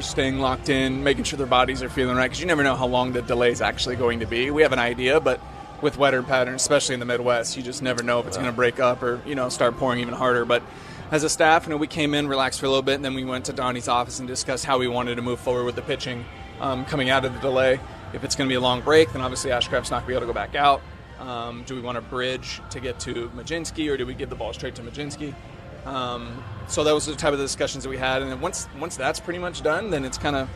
staying locked in, making sure their bodies are feeling right, because you never know how long the delay is actually going to be. We have an idea, but with weather patterns, especially in the Midwest, you just never know if it's going to break up or, start pouring even harder. But as a staff, we came in, relaxed for a little bit, and then we went to Donnie's office and discussed how we wanted to move forward with the pitching coming out of the delay. If it's going to be a long break, then obviously Ashcraft's not going to be able to go back out. Do we want to bridge to get to Majinski, or do we give the ball straight to Majinski? So that was the type of discussions that we had, and then once that's pretty much done, then it's kind of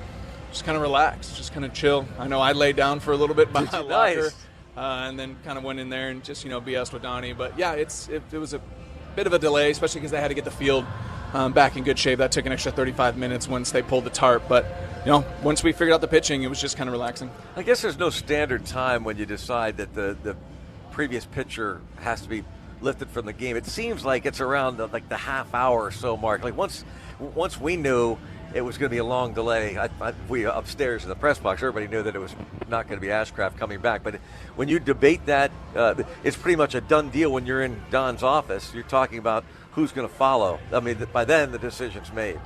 relax, just kind of chill. I know I laid down for a little bit by my locker, and then kind of went in there and just BS with Donnie. But yeah, it was a bit of a delay, especially because they had to get the field back in good shape. That took an extra 35 minutes once they pulled the tarp, but once we figured out the pitching, it was just kind of relaxing. I guess there's no standard time when you decide that the previous pitcher has to be lifted from the game. It seems like it's around the half hour or so mark. Like once we knew it was going to be a long delay, we upstairs in the press box, everybody knew that it was not going to be Ashcraft coming back. But when you debate that, it's pretty much a done deal. When you're in Don's office, you're talking about who's going to follow. I mean, by then the decision's made.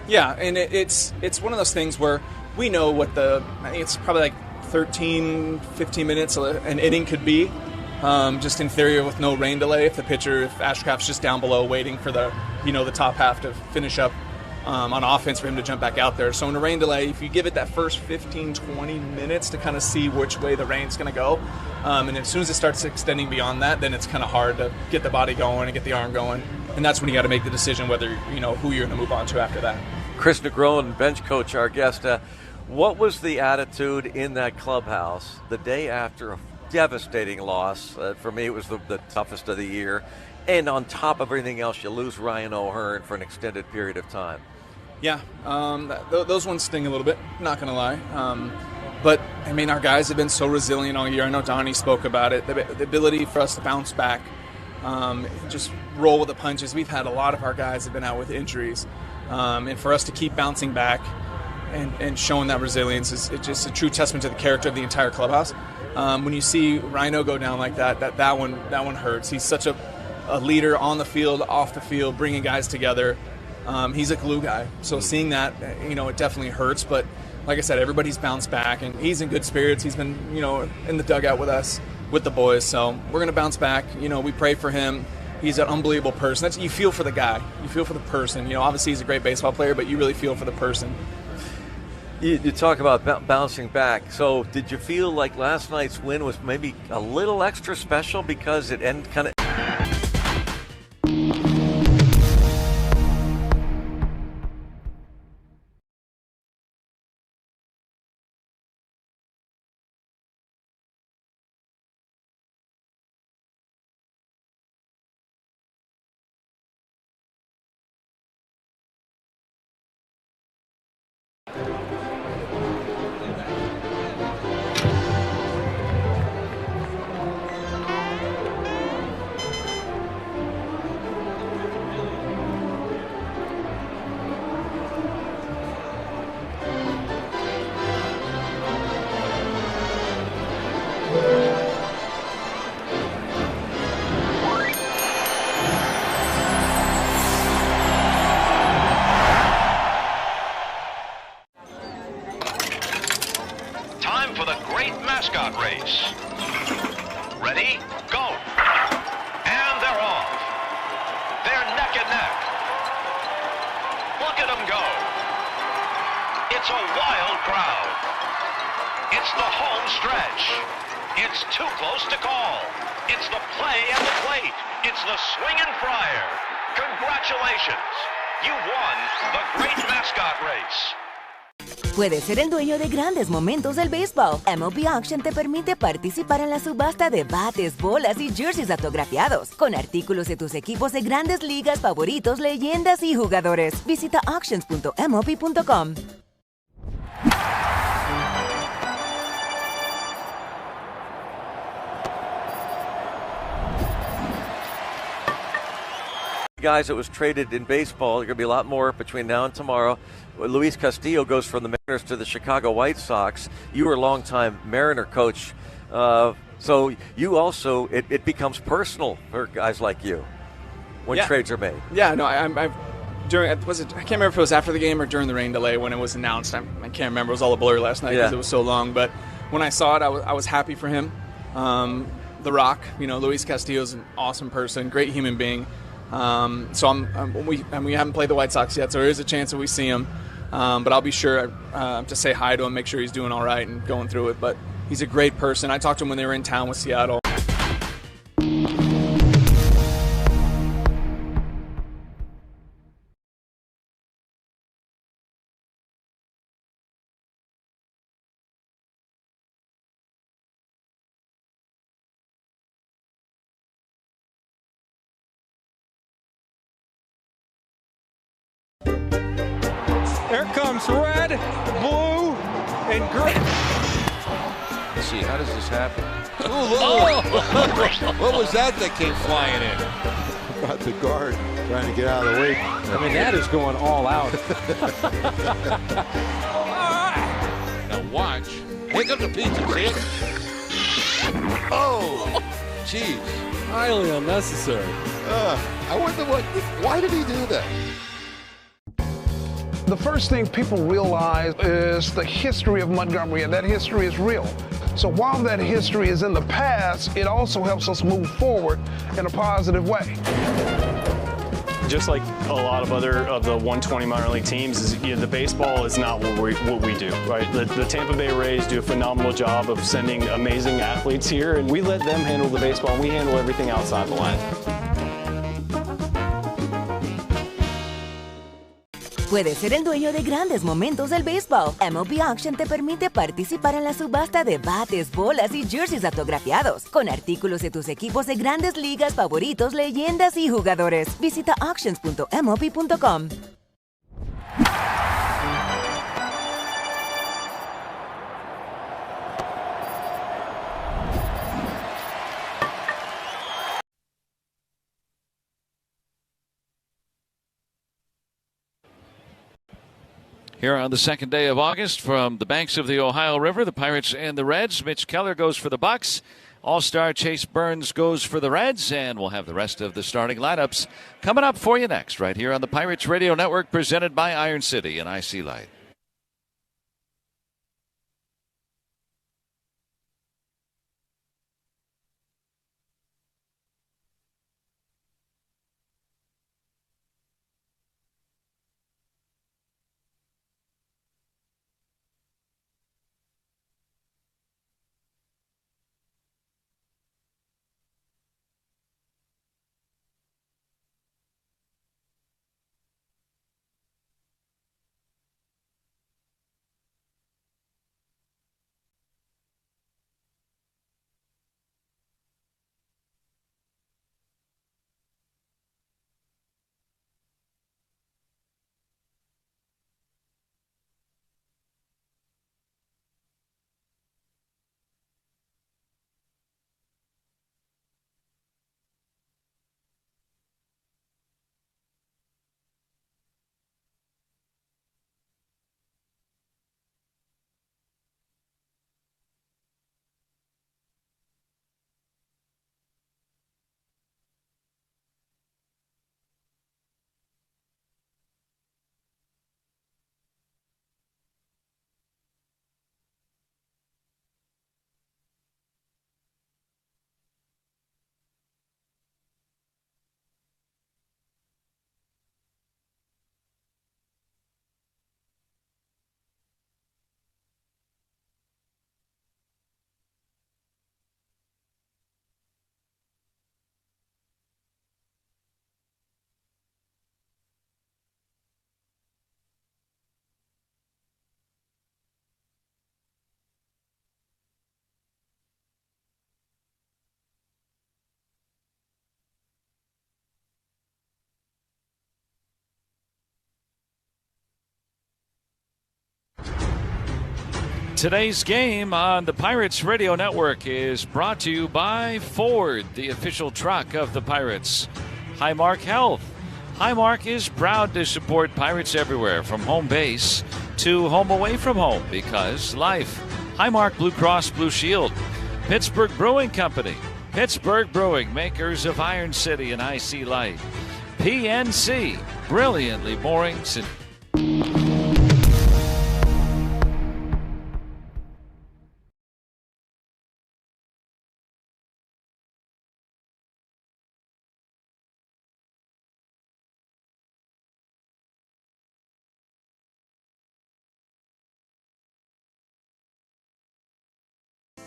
Yeah, and it's one of those things where we know what I think it's probably like 13, 15 minutes an inning could be. Just in theory, with no rain delay, if Ashcraft's just down below waiting for the top half to finish up on offense for him to jump back out there. So in a rain delay, if you give it that first 15, 20 minutes to kind of see which way the rain's going to go, and as soon as it starts extending beyond that, then it's kind of hard to get the body going and get the arm going. And that's when you got to make the decision whether, who you're going to move on to after that. Chris Negron, bench coach, our guest. What was the attitude in that clubhouse the day after a devastating loss? For me, it was the toughest of the year. And on top of everything else, you lose Ryan O'Hearn for an extended period of time. Yeah, those ones sting a little bit, not going to lie. But, I mean, our guys have been so resilient all year. I know Donnie spoke about it. The ability for us to bounce back, just roll with the punches. We've had a lot of our guys have been out with injuries. And for us to keep bouncing back and showing that resilience is just a true testament to the character of the entire clubhouse. When you see Rhino go down like that one hurts. He's such a leader on the field, off the field, bringing guys together. He's a glue guy. So seeing that, it definitely hurts. But like I said, everybody's bounced back, and he's in good spirits. He's been, in the dugout with us, with the boys. So we're going to bounce back. We pray for him. He's an unbelievable person. You feel for the guy. You feel for the person. Obviously he's a great baseball player, but you really feel for the person. You talk about bouncing back. So did you feel like last night's win was maybe a little extra special because it ended kind of... mascot race. Ready? Go! And they're off. They're neck and neck. Look at them go. It's a wild crowd. It's the home stretch. It's too close to call. It's the play at the plate. It's the swinging Friar. Congratulations. You won the great mascot race. Puedes ser el dueño de grandes momentos del béisbol. MLB Auction te permite participar en la subasta de bates, bolas y jerseys autografiados, con artículos de tus equipos de grandes ligas favoritos, leyendas y jugadores. Visita auctions.mlb.com. Guys that was traded in baseball, there are going to be a lot more between now and tomorrow. Luis Castillo goes from the Mariners to the Chicago White Sox. You were a longtime Mariner coach, so you also, it becomes personal for guys like you when trades are made. Yeah, no, during, I can't remember if it was after the game or during the rain delay when it was announced. I can't remember. It was all a blur last night because it was so long. But when I saw it, I was happy for him. The Rock, Luis Castillo's an awesome person, great human being. So we haven't played the White Sox yet, so there is a chance that we see him. But I'll be sure to say hi to him, make sure he's doing all right and going through it. But he's a great person. I talked to him when they were in town with Seattle. There comes red, blue, and green. Let's see, how does this happen? What was that came flying in? About the guard trying to get out of the way. I mean, that is going all out. Now watch. Here comes the pizza, see it? Oh, jeez. Highly unnecessary. I wonder why did he do that? The first thing people realize is the history of Montgomery, and that history is real. So while that history is in the past, it also helps us move forward in a positive way. Just like a lot of other of the 120 minor league teams, the baseball is not what we do, right? The Tampa Bay Rays do a phenomenal job of sending amazing athletes here, and we let them handle the baseball, and we handle everything outside the line. Puedes ser el dueño de grandes momentos del béisbol. MLB Auction te permite participar en la subasta de bates, bolas y jerseys autografiados, con artículos de tus equipos de grandes ligas favoritos, leyendas y jugadores. Visita auctions.mlb.com. Here on the second day of August from the banks of the Ohio River, the Pirates and the Reds. Mitch Keller goes for the Bucks. All-star Chase Burns goes for the Reds. And we'll have the rest of the starting lineups coming up for you next right here on the Pirates Radio Network, presented by Iron City and IC Light. Today's game on the Pirates Radio Network is brought to you by Ford, the official truck of the Pirates. Highmark Health. Highmark is proud to support Pirates everywhere, from home base to home away from home, because life. Highmark Blue Cross Blue Shield. Pittsburgh Brewing Company. Pittsburgh Brewing, makers of Iron City and IC Light. PNC. Brilliantly boring.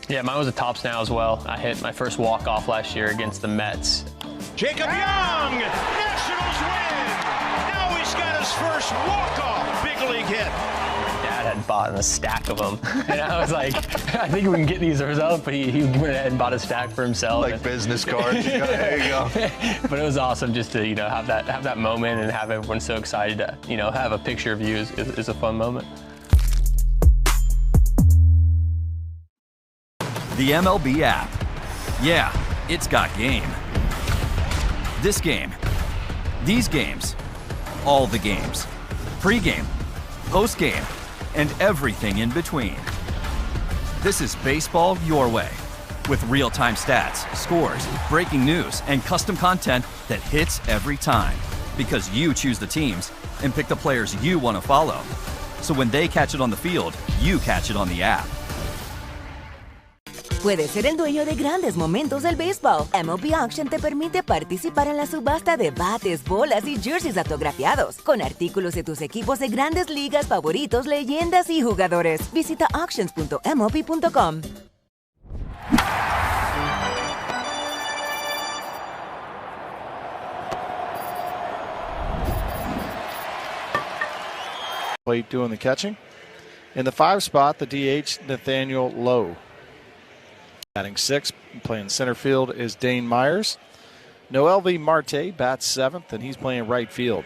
Yeah, mine was a tops now as well. I hit my first walk-off last year against the Mets. Jacob Young, Nationals win! Now he's got his first walk-off big league hit. Dad had bought a stack of them, and I was like, I think we can get these ourselves, but he went ahead and bought a stack for himself. Like business cards. There you go. But it was awesome just to, have that moment and have everyone so excited to, have a picture of you is a fun moment. The MLB app. Yeah, it's got game. This game. These games. All the games. Pre-game, post-game, and everything in between. This is baseball your way. With real-time stats, scores, breaking news, and custom content that hits every time. Because you choose the teams and pick the players you want to follow. So when they catch it on the field, you catch it on the app. Puedes ser el dueño de grandes momentos del béisbol. MLB Auction te permite participar en la subasta de bates, bolas y jerseys autografiados, con artículos de tus equipos de grandes ligas favoritos, leyendas y jugadores. Visita auctions.mlb.com. Plate doing the catching. In the 5 spot, the DH, Nathaniel Lowe. Batting 6, playing center field is Dane Myers. Noel V. Marte bats 7th, and he's playing right field.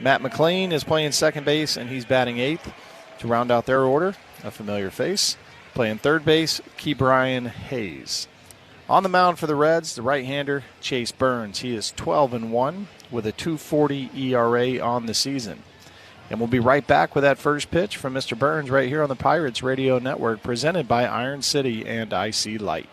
Matt McLean is playing second base, and he's batting 8th. To round out their order, a familiar face. Playing third base, Ke'Bryan Hayes. On the mound for the Reds, the right-hander, Chase Burns. He is 12-1 with a 2.40 ERA on the season. And we'll be right back with that first pitch from Mr. Burns right here on the Pirates Radio Network, presented by Iron City and IC Light.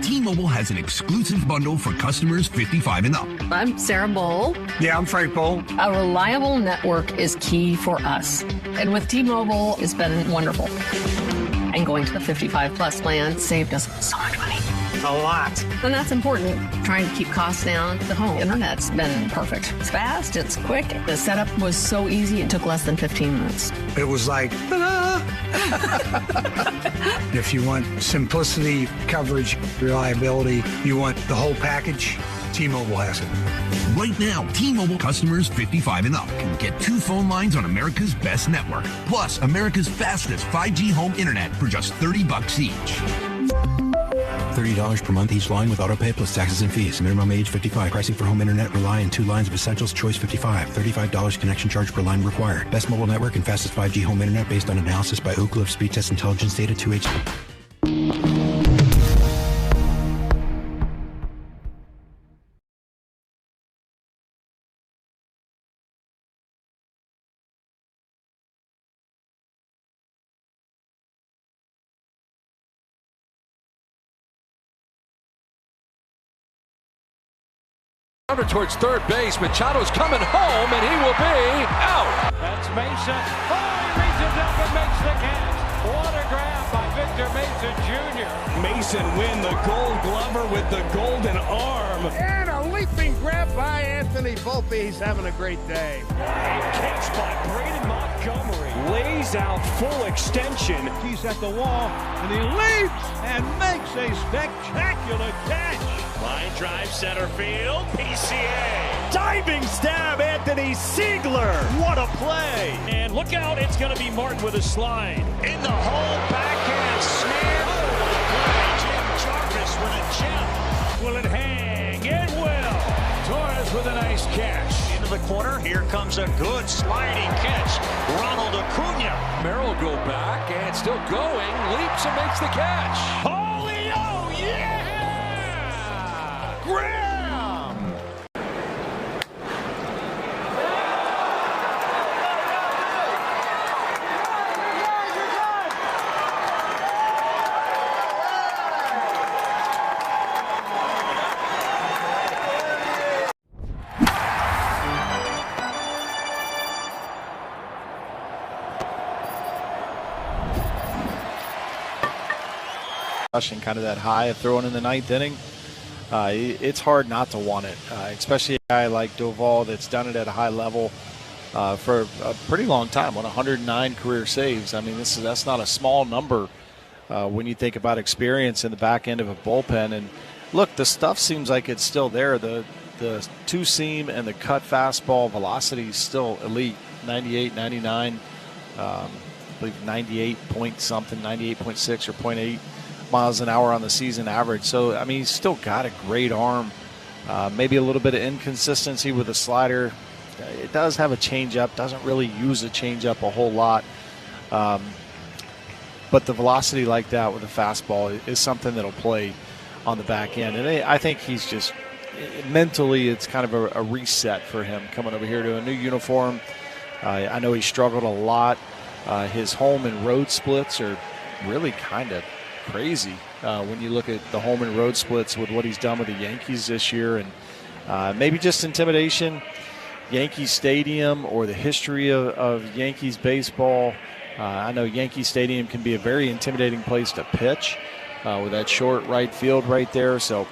T-Mobile has an exclusive bundle for customers 55 and up. I'm Sarah Bowl. Yeah, I'm Frank Bowl. A reliable network is key for us. And with T-Mobile, it's been wonderful. And going to the 55-plus plan saved us so much money. A lot. And that's important. Trying to keep costs down. The home internet's been perfect. It's fast, it's quick. The setup was so easy, it took less than 15 minutes. It was like, ta-da! If you want simplicity, coverage, reliability, you want the whole package, T-Mobile has it. Right now, T-Mobile customers 55 and up can get 2 phone lines on America's best network, plus America's fastest 5G home internet for just $30 each. $30 per month each line with autopay plus taxes and fees. Minimum age 55. Pricing for home internet rely on 2 lines of essentials. Choice 55. $35 connection charge per line required. Best mobile network and fastest 5G home internet based on analysis by Oak Cliff Speed Test Intelligence Data 2H. Towards third base. Machado's coming home, and he will be out. That's Mason. Oh, he reaches up and makes the catch. What a grab by Victor Mason Jr. Mason win the Gold Glover with the golden arm. And a leaping grab by Anthony Volpe. He's having a great day. Catch by Braden Montgomery. Lays out full extension. He's at the wall, and he leaps and makes a spectacular catch. Line drive center field. PCA. Diving stab Anthony Siegler. What a play. And look out. It's going to be Martin with a slide. In the hole. Backhand snare. Oh, Jim Jarvis with a gem. Will it hang? It will. Torres with a nice catch. Into the corner. Here comes a good sliding catch. Ronald Acuna. Merrill go back and still going. Leaps and makes the catch. Holy oh yeah! Graham! rushing, kind of that high of throwing in the ninth inning. It's hard not to want it, especially a guy like Doval that's done it at a high level for a pretty long time, 109 career saves. I mean, that's not a small number when you think about experience in the back end of a bullpen. And look, the stuff seems like it's still there. The two-seam and the cut fastball velocity is still elite, 98, 99, I believe 98 point something, 98.6 or 0.8 miles an hour on the season average. So, I mean, he's still got a great arm. Maybe a little bit of inconsistency with the slider. It does have a changeup, doesn't really use a changeup a whole lot. But the velocity like that with a fastball is something that'll play on the back end. And I think he's just mentally, it's kind of a reset for him coming over here to a new uniform. I know he struggled a lot. His home and road splits are really kind of crazy when you look at the home and road splits with what he's done with the Yankees this year. And maybe just intimidation. Yankee Stadium or the history of Yankees baseball. I know Yankee Stadium can be a very intimidating place to pitch with that short right field right there. So,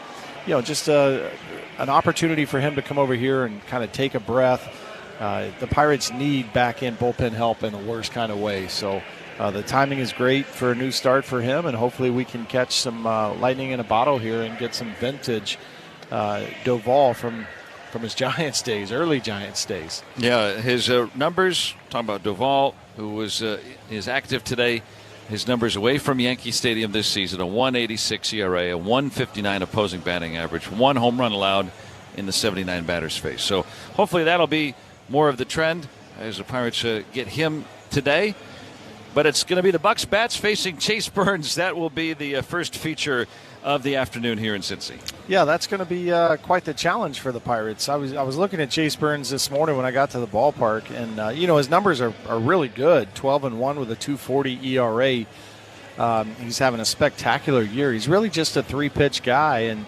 just an opportunity for him to come over here and kind of take a breath. The Pirates need back-end bullpen help in the worst kind of way. So the timing is great for a new start for him, and hopefully we can catch some lightning in a bottle here and get some vintage Doval from his Giants days, early Giants days. Yeah, his numbers, talking about Doval, who is active today, his numbers away from Yankee Stadium this season, a 1.86 ERA, a 1.59 opposing batting average, 1 home run allowed in the 79 batters faced. So hopefully that'll be more of the trend as the Pirates get him today. But it's going to be the Bucks bats facing Chase Burns. That will be the first feature of the afternoon here in Cincy. Yeah, that's going to be quite the challenge for the Pirates. I was looking at Chase Burns this morning when I got to the ballpark, and his numbers are really good. 12-1 with a 2.40 ERA. He's having a spectacular year. He's really just a 3-pitch guy, and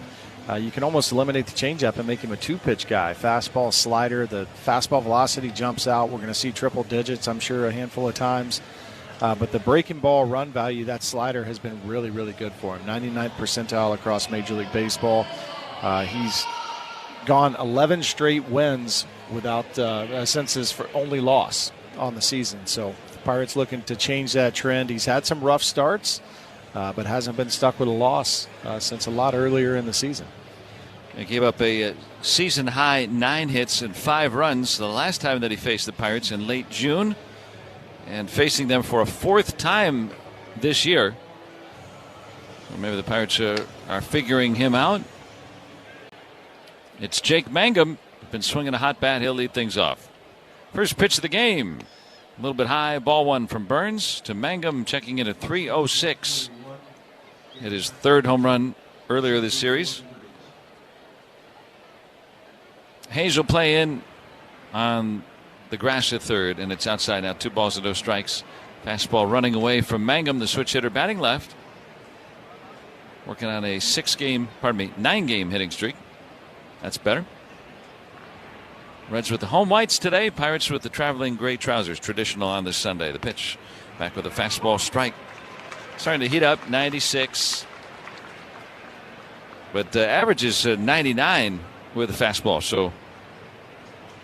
you can almost eliminate the changeup and make him a 2-pitch guy. Fastball, slider, the fastball velocity jumps out. We're going to see triple digits, I'm sure, a handful of times. But the breaking ball run value, that slider has been really, really good for him. 99th percentile across Major League Baseball. He's gone 11 straight wins without since his only loss on the season. So the Pirates looking to change that trend. He's had some rough starts, but hasn't been stuck with a loss since a lot earlier in the season. He gave up a season-high 9 hits and 5 runs the last time that he faced the Pirates in late June. And facing them for a 4th time this year. Or maybe the Pirates are figuring him out. It's Jake Mangum. Been swinging a hot bat. He'll lead things off. First pitch of the game. A little bit high. Ball 1 from Burns to Mangum, checking in at 3.06. Hit his 3rd home run earlier this series. Hayes will play in on the grass at third, and it's outside now. 2 balls and no strikes. Fastball running away from Mangum, the switch hitter, batting left. Working on a 9-game hitting streak. That's better. Reds with the home whites today. Pirates with the traveling gray trousers, traditional on this Sunday. The pitch back with a fastball strike. Starting to heat up, 96. But average is 99 with a fastball, so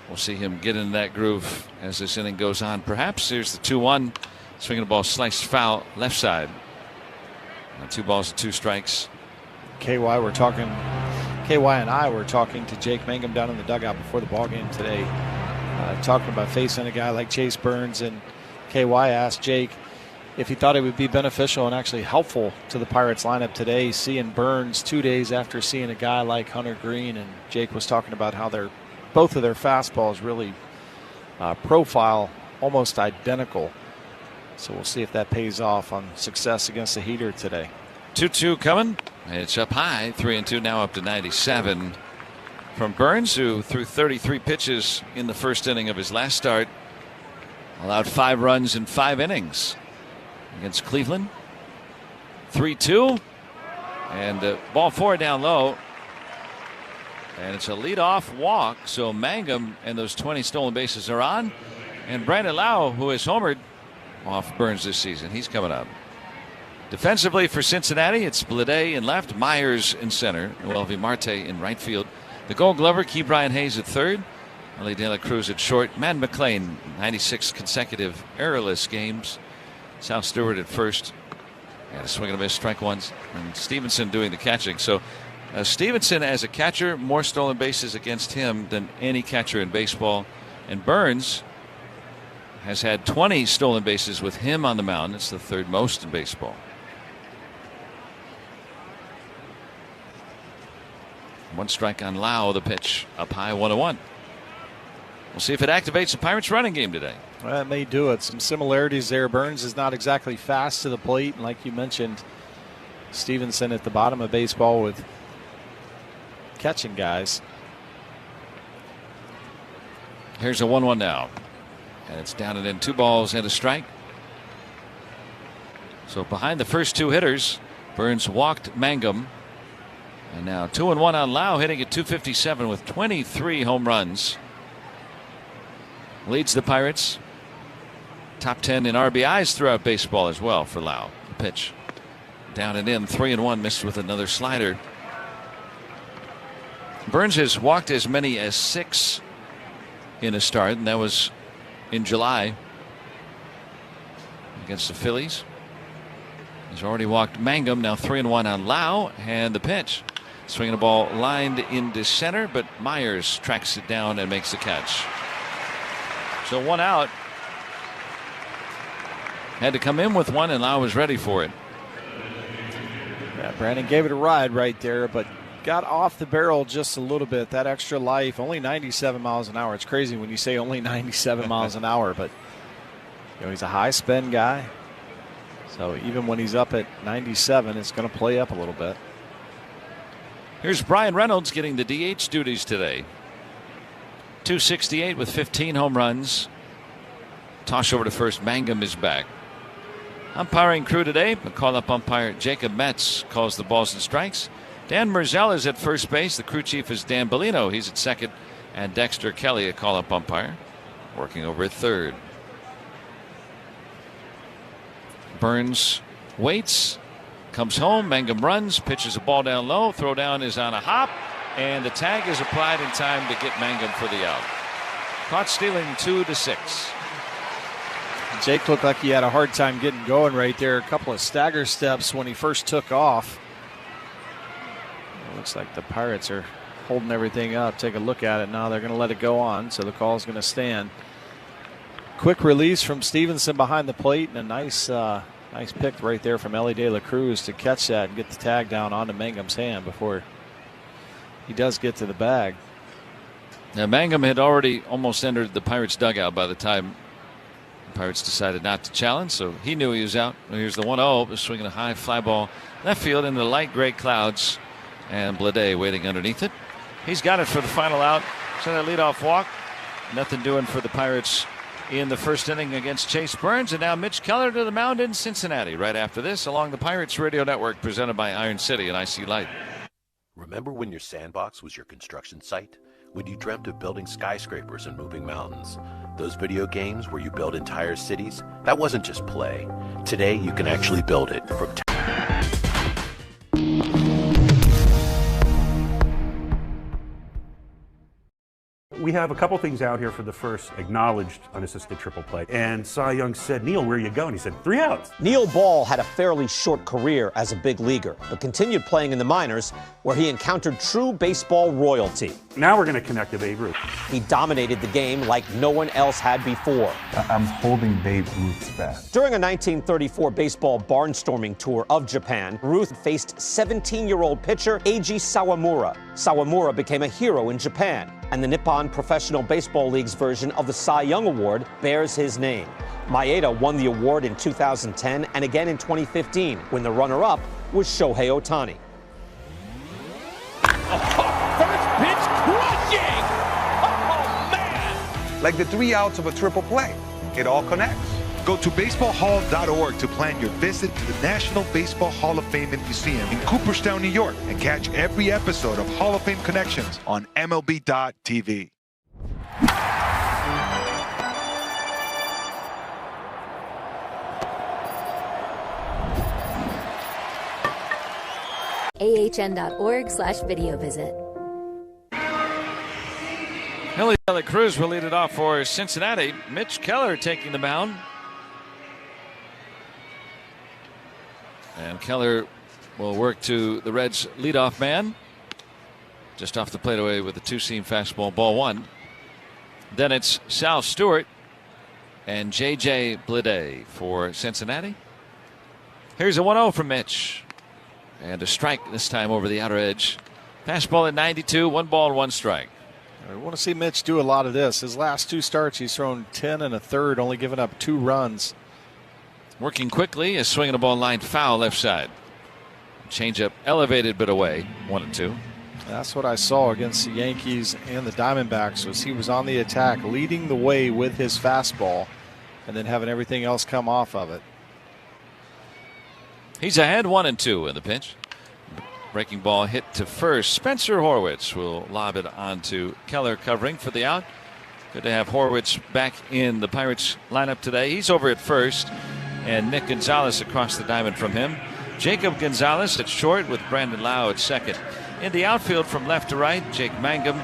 we'll see him get into that groove as this inning goes on. Perhaps here's the 2-1. Swinging the ball sliced foul left side. 2 balls and 2 strikes. KY and I were talking to Jake Mangum down in the dugout before the ball game today, talking about facing a guy like Chase Burns, and KY asked Jake if he thought it would be beneficial and actually helpful to the Pirates lineup today, seeing Burns 2 days after seeing a guy like Hunter Green. And Jake was talking about how both of their fastballs really profile almost identical. So we'll see if that pays off on success against the heater today. 2-2 coming. It's up high. 3-2 now up to 97 from Burns, who threw 33 pitches in the first inning of his last start. Allowed 5 runs in 5 innings against Cleveland. 3-2. And ball 4 down low. And it's a leadoff walk, so Mangum and those 20 stolen bases are on. And Brandon Lau, who has homered off Burns this season, he's coming up. Defensively for Cincinnati, it's Blade in left, Myers in center, Noel V. Marte in right field. The Gold Glover, Key Brian Hayes at third, Ellie De La Cruz at short, Matt McClain, 96 consecutive errorless games. Sal Stewart at first. Had a swing and a miss, strike ones, and Stevenson doing the catching. So Stevenson as a catcher, more stolen bases against him than any catcher in baseball. And Burns has had 20 stolen bases with him on the mound. It's the third most in baseball. One strike on Lau, the pitch up high, 1-1. We'll see if it activates the Pirates running game today. Well, it may do it. Some similarities there. Burns is not exactly fast to the plate. And like you mentioned, Stevenson at the bottom of baseball with catching guys. Here's a 1-1 now. And it's down and in, 2 balls and a strike. So behind the first 2 hitters, Burns walked Mangum. And now 2-1 on Lau, hitting at .257 with 23 home runs. Leads the Pirates. Top 10 in RBIs throughout baseball as well for Lau. The pitch down and in, 3-1, missed with another slider. Burns has walked as many as 6 in a start, and that was in July against the Phillies. He's already walked Mangum, now 3-1 on Lau, and the pitch. Swinging a ball lined into center, but Myers tracks it down and makes the catch. So 1 out. Had to come in with 1, and Lau was ready for it. Yeah, Brandon gave it a ride right there, but got off the barrel just a little bit. That extra life, only 97 miles an hour. It's crazy when you say only 97 miles an hour, but he's a high spin guy. So even when he's up at 97, it's going to play up a little bit. Here's Brian Reynolds getting the DH duties today. .268 with 15 home runs. Toss over to first. Mangum is back. Umpiring crew today, but call-up umpire Jacob Metz calls the balls and strikes. Dan Merzel is at first base. The crew chief is Dan Bellino. He's at second. And Dexter Kelly, a call-up umpire, working over at third. Burns waits. Comes home, Mangum runs, pitches a ball down low, throw down is on a hop, and the tag is applied in time to get Mangum for the out. Caught stealing 2-6. Jake looked like he had a hard time getting going right there. A couple of stagger steps when he first took off. It looks like the Pirates are holding everything up. Take a look at it now. They're going to let it go on, so the call's going to stand. Quick release from Stevenson behind the plate, and a nice pick right there from Ellie De La Cruz to catch that and get the tag down onto Mangum's hand before he does get to the bag. Now, Mangum had already almost entered the Pirates dugout by the time the Pirates decided not to challenge, so he knew he was out. Here's the 1-0, swinging a high fly ball left field into the light gray clouds, and Blade waiting underneath it. He's got it for the final out. So that leadoff walk. Nothing doing for the Pirates in the first inning against Chase Burns. And now Mitch Keller to the mound in Cincinnati right after this along the Pirates Radio Network, presented by Iron City and IC Light. Remember when your sandbox was your construction site? When you dreamt of building skyscrapers and moving mountains? Those video games where you build entire cities? That wasn't just play. Today you can actually build it from We have a couple things out here for the first acknowledged unassisted triple play. And Cy Young said, "Neil, where are you going?" He said, 3 outs. Neil Ball had a fairly short career as a big leaguer, but continued playing in the minors, where he encountered true baseball royalty. Now we're going to connect to Babe Ruth. He dominated the game like no one else had before. I'm holding Babe Ruth's bat. During a 1934 baseball barnstorming tour of Japan, Ruth faced 17-year-old pitcher Eiji Sawamura. Sawamura became a hero in Japan, and the Nippon Professional Baseball League's version of the Cy Young Award bears his name. Maeda won the award in 2010 and again in 2015, when the runner-up was Shohei Ohtani. First pitch crushing! Oh, man! Like the 3 outs of a triple play. It all connects. Go to baseballhall.org to plan your visit to the National Baseball Hall of Fame and Museum in Cooperstown, New York, and catch every episode of Hall of Fame Connections on MLB.tv. ahn.org/video visit. Hilly Dela Cruz will lead it off for Cincinnati. Mitch Keller taking the mound. And Keller will work to the Reds' leadoff man. Just off the plate away with the two-seam fastball, ball one. Then it's Sal Stewart and J.J. Bleday for Cincinnati. Here's a 1-0 from Mitch. And a strike this time over the outer edge. Fastball at 92, 1 ball and 1 strike. We want to see Mitch do a lot of this. His last 2 starts, he's thrown 10 1/3, only giving up 2 runs. Working quickly, a swing and a ball line foul left side. Changeup elevated but away, 1-2. That's what I saw against the Yankees and the Diamondbacks, was he was on the attack, leading the way with his fastball, and then having everything else come off of it. He's ahead 1-2 in the pitch. Breaking ball hit to first. Spencer Horwitz will lob it onto Keller covering for the out. Good to have Horwitz back in the Pirates lineup today. He's over at first, and Nick Gonzalez across the diamond from him. Jacob Gonzalez at short with Brandon Lau at second. In the outfield from left to right, Jake Mangum,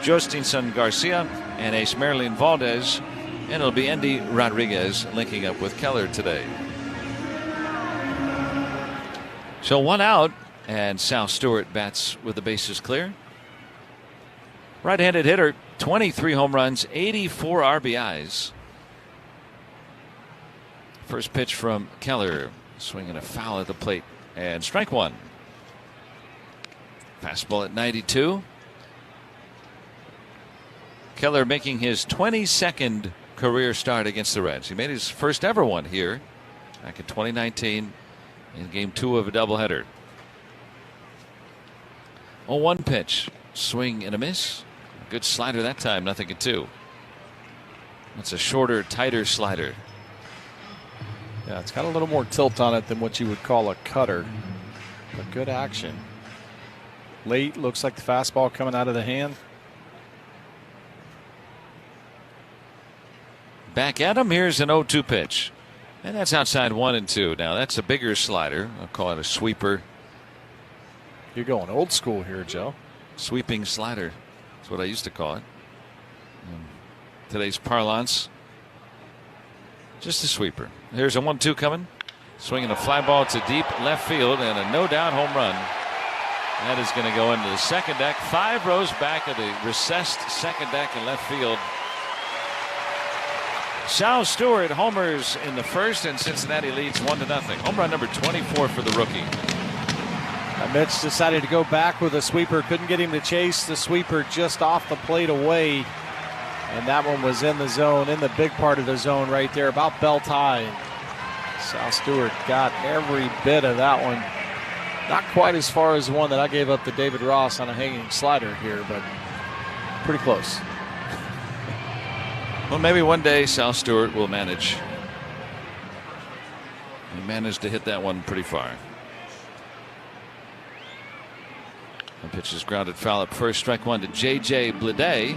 Jostinson Garcia, and ace Marilyn Valdez. And it'll be Andy Rodriguez linking up with Keller today. So 1 out, and Sal Stewart bats with the bases clear. Right-handed hitter, 23 home runs, 84 RBIs. First pitch from Keller, swinging a foul at the plate, and strike 1. Fastball at 92. Keller making his 22nd career start against the Reds. He made his first ever one here back in 2019 in game 2 of a doubleheader. 0-1 pitch, swing and a miss. Good slider that time, 0-2. That's a shorter, tighter slider. Yeah, it's got a little more tilt on it than what you would call a cutter, but good action. Late, looks like the fastball coming out of the hand. Back at him. Here's an 0-2 pitch. And that's outside 1-2. Now that's a bigger slider. I'll call it a sweeper. You're going old school here, Joe. Sweeping slider. That's what I used to call it. Today's parlance, just a sweeper. Here's a 1-2 coming. Swinging a fly ball to deep left field and a no-doubt home run. That is going to go into the second deck. 5 rows back of the recessed second deck in left field. Sal Stewart homers in the first, and Cincinnati leads 1-0. Home run number 24 for the rookie. Mitch decided to go back with a sweeper. Couldn't get him to chase the sweeper just off the plate away. And that one was in the zone, in the big part of the zone right there, about belt high. Sal Stewart got every bit of that one. Not quite as far as the one that I gave up to David Ross on a hanging slider here, but pretty close. Well, maybe one day Sal Stewart will manage. He managed to hit that one pretty far. The pitch is grounded foul at first. Strike 1 to J.J. Bleday.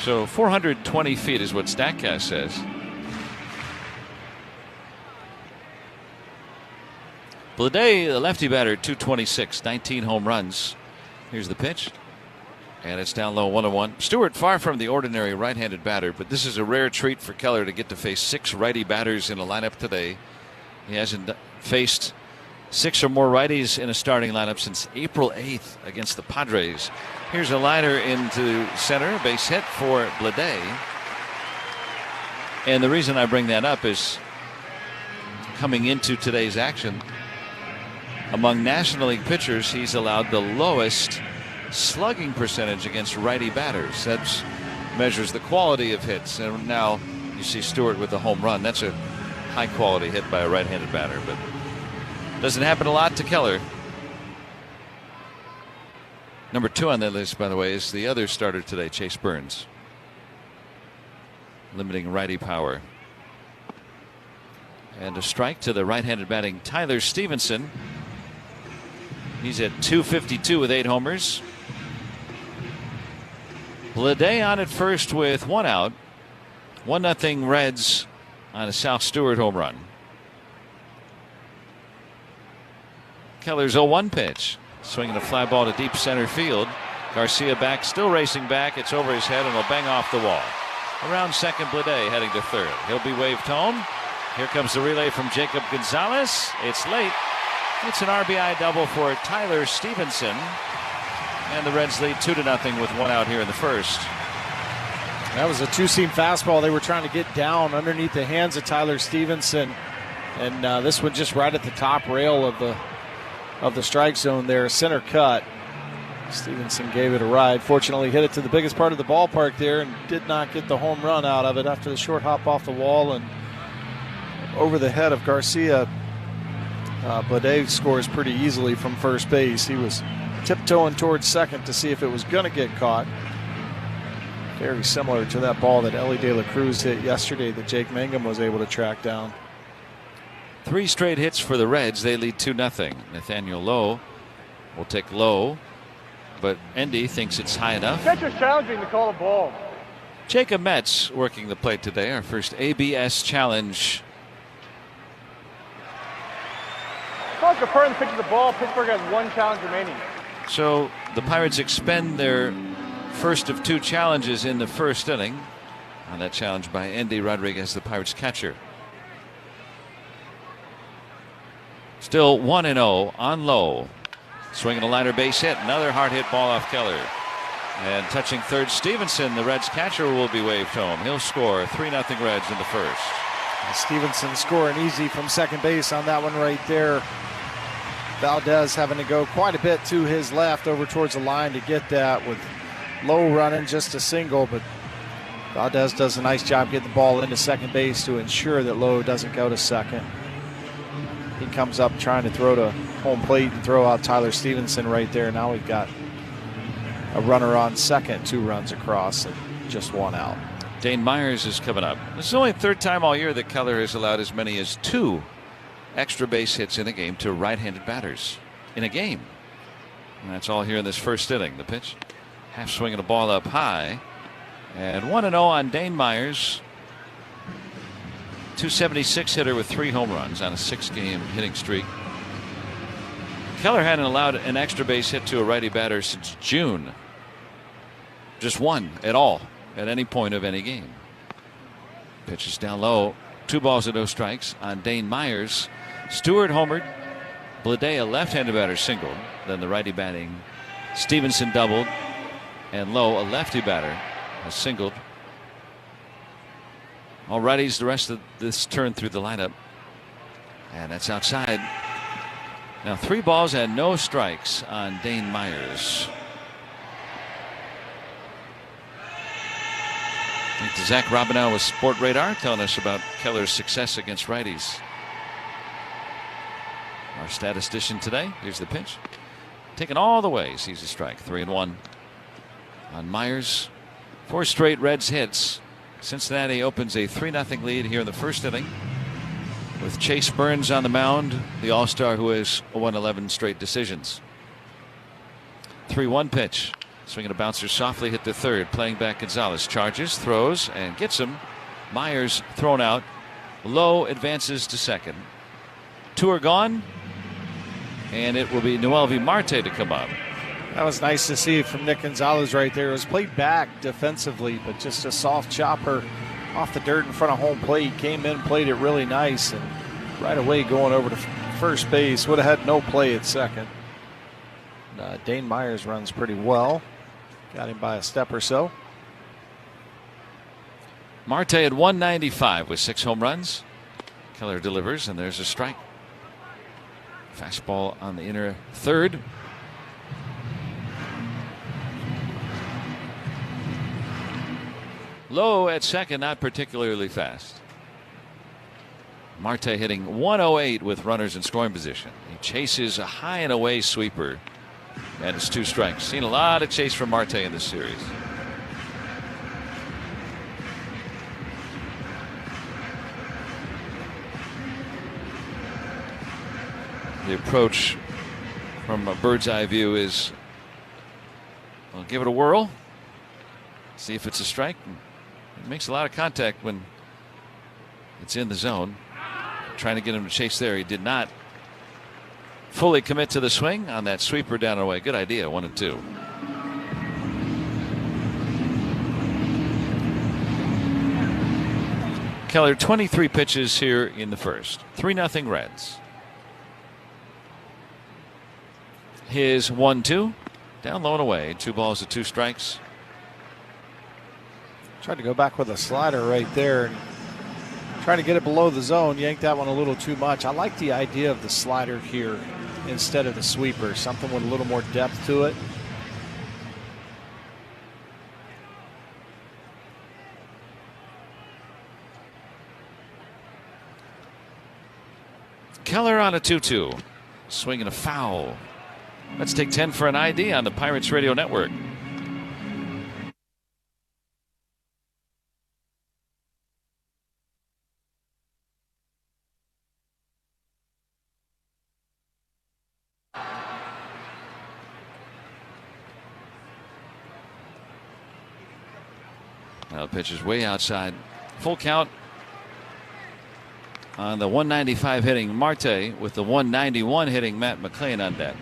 So 420 feet is what StatCast says. Bleday, the lefty batter, 226, 19 home runs. Here's the pitch. And it's down low, 1-1. Stewart far from the ordinary right-handed batter, but this is a rare treat for Keller to get to face 6 righty batters in a lineup today. He hasn't faced 6 or more righties in a starting lineup since April 8th against the Padres. Here's a liner into center, base hit for Bleday. And the reason I bring that up is coming into today's action, among National League pitchers, he's allowed the lowest slugging percentage against righty batters. That measures the quality of hits. And now you see Stewart with the home run. That's a high quality hit by a right-handed batter, but doesn't happen a lot to Keller. Number 2 on that list, by the way, is the other starter today, Chase Burns. Limiting righty power. And a strike to the right-handed batting Tyler Stevenson. He's at 252 with 8 homers. Bleday on at first with 1 out. 1-0 Reds on a Sal Stewart home run. Keller's 0-1 pitch. Swinging a fly ball to deep center field. Garcia back, still racing back. It's over his head and will bang off the wall. Around second, Blade heading to third. He'll be waved home. Here comes the relay from Jacob Gonzalez. It's late. It's an RBI double for Tyler Stevenson. And the Reds lead 2-0 with one out here in the first. That was a two-seam fastball. They were trying to get down underneath the hands of Tyler Stevenson. And this one just right at the top rail of the strike zone there, center cut. Stevenson gave it a ride. Fortunately, hit it to the biggest part of the ballpark there and did not get the home run out of it after the short hop off the wall and over the head of Garcia. Blade scores pretty easily from first base. He was tiptoeing towards second to see if it was going to get caught. Very similar to that ball that Ellie De La Cruz hit yesterday that Jake Mangum was able to track down. 3 straight hits for the Reds. They lead 2-0. Nathaniel Lowe will take low, but Endy thinks it's high enough. Catcher's challenging to call a ball. Jacob Metz working the plate today. Our first ABS challenge. Calls confirm the pitch of the ball. Pittsburgh has 1 challenge remaining. So the Pirates expend their first of 2 challenges in the first inning. On that challenge by Endy Rodriguez, the Pirates catcher. Still 1-0 on Lowe. Swinging a liner base hit. Another hard hit ball off Keller. And touching third, Stevenson, the Reds catcher, will be waved home. He'll score 3-0 Reds in the first. Stevenson scoring easy from second base on that one right there. Valdez having to go quite a bit to his left over towards the line to get that, with Lowe running just a single, but Valdez does a nice job getting the ball into second base to ensure that Lowe doesn't go to second. He comes up trying to throw to home plate and throw out Tyler Stevenson right there. Now we've got a runner on second, 2 runs across, and just 1 out. Dane Myers is coming up. This is only the 3rd time all year that Keller has allowed as many as 2 extra base hits in a game to right-handed batters in a game. And that's all here in this first inning. The pitch, half swinging a ball up high, and 1-0 on Dane Myers. 276 hitter with 3 home runs on a 6-game hitting streak. Keller hadn't allowed an extra base hit to a righty batter since June. Just 1 at all at any point of any game. Pitches down low. 2 balls and no strikes on Dane Myers. Stewart homered. Blade, a left-handed batter, singled. Then the righty batting Stevenson doubled. And Lowe, a lefty batter, has singled. All righties the rest of this turn through the lineup. And that's outside. Now 3 balls and no strikes on Dane Myers. Thanks to Zach Robinow with Sport Radar telling us about Keller's success against righties. Our statistician today. Here's the pitch. Taken all the way. Sees a strike. 3-1 on Myers. 4 straight Reds hits. Cincinnati opens a 3-0 lead here in the first inning with Chase Burns on the mound, the All-Star who has won 11 straight decisions. 3-1 pitch. Swinging a bouncer softly hit to third. Playing back Gonzalez. Charges, throws, and gets him. Myers thrown out. Lowe advances to second. 2 are gone. And it will be Noelvi Marte to come up. That was nice to see from Nick Gonzalez right there. It was played back defensively, but just a soft chopper off the dirt in front of home plate. Came in, played it really nice, and right away going over to first base. Would have had no play at second. Dane Myers runs pretty well. Got him by a step or so. Marte at 195 with 6 home runs. Keller delivers, and there's a strike. Fastball on the inner third. Lowe at second, not particularly fast. Marte hitting 108 with runners in scoring position. He chases a high and away sweeper, and it's 2 strikes. Seen a lot of chase from Marte in this series. The approach from a bird's eye view is, well, give it a whirl, see if it's a strike. It makes a lot of contact when it's in the zone. Trying to get him to chase there. He did not fully commit to the swing on that sweeper down and away. Good idea, 1-2. Keller, 23 pitches here in the first. 3-0 Reds. His 1-2. Down low and away. 2 balls to 2 strikes. Tried to go back with a slider right there and trying to get it below the zone. Yanked that one a little too much. I like the idea of the slider here instead of the sweeper. Something with a little more depth to it. Keller on a 2-2. Swinging a foul. Let's take 10 for an ID on the Pirates Radio Network. Now the pitch is way outside. Full count on the 195 hitting Marte with the 191 hitting Matt McClain on deck.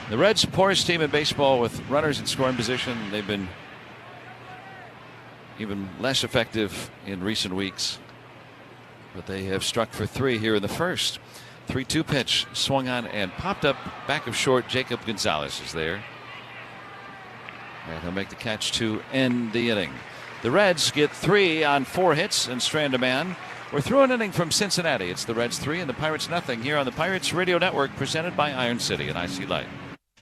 The Reds, poorest team in baseball with runners in scoring position. They've been even less effective in recent weeks, but they have struck for 3 here in the first. 3-2 pitch swung on and popped up back of short. Jacob Gonzalez is there, and he'll make the catch to end the inning. The Reds get 3 on 4 hits and strand a man. We're through an inning from Cincinnati. It's the Reds 3 and the Pirates nothing here on the Pirates Radio Network, presented by Iron City and IC Light.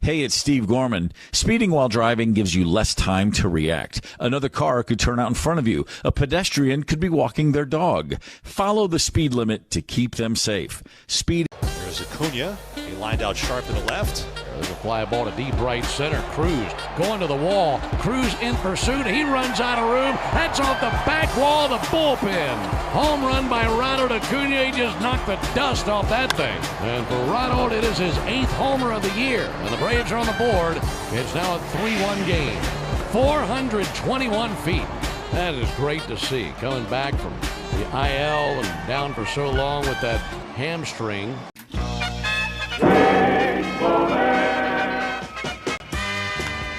Hey, it's Steve Gorman. Speeding while driving gives you less time to react. Another car could turn out in front of you. A pedestrian could be walking their dog. Follow the speed limit to keep them safe. Speed. There's Acuna. He lined out sharp to the left. There's a fly ball to deep right center. Cruz going to the wall. Cruz in pursuit. He runs out of room. That's off the back wall of the bullpen. Home run by Ronald Acuna. He just knocked the dust off that thing. And for Ronald, it is his 8th homer of the year. And the Braves are on the board. It's now a 3-1 game. 421 feet. That is great to see. Coming back from the IL and down for so long with that hamstring.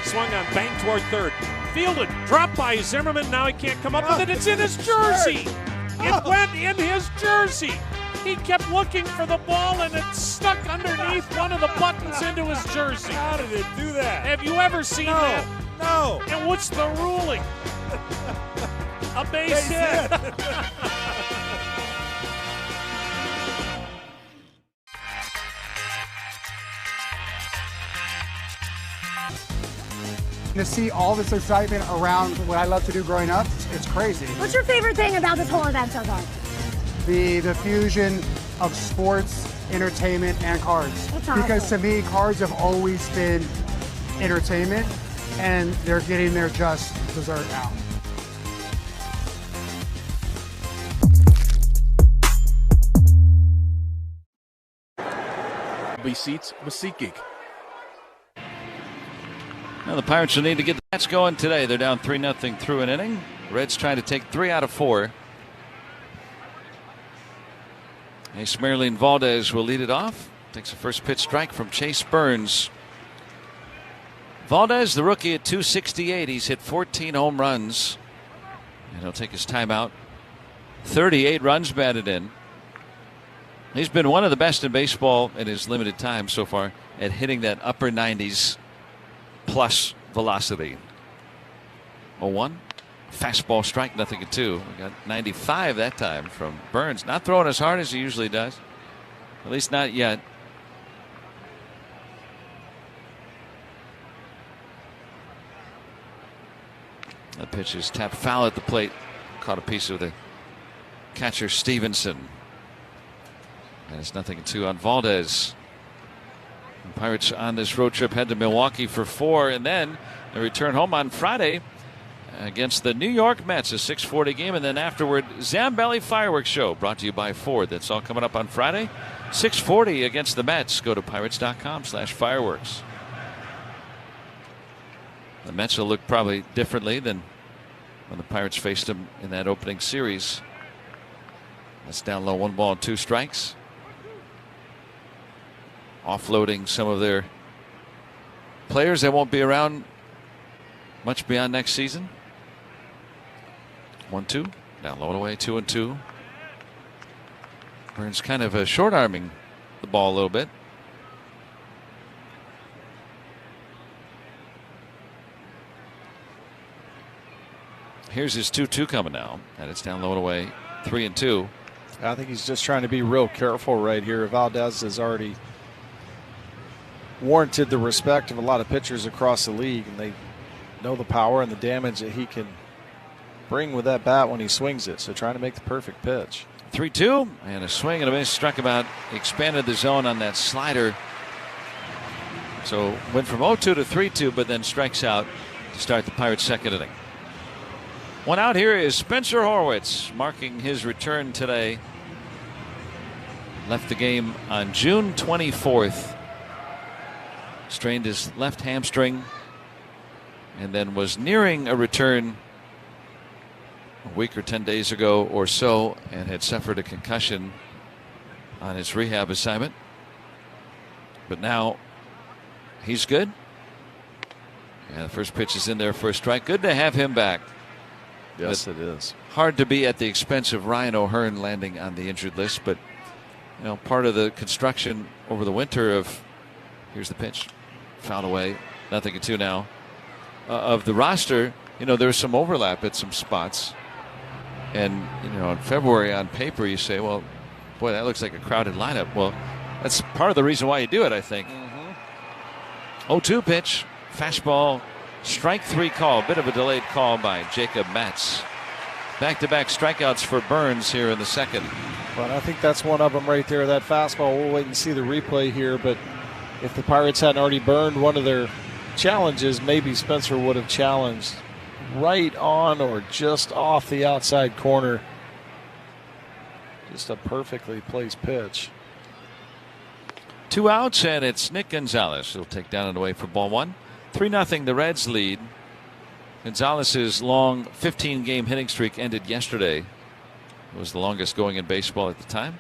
Swung on, bang toward third. Fielded, dropped by Zimmerman. Now he can't come up with it. It's in his jersey. It went in his jersey. He kept looking for the ball, and it stuck underneath one of the buttons into his jersey. How did it do that? Have you ever seen that? No. And what's the ruling? A base hit. To see all this excitement around what I love to do growing up, it's crazy. What's your favorite thing about this whole event so far? The fusion of sports, entertainment, and cards. That's awesome. Because to me, cards have always been entertainment, and they're getting their just dessert now. Seats with SeatGeek. Now the Pirates will need to get the match going today. They're down 3-0 through an inning. Reds trying to take 3 out of 4. Esmeralyn Valdez will lead it off. Takes a first pitch strike from Chase Burns. Valdez, the rookie, at 268. He's hit 14 home runs. And he'll take his timeout. 38 runs batted in. He's been one of the best in baseball in his limited time so far at hitting that upper 90s plus velocity. 0-1. Fastball strike, 0-2. We got 95 that time from Burns. Not throwing as hard as he usually does. At least not yet. The pitch is tapped foul at the plate. Caught a piece of the catcher Stevenson. And it's 0-2 on Valdez. The Pirates on this road trip head to Milwaukee for 4, and then they return home on Friday against the New York Mets, a 6:40 game, and then afterward Zambelli Fireworks Show brought to you by Ford. That's all coming up on Friday, 6:40 against the Mets. Go to pirates.com/fireworks. The Mets will look probably differently than when the Pirates faced them in that opening series. That's down low, 1 ball and 2 strikes. offloading some of their players that won't be around much beyond next season. 1-2. Down low and away. 2-2. Burns kind of short arming the ball a little bit. Here's his 2-2 coming now, and it's down low and away. 3-2. I think he's just trying to be real careful right here. Valdez has already warranted the respect of a lot of pitchers across the league, and they know the power and the damage that he can bring with that bat when he swings it. So trying to make the perfect pitch. 3-2 and a swing and a miss. Struck him out, expanded the zone on that slider. So went from 0-2 to 3-2, but then strikes out to start the Pirates' second inning. One out here is Spencer Horwitz, marking his return today. Left the game on June 24th. Strained his left hamstring and then was nearing a return a week or 10 days ago or so, and had suffered a concussion on his rehab assignment. But now he's good. And the first pitch is in there for a strike. Good to have him back. Yes, it is. Hard to be at the expense of Ryan O'Hearn landing on the injured list, but part of the construction over the winter of, here's the pitch, fouled away, 0-2 now, of the roster. There's some overlap at some spots, and in February on paper you say, well, boy, that looks like a crowded lineup. Well, that's part of the reason why you do it, I think. 0-2 pitch, fastball. Strike 3 call, a bit of a delayed call by Jacob Matz. Back-to-back strikeouts for Burns here in the second. But I think that's one of them right there, that fastball. We'll wait and see the replay here, but if the Pirates hadn't already burned one of their challenges, maybe Spencer would have challenged right on or just off the outside corner. Just a perfectly placed pitch. 2 outs, and it's Nick Gonzalez who'll take down and away for ball 1. 3-0 the Reds lead. Gonzalez's long 15-game hitting streak ended yesterday. It was the longest going in baseball at the time.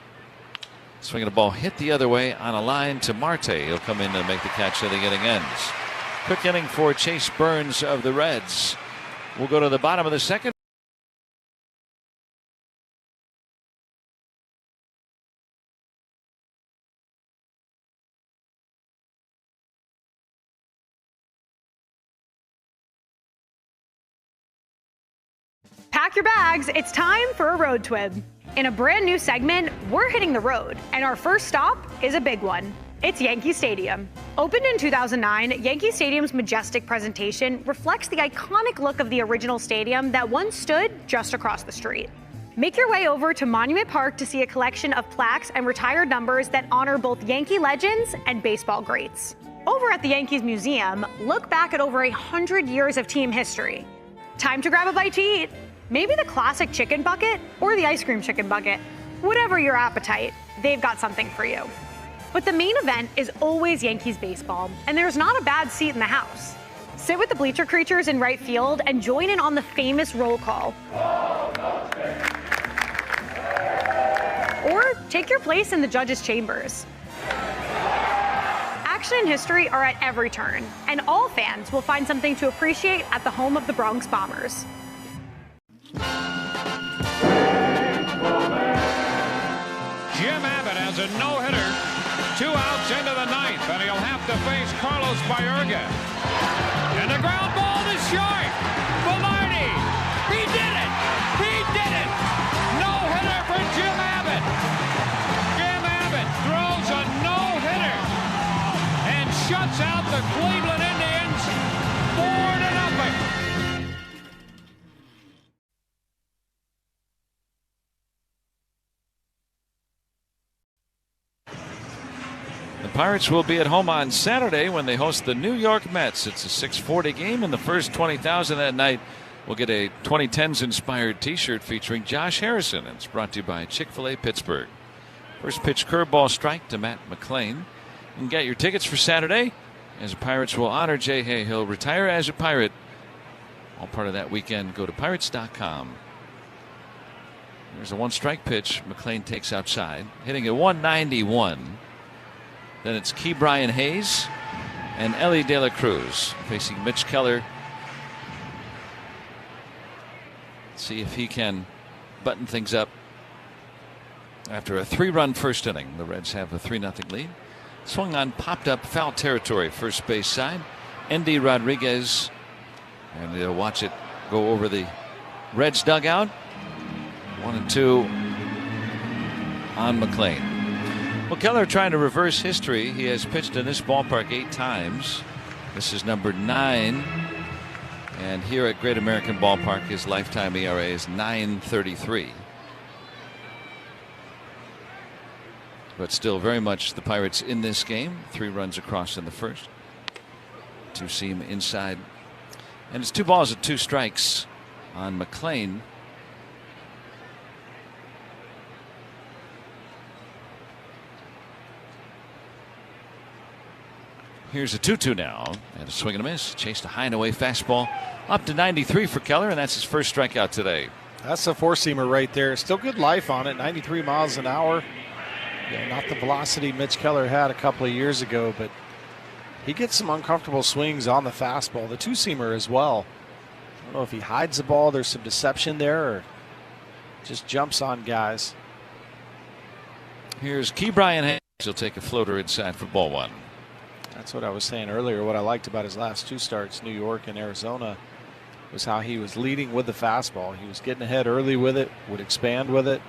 Swinging a ball hit the other way on a line to Marte. He'll come in and make the catch till the inning ends. Quick inning for Chase Burns of the Reds. We'll go to the bottom of the second. Pack your bags, it's time for a road twib. In a brand new segment, we're hitting the road, and our first stop is a big one. It's Yankee Stadium. Opened in 2009, Yankee Stadium's majestic presentation reflects the iconic look of the original stadium that once stood just across the street. Make your way over to Monument Park to see a collection of plaques and retired numbers that honor both Yankee legends and baseball greats. Over at the Yankees Museum, look back at over 100 years of team history. Time to grab a bite to eat. Maybe the classic chicken bucket or the ice cream chicken bucket. Whatever your appetite, they've got something for you. But the main event is always Yankees baseball, and there's not a bad seat in the house. Sit with the bleacher creatures in right field and join in on the famous roll call. Or take your place in the judges' chambers. Action and history are at every turn, and all fans will find something to appreciate at the home of the Bronx Bombers. Jim Abbott has a no-hitter. 2 outs into the 9th, and he'll have to face Carlos Baerga. And the ground ball is short. Velarde, he did it! He did it! No-hitter for Jim Abbott. Jim Abbott throws a no-hitter and shuts out the Cleveland Indians 4-0. The Pirates will be at home on Saturday when they host the New York Mets. It's a 6:40 game, and the first 20,000 that night will get a 2010s inspired t-shirt featuring Josh Harrison. And it's brought to you by Chick-fil-A Pittsburgh. First pitch curveball strike to Matt McLain. You can get your tickets for Saturday as the Pirates will honor Jay Hay. He'll retire as a Pirate. All part of that weekend. Go to Pirates.com. There's a 1-strike pitch. McLain takes outside, hitting at 191. Then it's Ke'Bryan Hayes and Ellie De La Cruz facing Mitch Keller. See if he can button things up after a 3-run first inning. The Reds have a 3-0 lead. Swung on, popped up, foul territory, first base side. Endy Rodriguez, and they'll watch it go over the Reds dugout. 1-2 on McLean. Well, Keller trying to reverse history. He has pitched in this ballpark 8 times. This is number 9. And here at Great American Ballpark, his lifetime ERA is .933. But still very much the Pirates in this game. 3 runs across in the first. 2-seam inside. And it's 2 balls and 2 strikes on McLean. Here's a 2-2 now, and a swing and a miss. Chased a high and away fastball up to 93 for Keller, and that's his first strikeout today. That's a 4-seamer right there. Still good life on it, 93 miles an hour. Yeah, not the velocity Mitch Keller had a couple of years ago, but he gets some uncomfortable swings on the fastball. The 2-seamer as well. I don't know if he hides the ball, there's some deception there, or just jumps on guys. Here's Ke'Bryan Hayes. He'll take a floater inside for ball 1. That's what I was saying earlier. What I liked about his last 2 starts, New York and Arizona, was how he was leading with the fastball. He was getting ahead early with it, would expand with it.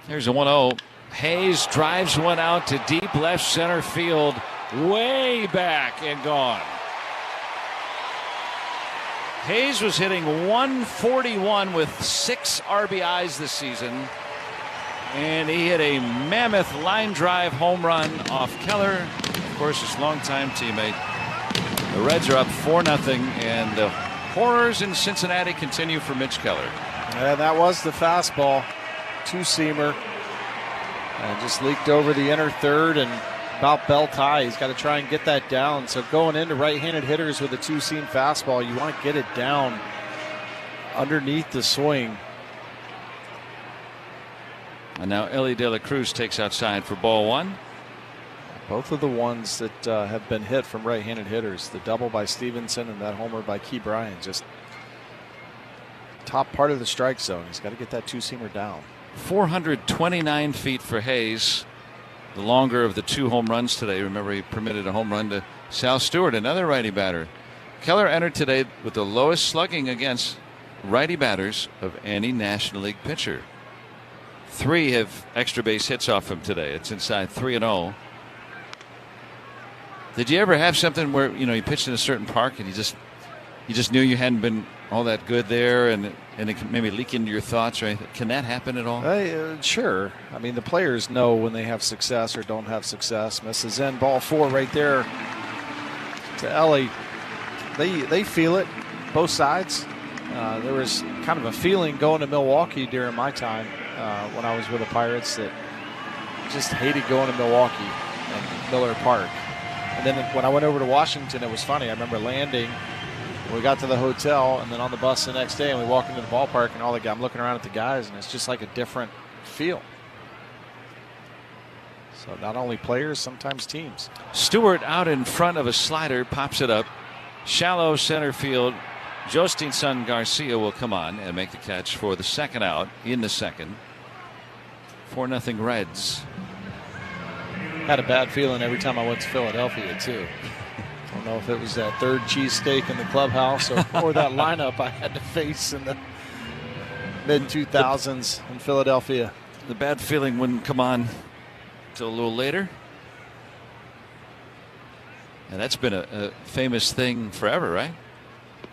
Here's a 1-0. Hayes drives one out to deep left center field, way back and gone. Hayes was hitting .141 with 6 RBIs this season. And he hit a mammoth line drive home run off Keller, of course, his longtime teammate. The Reds are up 4-0, and the horrors in Cincinnati continue for Mitch Keller. And that was the fastball, 2-seamer, and just leaked over the inner third and about belt high. He's got to try and get that down. So going into right-handed hitters with a 2-seam fastball, you want to get it down underneath the swing. And now Ellie De La Cruz takes outside for ball 1. Both of the ones that have been hit from right-handed hitters, the double by Stevenson and that homer by Ke'Bryan, just top part of the strike zone. He's got to get that 2-seamer down. 429 feet for Hayes, the longer of the 2 home runs today. Remember, he permitted a home run to Sal Stewart, another righty batter. Keller entered today with the lowest slugging against righty batters of any National League pitcher. 3 have extra base hits off him today. It's inside 3-0. Did you ever have something where you pitched in a certain park and you just knew you hadn't been all that good there, and it can maybe leak into your thoughts, right? Can that happen at all? Sure. I mean, the players know when they have success or don't have success. Misses in, ball 4 right there to Ellie. They feel it, both sides. There was kind of a feeling going to Milwaukee during my time when I was with the Pirates that just hated going to Milwaukee and Miller Park. And then when I went over to Washington, it was funny. I remember landing. We got to the hotel, and then on the bus the next day, and we walk into the ballpark, and I'm looking around at the guys, and it's just like a different feel. So not only players, sometimes teams. Stewart out in front of a slider, pops it up. Shallow center field. Jostinson Garcia will come on and make the catch for the second out in the second. 4-0 Reds. Had a bad feeling every time I went to Philadelphia, too. I don't know if it was that third cheesesteak in the clubhouse or that lineup I had to face in the mid-2000s in Philadelphia. The bad feeling wouldn't come on until a little later. And that's been a famous thing forever, right?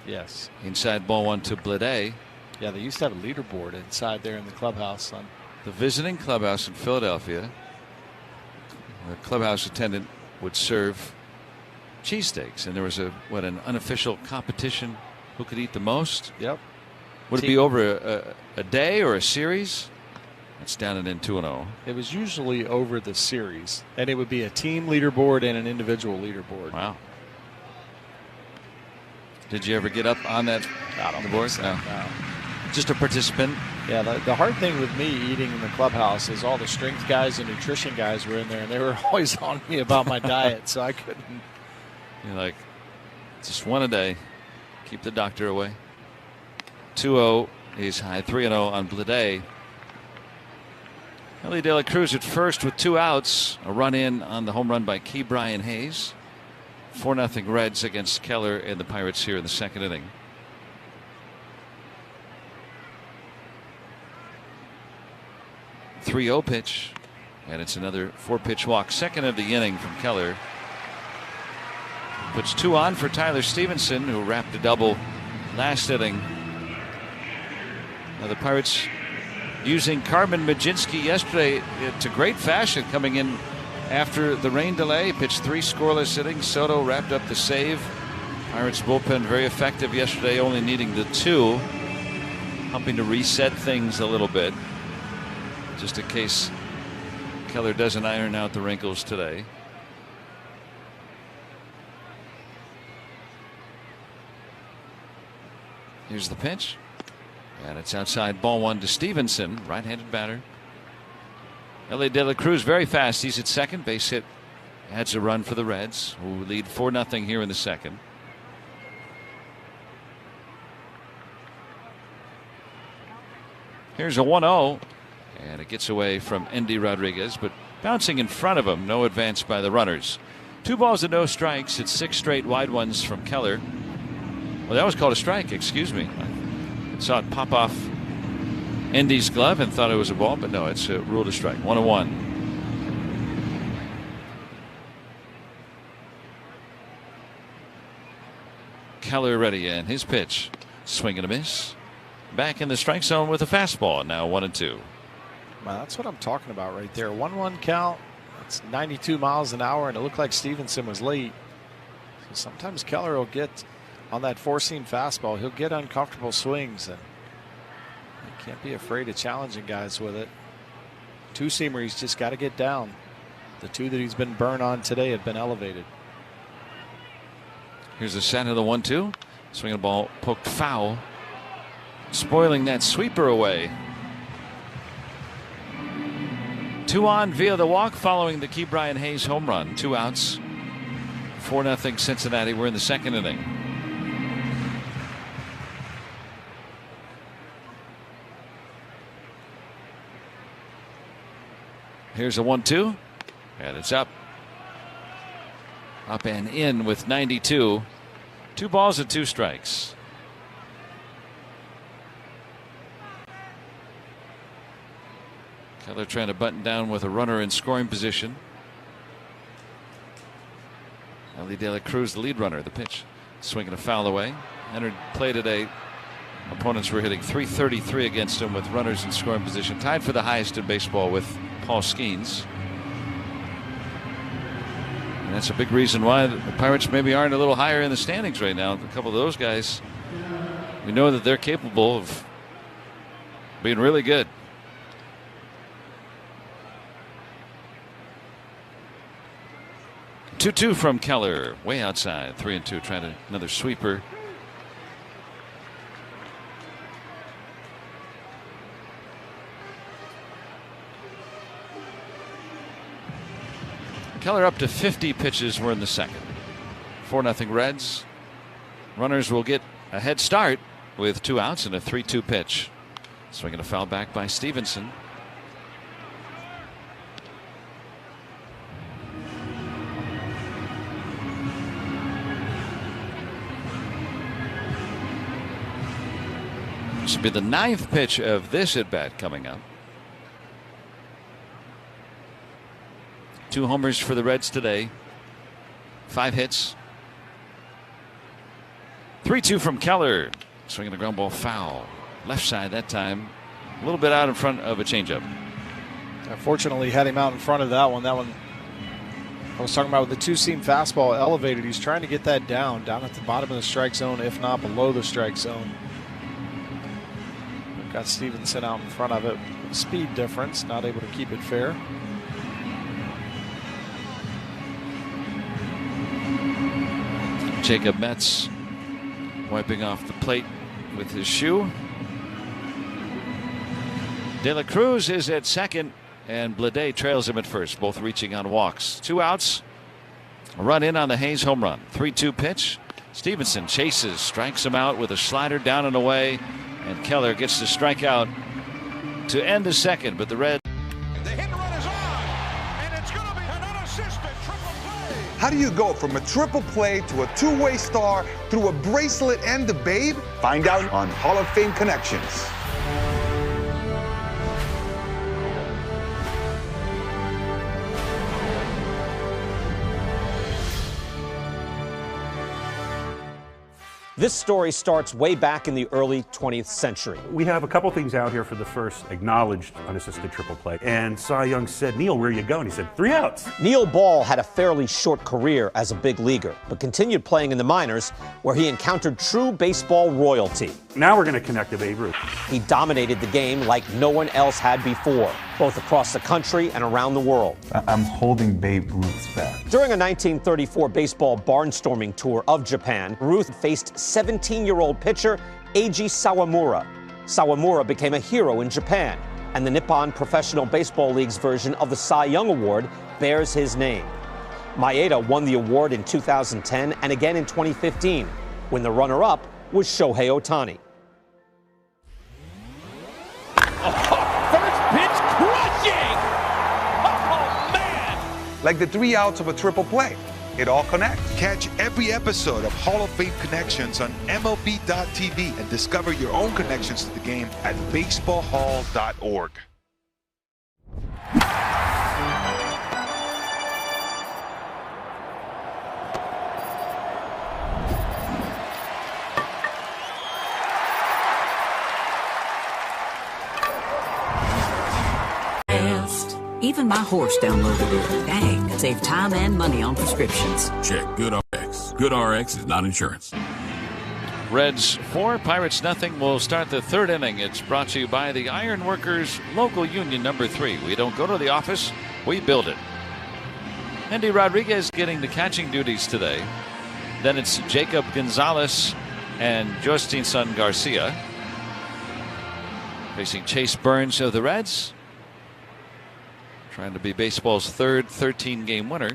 Yes. Inside ball 1 to Blade. Yeah, they used to have a leaderboard inside there in the clubhouse. The visiting clubhouse in Philadelphia. The clubhouse attendant would serve cheesesteaks, and there was an unofficial competition who could eat the most. Yep. Would it be over a day or a series? That's down and in 2-0. It was usually over the series, and it would be a team leaderboard and an individual leaderboard. Wow. Did you ever get up on that I don't board? think so. No. just a participant. Yeah, the hard thing with me eating in the clubhouse is all the strength guys and nutrition guys were in there, and they were always on me about my diet, so I couldn't. You're like, just one a day. Keep the doctor away. 2-0. He's high 3-0 on Blade. Ellie De La Cruz at first with 2 outs. A run in on the home run by Key Brian Hayes. 4-0 Reds against Keller and the Pirates here in the second inning. The 3-0 pitch, and it's another 4-pitch walk. Second of the inning from Keller. Puts 2 on for Tyler Stevenson, who wrapped a double last inning. Now the Pirates using Carmen Majinski yesterday to great fashion, coming in after the rain delay. Pitched 3 scoreless innings. Soto wrapped up the save. Pirates bullpen very effective yesterday, only needing the 2. Hoping to reset things a little bit, just in case Keller doesn't iron out the wrinkles today. Here's the pitch. And it's outside, ball 1 to Stevenson, right-handed batter. Ellie De La Cruz very fast. He's at second. Base hit adds a run for the Reds, who lead 4-0 here in the second. Here's a 1-0. And it gets away from Endy Rodriguez, but bouncing in front of him. No advance by the runners. 2 balls and no strikes. It's 6 straight wide ones from Keller. Well, that was called a strike. Excuse me. I saw it pop off Endy's glove and thought it was a ball, but no, it's ruled a strike. 1-1. Keller ready, and his pitch. Swing and a miss. Back in the strike zone with a fastball. Now 1-2. Well, that's what I'm talking about right there. 1-1 count. That's 92 miles an hour, and it looked like Stevenson was late. So sometimes Keller will get on that 4-seam fastball. He'll get uncomfortable swings, and he can't be afraid of challenging guys with it. 2-seamer, he's just got to get down. The 2 that he's been burned on today have been elevated. Here's the set of the 1-2. Swinging a ball poked foul, spoiling that sweeper away. 2 on via the walk following the Key Brian Hayes home run. 2 outs. 4-0 Cincinnati. We're in the second inning. Here's a 1-2. And it's up. Up and in with 92. 2 balls and 2 strikes. Keller trying to button down with a runner in scoring position. Ellie De La Cruz, the lead runner. The pitch. Swinging a foul away. Entered play today. Opponents were hitting .333 against him with runners in scoring position. Tied for the highest in baseball with Paul Skeens. And that's a big reason why the Pirates maybe aren't a little higher in the standings right now. A couple of those guys, we know that they're capable of being really good. Two from Keller, way outside. 3-2, trying to another sweeper. Keller up to 50 pitches. We're in the second. 4-0 Reds. Runners will get a head start with 2 outs and a 3-2 pitch. Swinging a foul back by Stevenson. This will be the 9th pitch of this at bat coming up. 2 homers for the Reds today. 5 hits. 3-2 from Keller. Swinging a ground ball foul. Left side that time. A little bit out in front of a changeup. Unfortunately, had him out in front of that one. That one I was talking about with the 2-seam fastball elevated. He's trying to get that down at the bottom of the strike zone, if not below the strike zone. Got Stevenson out in front of it. Speed difference, not able to keep it fair. Jacob Metz wiping off the plate with his shoe. De La Cruz is at second, and Blade trails him at first, both reaching on walks. 2 outs. A run in on the Hayes home run. 3-2 pitch. Stevenson chases, strikes him out with a slider down and away, and Keller gets the strikeout to end the second, but the Reds. How do you go from a triple play to a two-way star through a bracelet and the babe? Find out on Hall of Fame Connections. This story starts way back in the early 20th century. We have a couple things out here for the first acknowledged unassisted triple play. And Cy Young said, Neil, where you go? And he said, 3 outs. Neil Ball had a fairly short career as a big leaguer, but continued playing in the minors, where he encountered true baseball royalty. Now we're going to connect to Babe Ruth. He dominated the game like no one else had before, both across the country and around the world. I'm holding Babe Ruth's back. During a 1934 baseball barnstorming tour of Japan, Ruth faced 17-year-old pitcher Eiji Sawamura. Sawamura became a hero in Japan, and the Nippon Professional Baseball League's version of the Cy Young Award bears his name. Maeda won the award in 2010 and again in 2015, when the runner-up was Shohei Ohtani. First pitch crushing! Oh, man! Like the 3 outs of a triple play. It all connects. Catch every episode of Hall of Fame Connections on MLB.tv and discover your own connections to the game at baseballhall.org. Even my horse downloaded it. Dang, it saved time and money on prescriptions. Check GoodRx. GoodRx is not insurance. Reds 4, Pirates nothing. We'll start the 3rd inning. It's brought to you by the Iron Workers Local Union number 3. We don't go to the office, we build it. Andy Rodriguez getting the catching duties today. Then it's Jacob Gonzalez and Justinson Garcia facing Chase Burns of the Reds. Trying to be baseball's 3rd 13-game winner.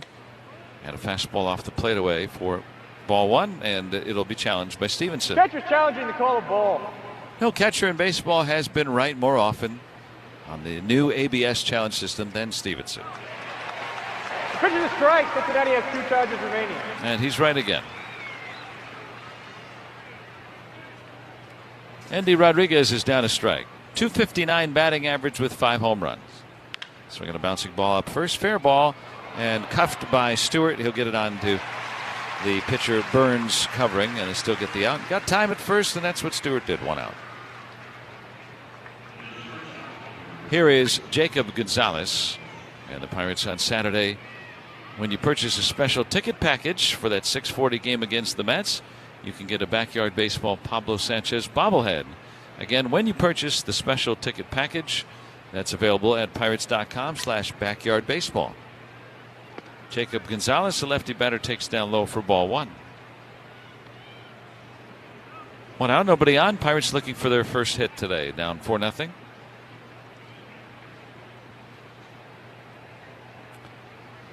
And a fastball off the plate away for ball 1, and it'll be challenged by Stevenson. Catcher's challenging the call of ball. No catcher in baseball has been right more often on the new ABS challenge system than Stevenson. The pitch is a strike. Cincinnati has 2 charges remaining. And he's right again. Andy Rodriguez is down a strike. .259 batting average with 5 home runs. Swinging a bouncing ball up first, fair ball, and cuffed by Stewart. He'll get it on to the pitcher Burns covering, and he'll still get the out. Got time at first, and that's what Stewart did. 1 out. Here is Jacob Gonzalez and the Pirates on Saturday. When you purchase a special ticket package for that 6:40 game against the Mets, you can get a Backyard Baseball Pablo Sanchez bobblehead. Again, when you purchase the special ticket package, that's available at pirates.com/backyardbaseball. Jacob Gonzalez, the lefty batter, takes down low for ball 1. 1 out, nobody on. Pirates looking for their first hit today, down 4-0.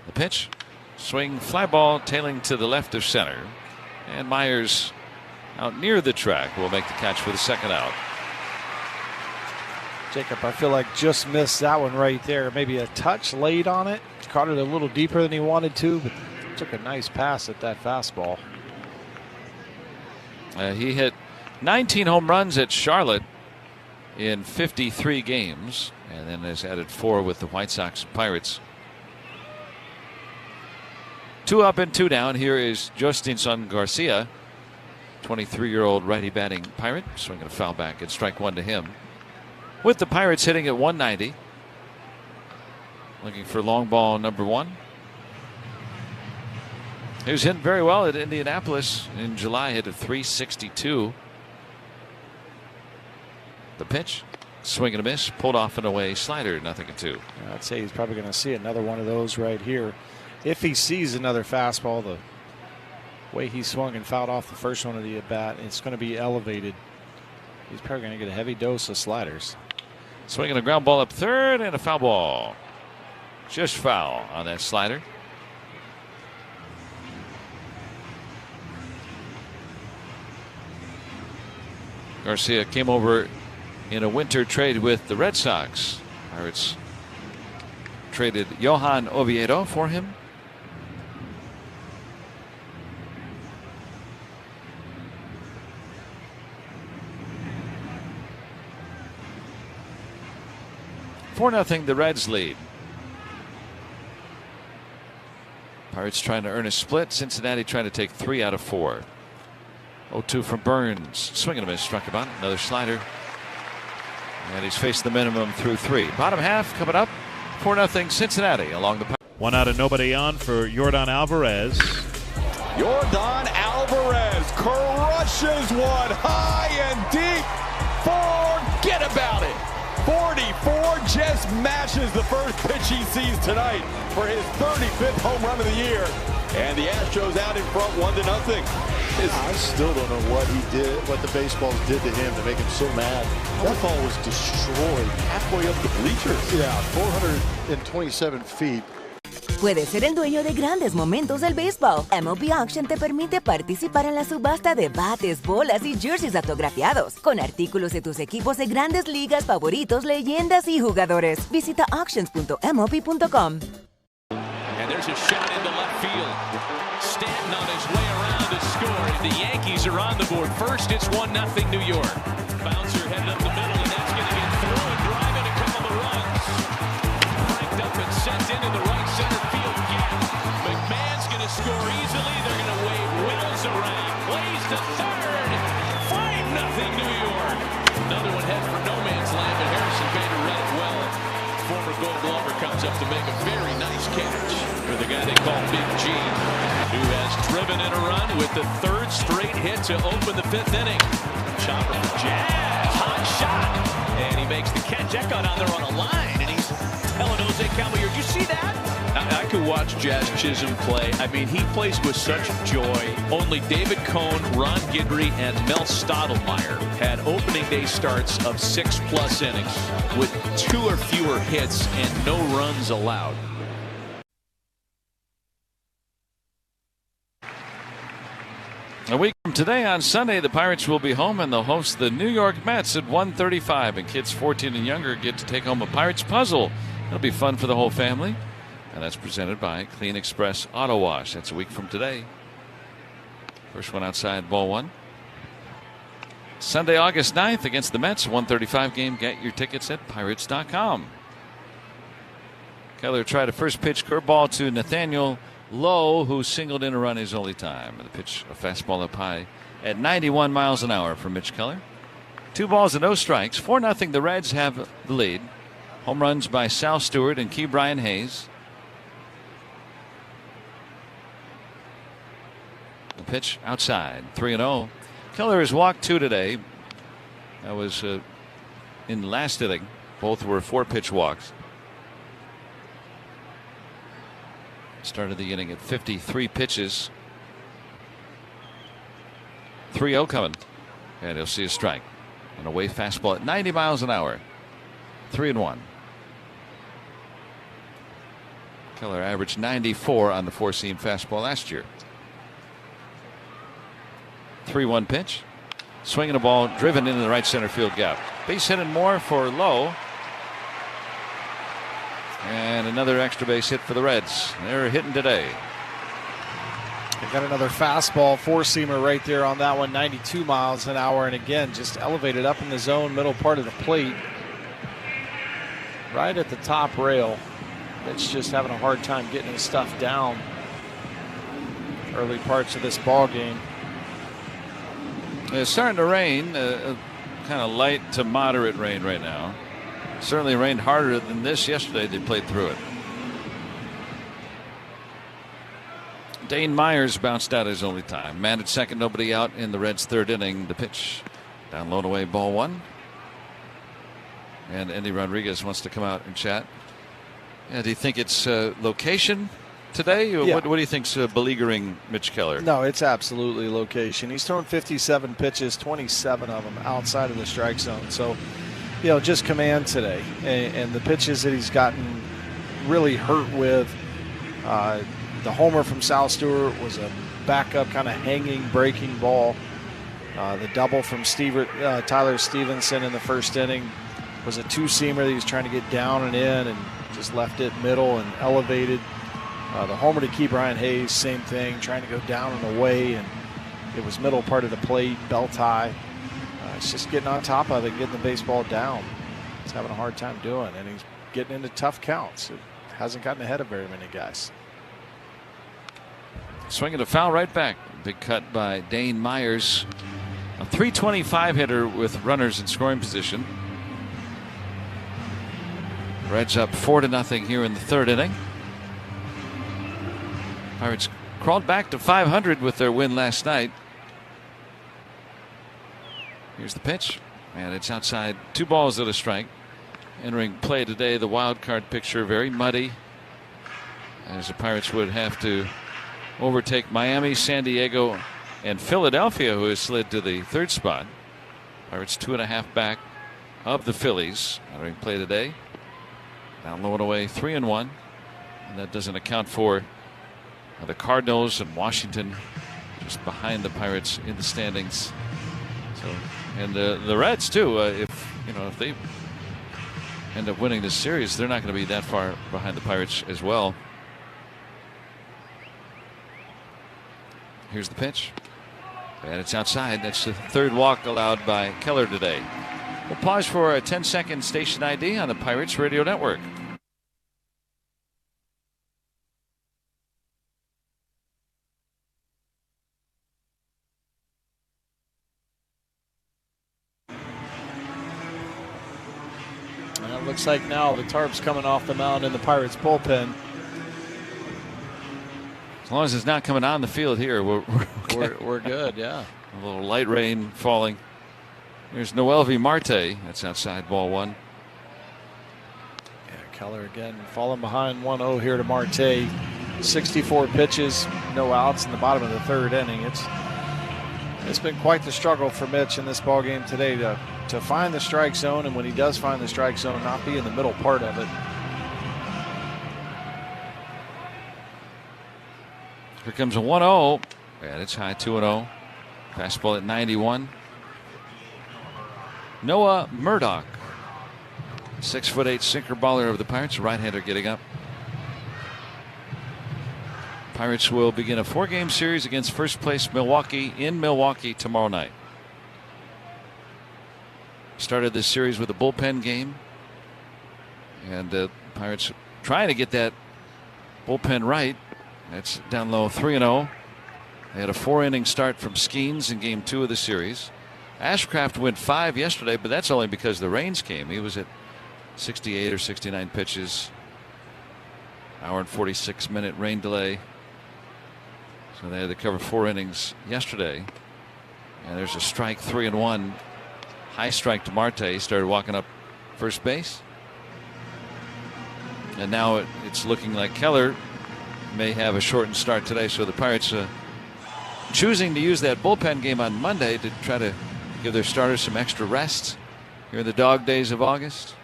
The pitch, swing, fly ball, tailing to the left of center. And Myers out near the track will make the catch for the 2nd out. Jacob, I feel like just missed that one right there. Maybe a touch late on it. Caught it a little deeper than he wanted to, but took a nice pass at that fastball. He hit 19 home runs at Charlotte in 53 games, and then has added 4 with the White Sox and Pirates. 2 up and 2 down. Here is Justinson Garcia, 23-year-old righty batting Pirate, swinging a foul back and strike 1 to him. With the Pirates hitting at 190. Looking for long ball number 1. He was hitting very well at Indianapolis in July, hit a .362. The pitch, swing and a miss, pulled off and away slider, 0-2. I'd say he's probably going to see another one of those right here. If he sees another fastball, the way he swung and fouled off the first one of the at bat, it's going to be elevated. He's probably going to get a heavy dose of sliders. Swinging a ground ball up third and a foul ball. Just foul on that slider. Garcia came over in a winter trade with the Red Sox. Pirates traded Johan Oviedo for him. For 4-0, the Reds lead. Pirates trying to earn a split. Cincinnati trying to take 3 out of 4. 0-2 from Burns. Swing and a miss. Struck him out. Another slider. And he's faced the minimum through 3. Bottom half coming up. 4-0 Cincinnati along the. 1 out and nobody on for Yordan Alvarez. Yordan Alvarez crushes one high and deep. Forget about it. 44 just matches the first pitch he sees tonight for his 35th home run of the year. And the Astros out in front 1-0. I still don't know what he did, what the baseballs did to him to make him so mad. That ball was destroyed halfway up the bleachers. Yeah, 427 feet. Puedes ser el dueño de grandes momentos del béisbol. MLB Auction te permite participar en la subasta de bates, bolas y jerseys autografiados, con artículos de tus equipos de grandes ligas favoritos, leyendas y jugadores. Visita auctions.mlb.com. And there's a shot into left field. Stanton on his way around to score. The Yankees are on the board. First, it's 1-0 New York. Bouncer headed up the middle, and that's going to get through and drive in a couple of runs. Cranked up and sent into the right center field gap. McMahon's going to score easily. They're going to wave Wills around. Plays to third. 5-0 New York. Another one head for no man's land, but Harrison Bader read it well. Former Gold Glover comes up to make a very nice catch for the guy they call Big G, who has driven in a run with the 3rd straight hit to open the 5th inning. Chopper for Jazz. Hot shot. And he makes the catch. That got on there on a line, and he's telling Jose Caballero, "You see that?" I could watch Jazz Chisholm play. I mean, he plays with such joy. Only David Cohn, Ron Guidry, and Mel Stottlemyre had opening day starts of 6+ innings with 2 or fewer hits and no runs allowed. A week from today on Sunday, the Pirates will be home and they'll host the New York Mets at 1:35. And kids 14 and younger get to take home a Pirates puzzle. It'll be fun for the whole family. And that's presented by Clean Express Auto Wash. That's a week from today. First one outside, ball 1. Sunday, August 9th against the Mets, 1:35 game. Get your tickets at Pirates.com. Keller tried a first pitch curveball to Nathaniel Lowe, who singled in a run his only time. The pitch, a fastball up high at 91 miles an hour for Mitch Keller. 2 balls and no strikes. 4-0. The Reds have the lead. Home runs by Sal Stewart and Key Brian Hayes. The pitch outside, 3-0. Keller has walked 2 today. That was in the last inning. Both were 4-pitch walks. Started the inning at 53 pitches. 3-0 coming. And he'll see a strike. An away fastball at 90 miles an hour. 3-1. Keller averaged 94 on the 4-seam fastball last year. 3-1 pitch. Swinging a ball driven into the right center field gap. Base hit and more for Lowe. And another extra base hit for the Reds. They're hitting today. They got another fastball, 4-seamer right there on that one, 92 miles an hour. And again, just elevated up in the zone, middle part of the plate. Right at the top rail. Mitch just having a hard time getting his stuff down. Early parts of this ball game. It's starting to rain, kind of light to moderate rain right now. Certainly rained harder than this yesterday. They played through it. Dane Myers bounced out his only time. Man at second, nobody out in the Reds' 3rd inning. The pitch down low and away, ball 1. And Andy Rodriguez wants to come out and chat. Yeah, do you think it's location today? Or yeah. What do you think's beleaguering Mitch Keller? No, it's absolutely location. He's thrown 57 pitches, 27 of them outside of the strike zone. So just command today. And the pitches that he's gotten really hurt with, the homer from Sal Stewart was a backup kind of hanging breaking ball. The double from Tyler Stevenson in the first inning was a two-seamer that he was trying to get down and in and just left it middle and elevated. The homer to Key Brian Hayes, same thing, trying to go down and away, and it was middle part of the plate, belt high. It's just getting on top of it, getting the baseball down. He's having a hard time doing, and he's getting into tough counts. It hasn't gotten ahead of very many guys. Swinging a foul right back. Big cut by Dane Myers. A .325 hitter with runners in scoring position. Reds up 4-0 here in the third inning. Pirates crawled back to 500 with their win last night. Here's the pitch, and it's outside. 2 balls and a strike. Entering play today, the wild card picture very muddy, as the Pirates would have to overtake Miami, San Diego, and Philadelphia, who has slid to the third spot. Pirates 2.5 back of the Phillies. Entering play today. Down low and away, 3-1, and that doesn't account for the Cardinals and Washington just behind the Pirates in the standings. So, and the Reds too. If they end up winning this series, they're not going to be that far behind the Pirates as well. Here's the pitch, and it's outside. That's the third walk allowed by Keller today. We'll pause for a 10-second station ID on the Pirates Radio Network. And it looks like now the tarp's coming off the mound in the Pirates bullpen. As long as it's not coming on the field here, we're good, yeah. A little light rain falling. Here's Noelvi Marte. That's outside, ball 1. Yeah, Keller again falling behind 1-0 here to Marte. 64 pitches, no outs in the bottom of the third inning. It's been quite the struggle for Mitch in this ball game today to find the strike zone, and when he does find the strike zone, not be in the middle part of it. Here comes a 1-0, and it's high, 2-0. Fastball at 91. Noah Murdoch, 6'8" sinker baller of the Pirates, right-hander getting up. Pirates will begin a 4-game series against first place Milwaukee in Milwaukee tomorrow night. Started this series with a bullpen game, and the Pirates trying to get that bullpen right. That's down low, 3-0. They had a 4-inning start from Skeens in game 2 of the series. Ashcraft went 5 yesterday, but that's only because the rains came. He was at 68 or 69 pitches. Hour and 46-minute rain delay. So they had to cover 4 innings yesterday. And there's a strike, 3-1. High strike to Marte. He started walking up first base. And now it's looking like Keller may have a shortened start today. So the Pirates choosing to use that bullpen game on Monday to try to give their starters some extra rest here in the dog days of August.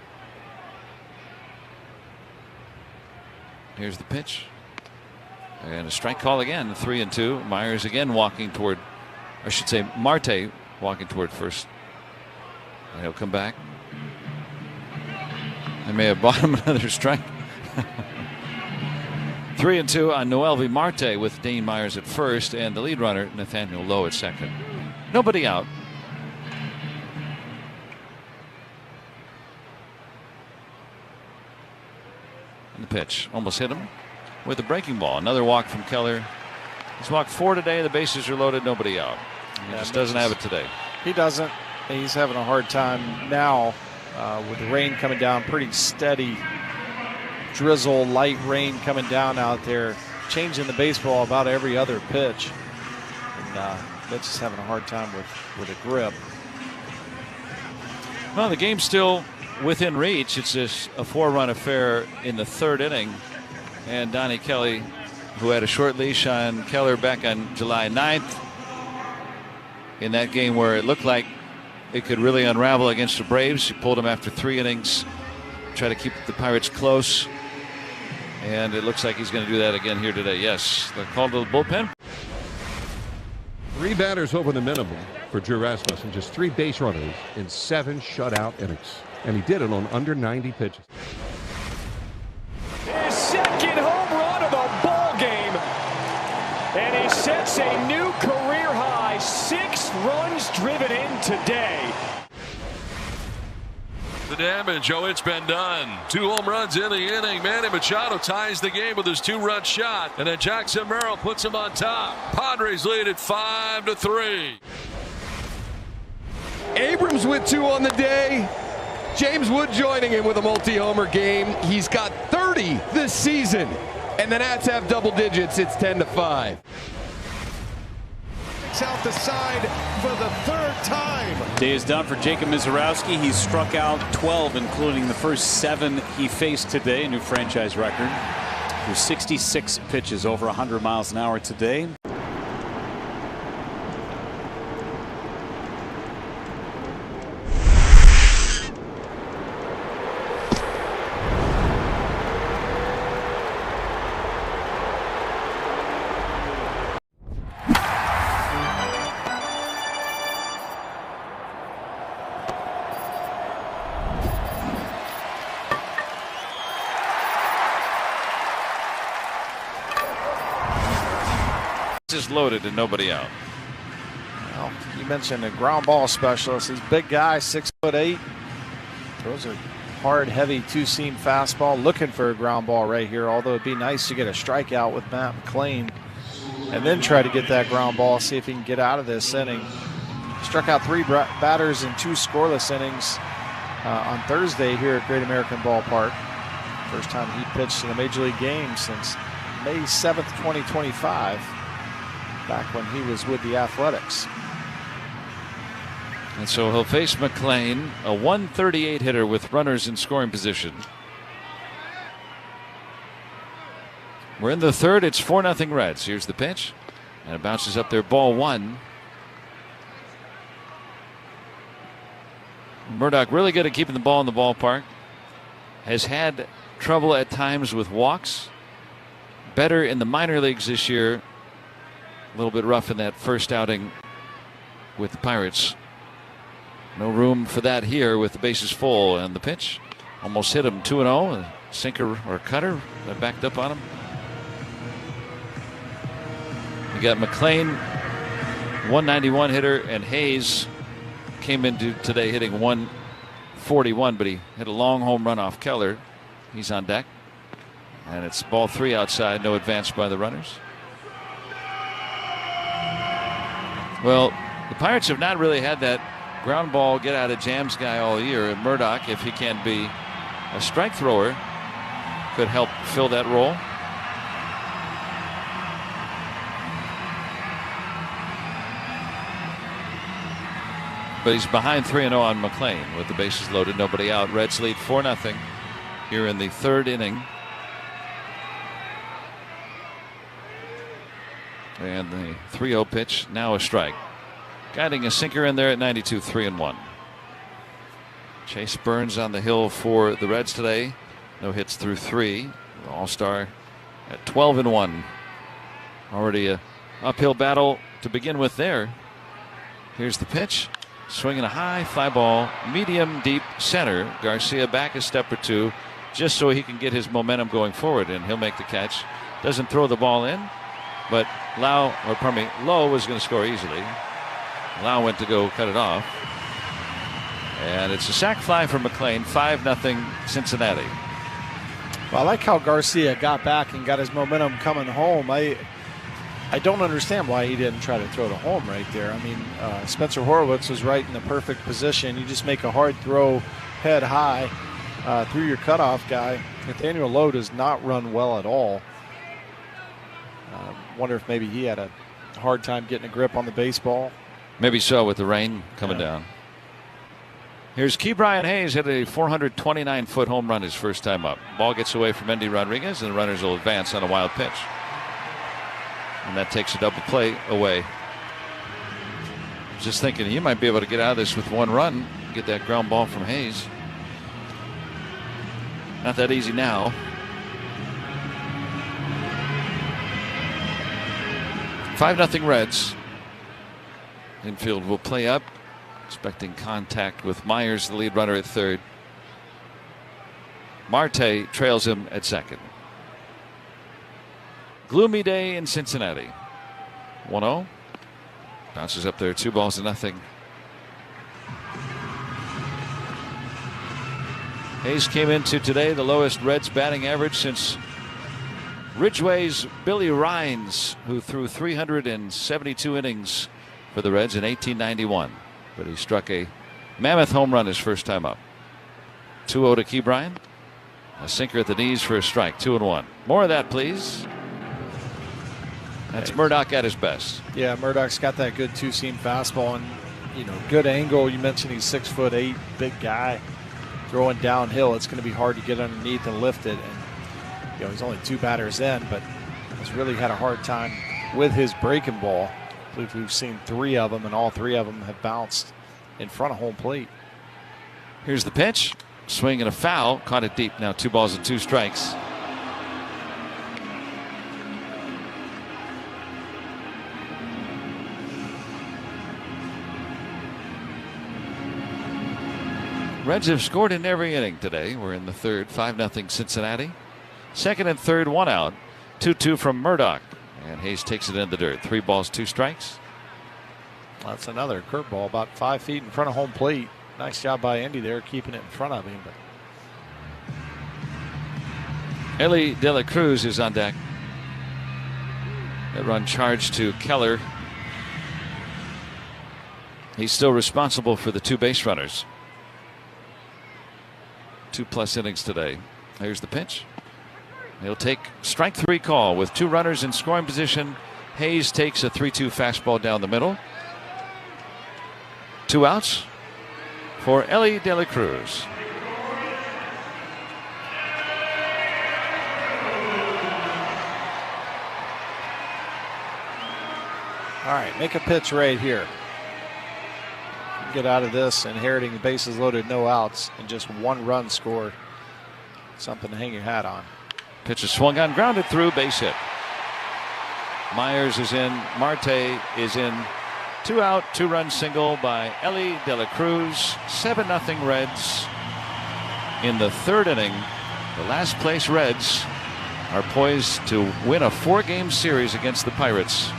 Here's the pitch. And a strike call again, 3-2. Myers again walking toward, I should say Marte walking toward first. And he'll come back. I may have bought him another strike. 3-2 on Noelvi Marte with Dane Myers at first and the lead runner Nathaniel Lowe at second. Nobody out. And the pitch almost hit him with a breaking ball. Another walk from Keller. He's walked 4 today. The bases are loaded. Nobody out. He just doesn't have it today. He doesn't. He's having a hard time now with the rain coming down. Pretty steady drizzle, light rain coming down out there, changing the baseball about every other pitch. And Mitch is having a hard time with a grip. Well, the game's still within reach. It's just a 4-run affair in the third inning. And Donnie Kelly, who had a short leash on Keller back on July 9th, in that game where it looked like it could really unravel against the Braves. He pulled them after 3 innings, try to keep the Pirates close. And it looks like he's going to do that again here today. Yes, they're called to the bullpen. 3 batters over the minimum for Drew Rasmussen. Just 3 base runners in 7 shutout innings. And he did it on under 90 pitches. His second home run of the ball game. And he sets a new career high. 6 runs driven in today. The damage, it's been done. 2 home runs in the inning. Manny Machado ties the game with his 2-run shot, and then Jackson Merrill puts him on top. Padres lead at 5-3. Abrams with 2 on the day. James Wood joining him with a multi-homer game. He's got 30 this season, and the Nats have double digits. It's 10-5. Out the side for the 3rd time. Day is done for Jacob Mizorowski. He's struck out 12, including the first 7 he faced today, a new franchise record. Through 66 pitches, over 100 miles an hour today. Is loaded and nobody out. Well, you mentioned a ground ball specialist. He's a big guy, 6'8". Throws a hard, heavy 2-seam fastball. Looking for a ground ball right here. Although it'd be nice to get a strikeout with Matt McLean, and then try to get that ground ball. See if he can get out of this inning. Struck out 3 batters in 2 scoreless innings on Thursday here at Great American Ballpark. First time he pitched in a major league game since May 7th, 2025. Back when he was with the Athletics. And so he'll face McLean, a 138 hitter with runners in scoring position. We're in the 3rd. It's 4-0 Reds. Here's the pitch, and it bounces up there, ball 1. Murdoch really good at keeping the ball in the ballpark. Has had trouble at times with walks. Better in the minor leagues this year. A little bit rough in that first outing with the Pirates. No room for that here with the bases full, and the pitch almost hit him. 2-0, a sinker or cutter that backed up on him. You got McLean, 191 hitter, and Hayes came into today hitting 141, but he hit a long home run off Keller. He's on deck, and it's ball 3 outside. No advance by the runners. Well, the Pirates have not really had that ground ball get out of jams guy all year. And Murdoch, if he can be a strike thrower, could help fill that role. But he's behind 3-0 on McLean with the bases loaded, nobody out. Reds lead 4-0 here in the 3rd inning. And the 3-0 pitch, now a strike. Guiding a sinker in there at 92, 3-1. Chase Burns on the hill for the Reds today. No hits through 3. The All-Star at 12-1. Already a uphill battle to begin with there. Here's the pitch. Swinging a high fly ball, medium deep center. Garcia back a step or 2 just so he can get his momentum going forward, and he'll make the catch. Doesn't throw the ball in. But Lowe was going to score easily. Lowe went to go cut it off. And it's a sac fly for McLean, 5-0 Cincinnati. Well, I like how Garcia got back and got his momentum coming home. I don't understand why he didn't try to throw to home right there. I mean, Spencer Horwitz was right in the perfect position. You just make a hard throw head high through your cutoff guy. Nathaniel Lowe does not run well at all. Wonder if maybe he had a hard time getting a grip on the baseball. Maybe so, with the rain coming down. Here's Ke'Bryan Hayes, hit a 429-foot home run his first time up. Ball gets away from Endy Rodriguez, and the runners will advance on a wild pitch. And that takes a double play away. Just thinking he might be able to get out of this with 1 run, get that ground ball from Hayes. Not that easy now. 5-0 Reds. Infield will play up, expecting contact with Myers, the lead runner, at third. Marte trails him at second. Gloomy day in Cincinnati. 1-0. Bounces up there, 2-0. Hayes came into today the lowest Reds batting average since Ridgeway's Billy Rines, who threw 372 innings for the Reds in 1891. But he struck a mammoth home run his first time up. 2-0 to Key Bryan. A sinker at the knees for a strike. 2-1. More of that, please. That's Murdoch at his best. Yeah, Murdoch's got that good two-seam fastball and, you know, good angle. You mentioned he's 6'8", big guy. Throwing downhill, it's going to be hard to get underneath and lift it. And, you know, he's only 2 batters in, but has really had a hard time with his breaking ball. I believe we've seen 3 of them, and all 3 of them have bounced in front of home plate. Here's the pitch. Swing and a foul. Caught it deep. Now 2-2. Reds have scored in every inning today. We're in the third. 5-0 Cincinnati. Second and third, 1 out. 2-2 from Murdoch. And Hayes takes it in the dirt. 3-2. That's another curveball about 5 feet in front of home plate. Nice job by Indy there, keeping it in front of him. But Ellie De La Cruz is on deck. That run charged to Keller. He's still responsible for the 2 base runners. 2+ innings today. Here's the pitch. He'll take strike 3 call with 2 runners in scoring position. Hayes takes a 3-2 fastball down the middle. 2 outs for Ellie De La Cruz. all right, make a pitch right here. Get out of this, inheriting the bases loaded, no outs, and just 1 run scored. Something to hang your hat on. Pitch is swung on, grounded through, base hit. Myers is in, Marte is in. 2 out, 2-run single by Ellie De La Cruz. 7-0 Reds in the 3rd inning. The last place Reds are poised to win a 4-game series against the Pirates.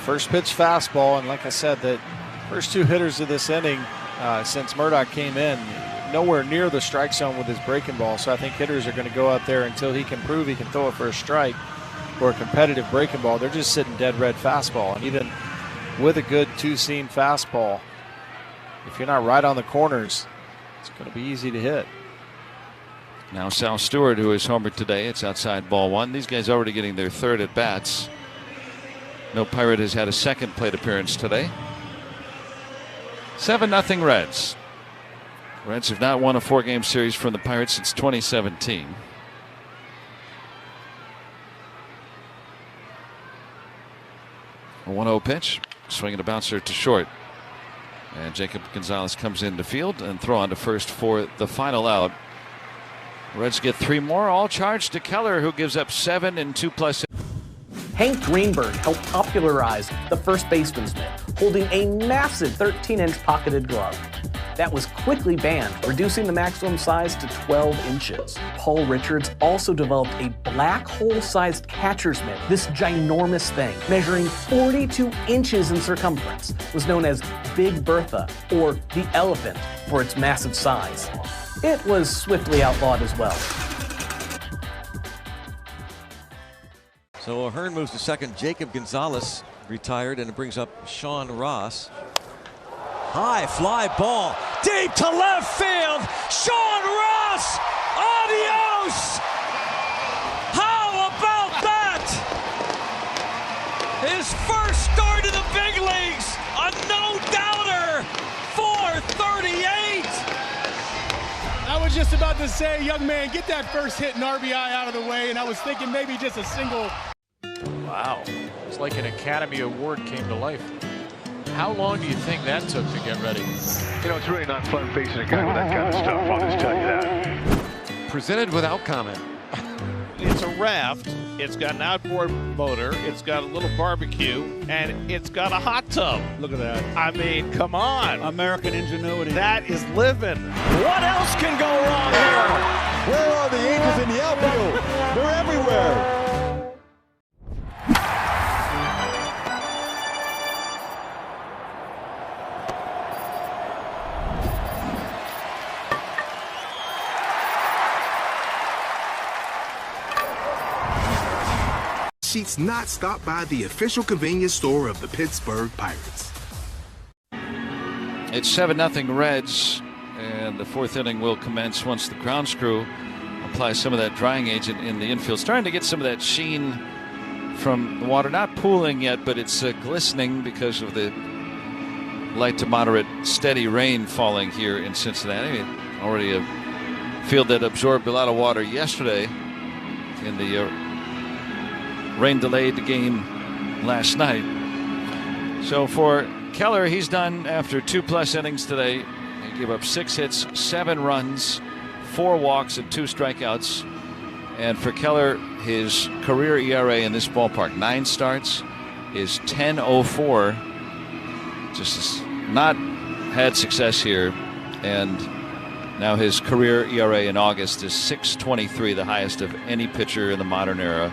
First pitch fastball, and like I said, the first 2 hitters of this inning since Murdoch came in, nowhere near the strike zone with his breaking ball. So I think hitters are going to go out there until he can prove he can throw it for a strike or a competitive breaking ball. They're just sitting dead red fastball, and even with a good 2-seam fastball, if you're not right on the corners, it's going to be easy to hit. Now Sal Stewart, who is homered today, it's outside ball 1. These guys already getting their 3rd at bats. No Pirate has had a 2nd plate appearance today. 7-0 Reds. Reds have not won a 4-game series from the Pirates since 2017. A 1-0 pitch. Swinging a bouncer to short. And Jacob Gonzalez comes into field and throw on to first for the final out. Reds get 3 more, all charged to Keller, who gives up 7 in 2+. Hank Greenberg helped popularize the first baseman's mitt, holding a massive 13-inch pocketed glove. That was quickly banned, reducing the maximum size to 12 inches. Paul Richards also developed a black hole-sized catcher's mitt. This ginormous thing, measuring 42 inches in circumference, was known as Big Bertha, or the elephant, for its massive size. It was swiftly outlawed as well. So Ahern moves to second. Jacob Gonzalez retired, and it brings up Sean Ross. High fly ball, deep to left field. Sean Ross, adios! How about that? His first start in the big leagues, a no-doubter, 438. I was just about to say, young man, get that first hit and RBI out of the way, and I was thinking maybe just a single. Wow. It's like an Academy Award came to life. How long do you think that took to get ready? You know, it's really not fun facing a guy with that kind of stuff, I'll just tell you that. Presented without comment. It's a raft. It's got an outboard motor. It's got a little barbecue, and it's got a hot tub. Look at that. I mean, come on. American ingenuity. That is living. What else can go wrong here? Where are the Yankees in the outfield? They're everywhere. Sheets not stopped by the official convenience store of the Pittsburgh Pirates. It's 7-0 Reds, and the fourth inning will commence once the grounds crew apply some of that drying agent in the infield. Starting to get some of that sheen from the water. Not pooling yet, but it's glistening because of the light to moderate steady rain falling here in Cincinnati. Already a field that absorbed a lot of water yesterday in the rain delayed the game last night. So for Keller, he's done after 2+ innings today. He gave up 6 hits, 7 runs, 4 walks, and 2 strikeouts. And for Keller, his career ERA in this ballpark, 9 starts, is 10.04. Just has not had success here. And now his career ERA in August is 6.23, the highest of any pitcher in the modern era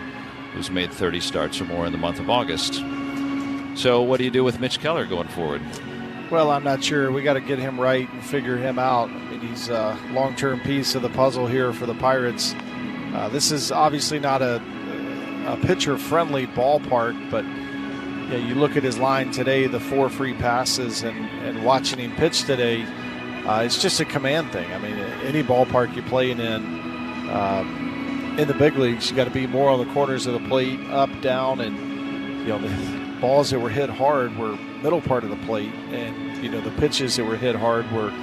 who's made 30 starts or more in the month of August. So what do you do with Mitch Keller going forward? Well, I'm not sure. We got to get him right and figure him out. I mean, he's a long-term piece of the puzzle here for the Pirates. This is obviously not a pitcher-friendly ballpark, but yeah, you look at his line today, the 4 free passes, and watching him pitch today, it's just a command thing. I mean, any ballpark you're playing in the big leagues, you got to be more on the corners of the plate, up, down, and the balls that were hit hard were middle part of the plate, and the pitches that were hit hard were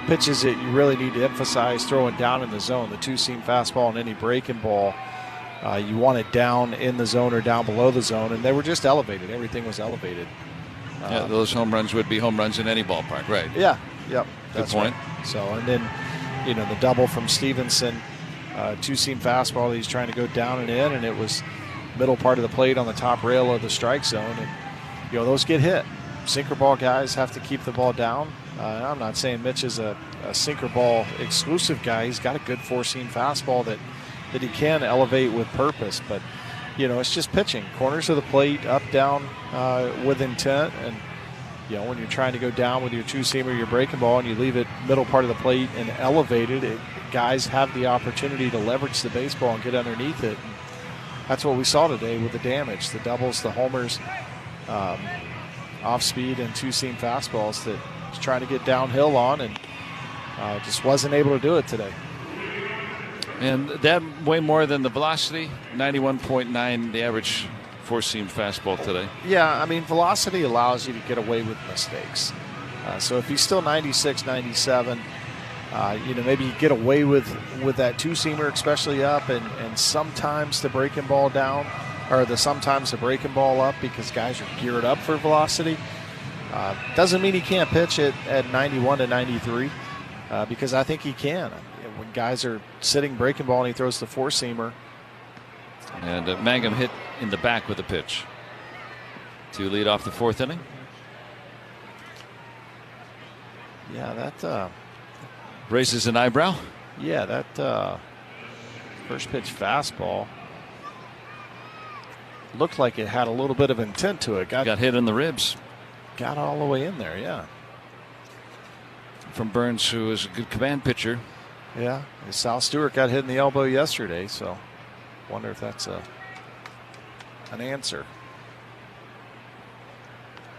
pitches that you really need to emphasize throwing down in the zone. The 2-seam fastball and any breaking ball, you want it down in the zone or down below the zone, and they were just elevated. Everything was elevated. Yeah, those home runs would be home runs in any ballpark, right? Yeah, yep. Good point. Right. So, and then the double from Stevenson. 2-seam fastball that he's trying to go down and in, and it was middle part of the plate on the top rail of the strike zone, and those get hit. Sinker ball guys have to keep the ball down. I'm not saying Mitch is a sinker ball exclusive guy. He's got a good 4-seam fastball that he can elevate with purpose, but it's just pitching corners of the plate, up, down, with intent. And when you're trying to go down with your 2-seamer, your breaking ball, and you leave it middle part of the plate and elevate it, guys have the opportunity to leverage the baseball and get underneath it. And that's what we saw today with the damage, the doubles, the homers, off speed and 2-seam fastballs that he's trying to get downhill on, and just wasn't able to do it today. And that way more than the velocity, 91.9, the average 4-seam fastball today. Yeah, I mean, velocity allows you to get away with mistakes. So if he's still 96, 97, maybe you get away with that 2-seamer, especially up, and sometimes the breaking ball down, or sometimes the breaking ball up, because guys are geared up for velocity. Doesn't mean he can't pitch it at 91 to 93, because I think he can. When guys are sitting breaking ball and he throws the 4-seamer. And Mangum hit in the back with a pitch to lead off the 4th inning. Yeah, that raises an eyebrow. Yeah, that first pitch fastball looked like it had a little bit of intent to it. Got hit in the ribs. Got all the way in there, yeah. From Burns, who is a good command pitcher. Yeah, Sal Stewart got hit in the elbow yesterday, so wonder if that's an answer.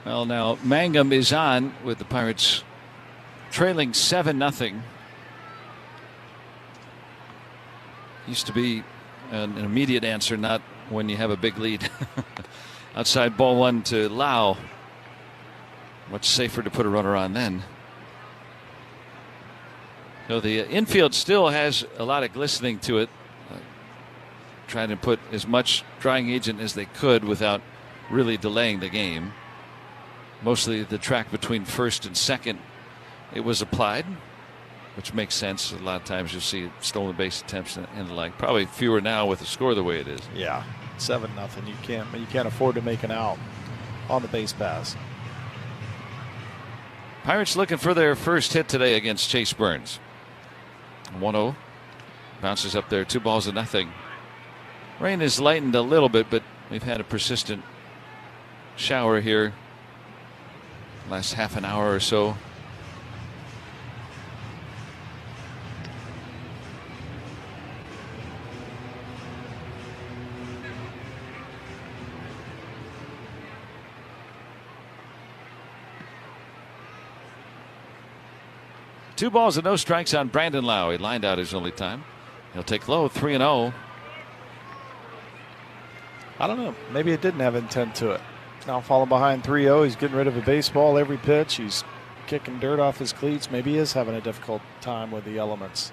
Well, now Mangum is on with the Pirates trailing 7-0. Used to be an immediate answer, not when you have a big lead. Outside ball 1 to Lau. Much safer to put a runner on then. So the infield still has a lot of glistening to it. trying to put as much drying agent as they could without really delaying the game. Mostly the track between first and second, it was applied, which makes sense. A lot of times you'll see stolen base attempts and the like. Probably fewer now with the score the way it is. Yeah, 7-0. You can't afford to make an out on the base pass. Pirates looking for their first hit today against Chase Burns. 1-0. Bounces up there, 2-0. Rain has lightened a little bit, but we've had a persistent shower here last half an hour or so. Two balls and no strikes on Brandon Lowe. He lined out his only time. He'll take low, 3-0. I don't know. Maybe it didn't have intent to it. Now falling behind 3-0. He's getting rid of a baseball every pitch. He's kicking dirt off his cleats. Maybe he is having a difficult time with the elements.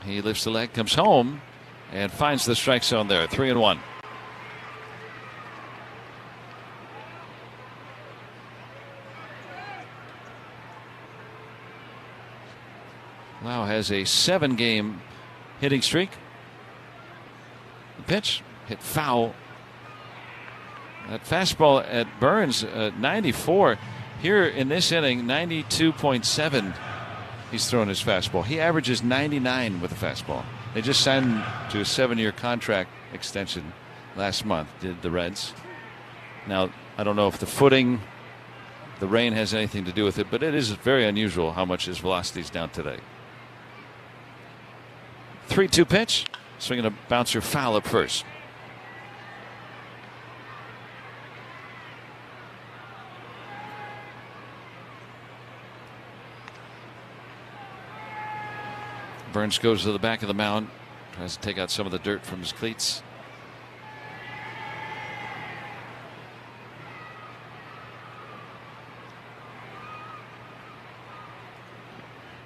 He lifts the leg, comes home, and finds the strike zone there. 3-1. Lau has a 7-game hitting streak. The pitch hit foul. That fastball at Burns, 94. Here in this inning, 92.7. He's thrown his fastball. He averages 99 with a fastball. They just signed him to a 7-year contract extension last month, did the Reds. Now, I don't know if the footing, the rain has anything to do with it, but it is very unusual how much his velocity is down today. 3-2 pitch, swinging a bouncer foul up first. Burns goes to the back of the mound, tries to take out some of the dirt from his cleats.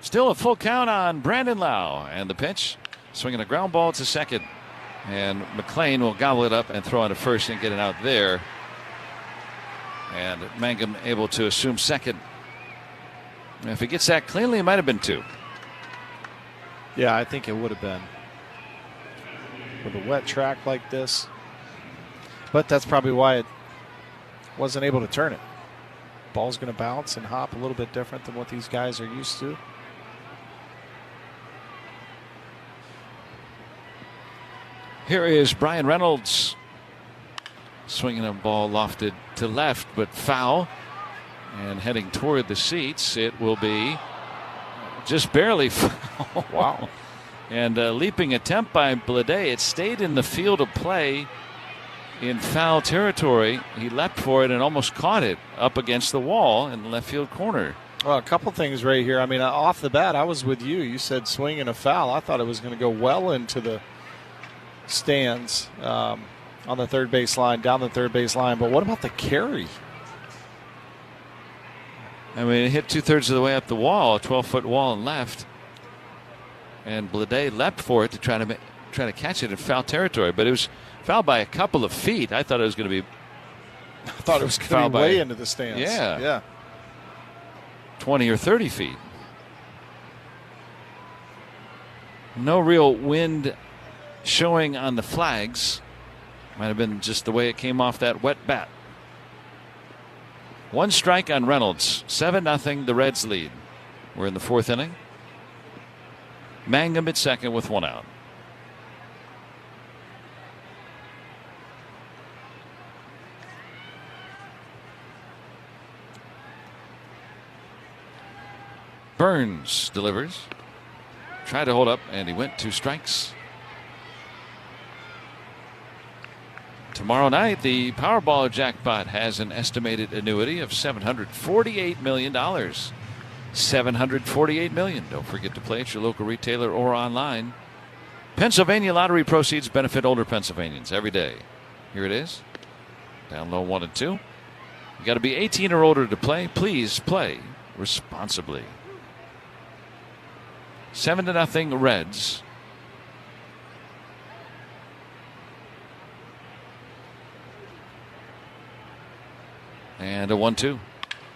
Still a full count on Brandon Lowe, and the pitch, swinging a ground ball to second, and McLean will gobble it up and throw on to first and get it out there. And Mangum able to assume second. And if he gets that cleanly, it might have been 2. Yeah, I think it would have been with a wet track like this. But that's probably why it wasn't able to turn it. Ball's going to bounce and hop a little bit different than what these guys are used to. Here is Brian Reynolds swinging a ball lofted to left, but foul, and heading toward the seats. It will be just barely foul. Wow. And a leaping attempt by Blade. It stayed in the field of play in foul territory. He leapt for it and almost caught it up against the wall in the left field corner. Well, a couple things right here. I mean, off the bat, I was with you. You said swing and a foul. I thought it was going to go well into the stands on the third base line, down the third base line. But what about the carry? I mean, it hit 2/3 of the way up the wall, a 12-foot wall and left. And Blade leapt for it to try to catch it in foul territory, but it was fouled by a couple of feet. I thought it was going to be. I thought it was going to be way into the stands. Yeah. 20 or 30 feet. No real wind showing on the flags. Might have been just the way it came off that wet bat. 1 strike on Reynolds. 7-0, the Reds lead. We're in the 4th inning. Mangum at second with 1 out. Burns delivers. Tried to hold up, and he went 2 strikes. Tomorrow night, the Powerball jackpot has an estimated annuity of $748 million. $748 million. Don't forget to play at your local retailer or online. Pennsylvania lottery proceeds benefit older Pennsylvanians every day. Here it is. Down low 1 and 2. You got to be 18 or older to play. Please play responsibly. 7-0 Reds. And a 1-2.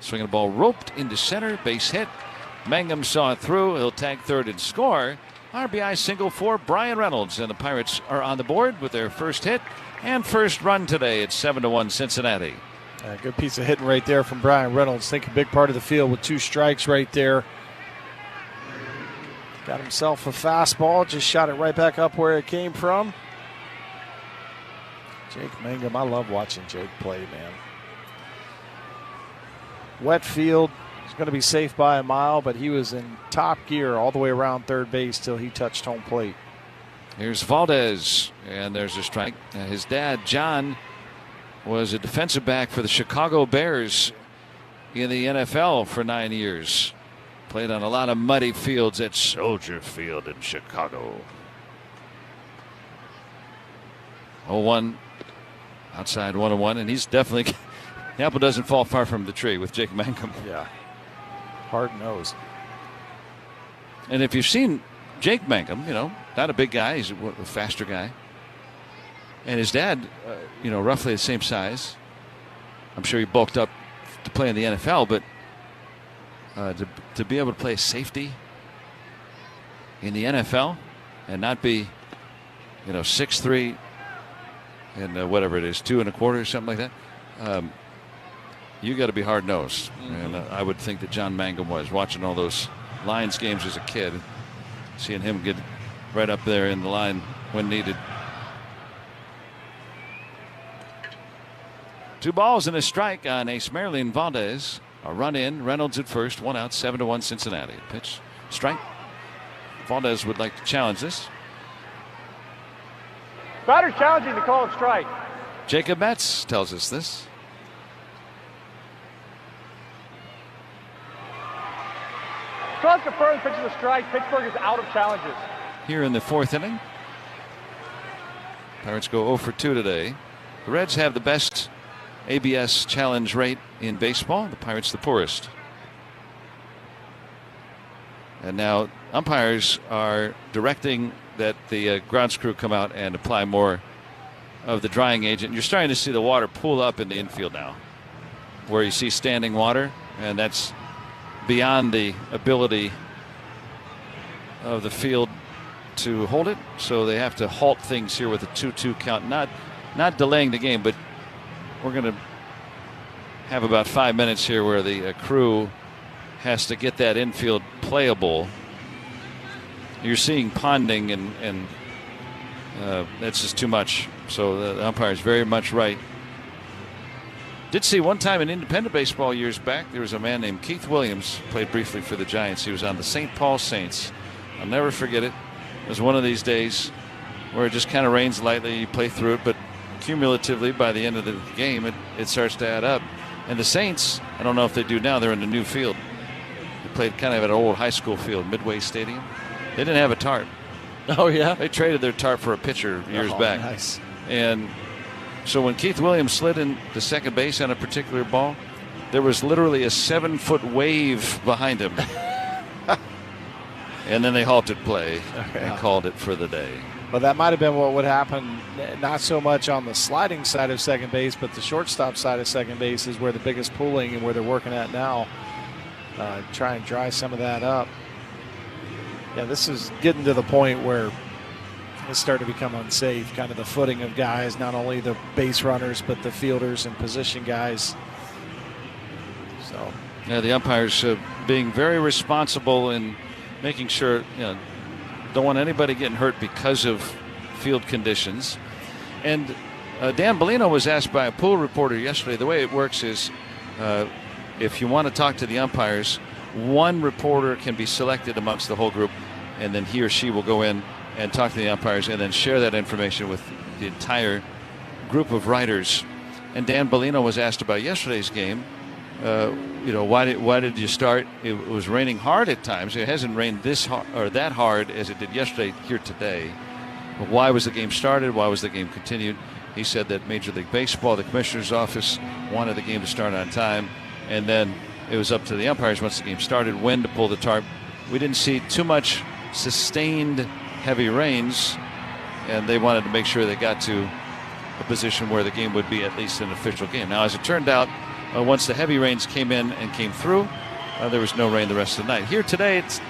Swinging the ball roped into center. Base hit. Mangum saw it through. He'll tag third and score. RBI single for Brian Reynolds. And the Pirates are on the board with their first hit and first run today. It's 7-1 Cincinnati. A good piece of hitting right there from Brian Reynolds. Think a big part of the field with 2 strikes right there. Got himself a fastball. Just shot it right back up where it came from. Jake Mangum. I love watching Jake play, man. Wet field. He's going to be safe by a mile, but he was in top gear all the way around third base till he touched home plate. Here's Valdez, and there's a strike. His dad, John, was a defensive back for the Chicago Bears in the NFL for 9 years. Played on a lot of muddy fields at Soldier Field in Chicago. 0-1 outside 1-1, and he's definitely the apple doesn't fall far from the tree with Jake Mangum. Yeah, hard nosed. And if you've seen Jake Mangum, you know, not a big guy, he's a faster guy. And his dad, you know, roughly the same size. I'm sure he bulked up to play in the NFL, but to be able to play safety in the NFL and not be, you know, 6'3" and whatever it is, 2 1/4 or something like that, you got to be hard nosed. And I would think that John Mangum was watching all those Lions games as a kid, seeing him get right up there in the line when needed. 2 balls and a strike on Ace Marilyn Valdez. A run in, Reynolds at first, 1 out, 7-1 Cincinnati. Pitch, strike. Valdez would like to challenge this. Batter's challenging to call it strike. Jacob Metz tells us this. Cross confirmed, pitch is a strike. Pittsburgh is out of challenges. Here in the 4th inning. Pirates go 0 for 2 today. The Reds have the best ABS challenge rate in baseball. The Pirates the poorest. And now umpires are directing that the grounds crew come out and apply more of the drying agent. You're starting to see the water pool up in the infield now, where you see standing water, and that's beyond the ability of the field to hold it. So they have to halt things here with a 2-2 count. Not delaying the game, but we're going to have about 5 minutes here where the crew has to get that infield playable. You're seeing ponding, and that's just too much. So the umpire is very much right. Did see one time in independent baseball years back, there was a man named Keith Williams, played briefly for the Giants. He was on the St. Paul Saints. I'll never forget it. It was one of these days where it just kind of rains lightly. You play through it, but cumulatively by the end of the game, it starts to add up. And the Saints, I don't know if they do now, they're in a new field. They played kind of at an old high school field, Midway Stadium. They didn't have a tarp. Oh, yeah? They traded their tarp for a pitcher years back. Nice. And so when Keith Williams slid in to second base on a particular ball, there was literally a 7-foot wave behind him. And then they halted play and called it for the day. Well, that might have been what would happen, not so much on the sliding side of second base, but the shortstop side of second base is where the biggest pooling and where they're working at now. Try and dry some of that up. Yeah, this is getting to the point where it's starting to become unsafe, kind of the footing of guys, not only the base runners, but the fielders and position guys. So, yeah, the umpires being very responsible in making sure, you know, don't want anybody getting hurt because of field conditions. And Dan Bellino was asked by a pool reporter yesterday. The way it works is if you want to talk to the umpires, one reporter can be selected amongst the whole group, and then he or she will go in and talk to the umpires and then share that information with the entire group of writers. And Dan Bellino was asked about yesterday's game. You know, why did you start? It was raining hard at times. It hasn't rained this hard or that hard as it did yesterday here today. But why was the game started? Why was the game continued? He said that Major League Baseball, the commissioner's office, wanted the game to start on time, and then it was up to the umpires once the game started when to pull the tarp. We didn't see too much sustained heavy rains, and they wanted to make sure they got to a position where the game would be at least an official game. Now, as it turned out, once the heavy rains came in and came through, there was no rain the rest of the night. Here today, it's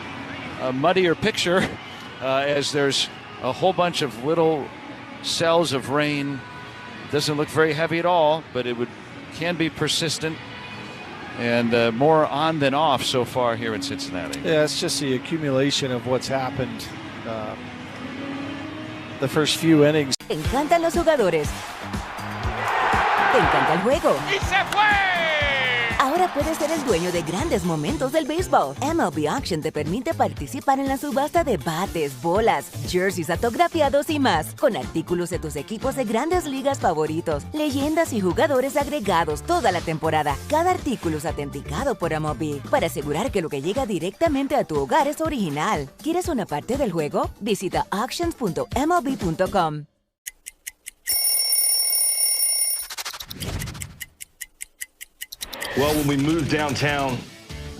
a muddier picture as there's a whole bunch of little cells of rain. It doesn't look very heavy at all, but it can be persistent and more on than off so far here in Cincinnati. Yeah, it's just the accumulation of what's happened the first few innings. Te encantan los jugadores. Te encanta el juego. ¡Y se fue! Ahora puedes ser el dueño de grandes momentos del béisbol. MLB Auction te permite participar en la subasta de bates, bolas, jerseys autografiados y más, con artículos de tus equipos de grandes ligas favoritos, leyendas y jugadores agregados toda la temporada. Cada artículo es autenticado por MLB para asegurar que lo que llega directamente a tu hogar es original. ¿Quieres una parte del juego? Visita auctions.mlb.com. Well, when we moved downtown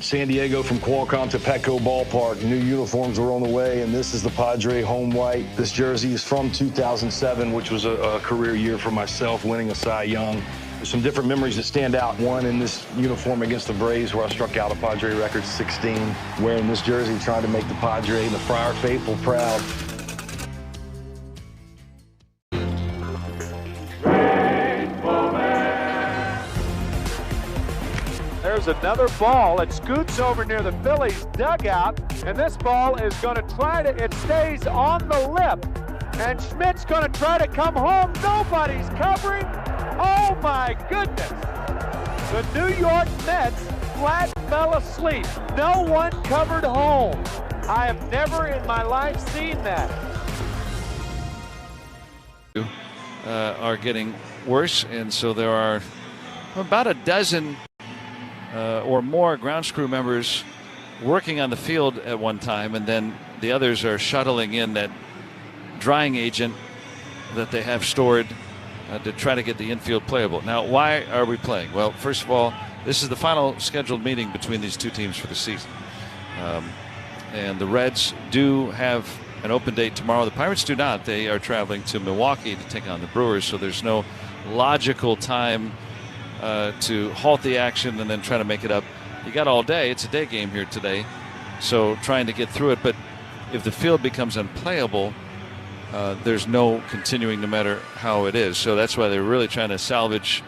San Diego from Qualcomm to Petco Ballpark, new uniforms were on the way, and this is the Padre home white. This jersey is from 2007, which was a career year for myself, winning a Cy Young. There's some different memories that stand out. One in this uniform against the Braves, where I struck out a Padre record 16, wearing this jersey, trying to make the Padre and the Friar faithful proud. There's another ball. It scoots over near the Phillies dugout, and this ball is going to try to, it stays on the lip, and Schmidt's going to try to come home. Nobody's covering. Oh my goodness. The New York Mets flat fell asleep. No one covered home. I have never in my life seen that. Are getting worse, and so there are about a dozen or more grounds crew members working on the field at one time, and then the others are shuttling in that drying agent that they have stored to try to get the infield playable. Now, why are we playing? Well, first of all, this is the final scheduled meeting between these two teams for the season. And the Reds do have an open date tomorrow. The Pirates do not. They are traveling to Milwaukee to take on the Brewers, so there's no logical time to halt the action and then try to make it up. You got all day. It's a day game here today, so trying to get through it. But if the field becomes unplayable, there's no continuing no matter how it is. So that's why they're really trying to salvage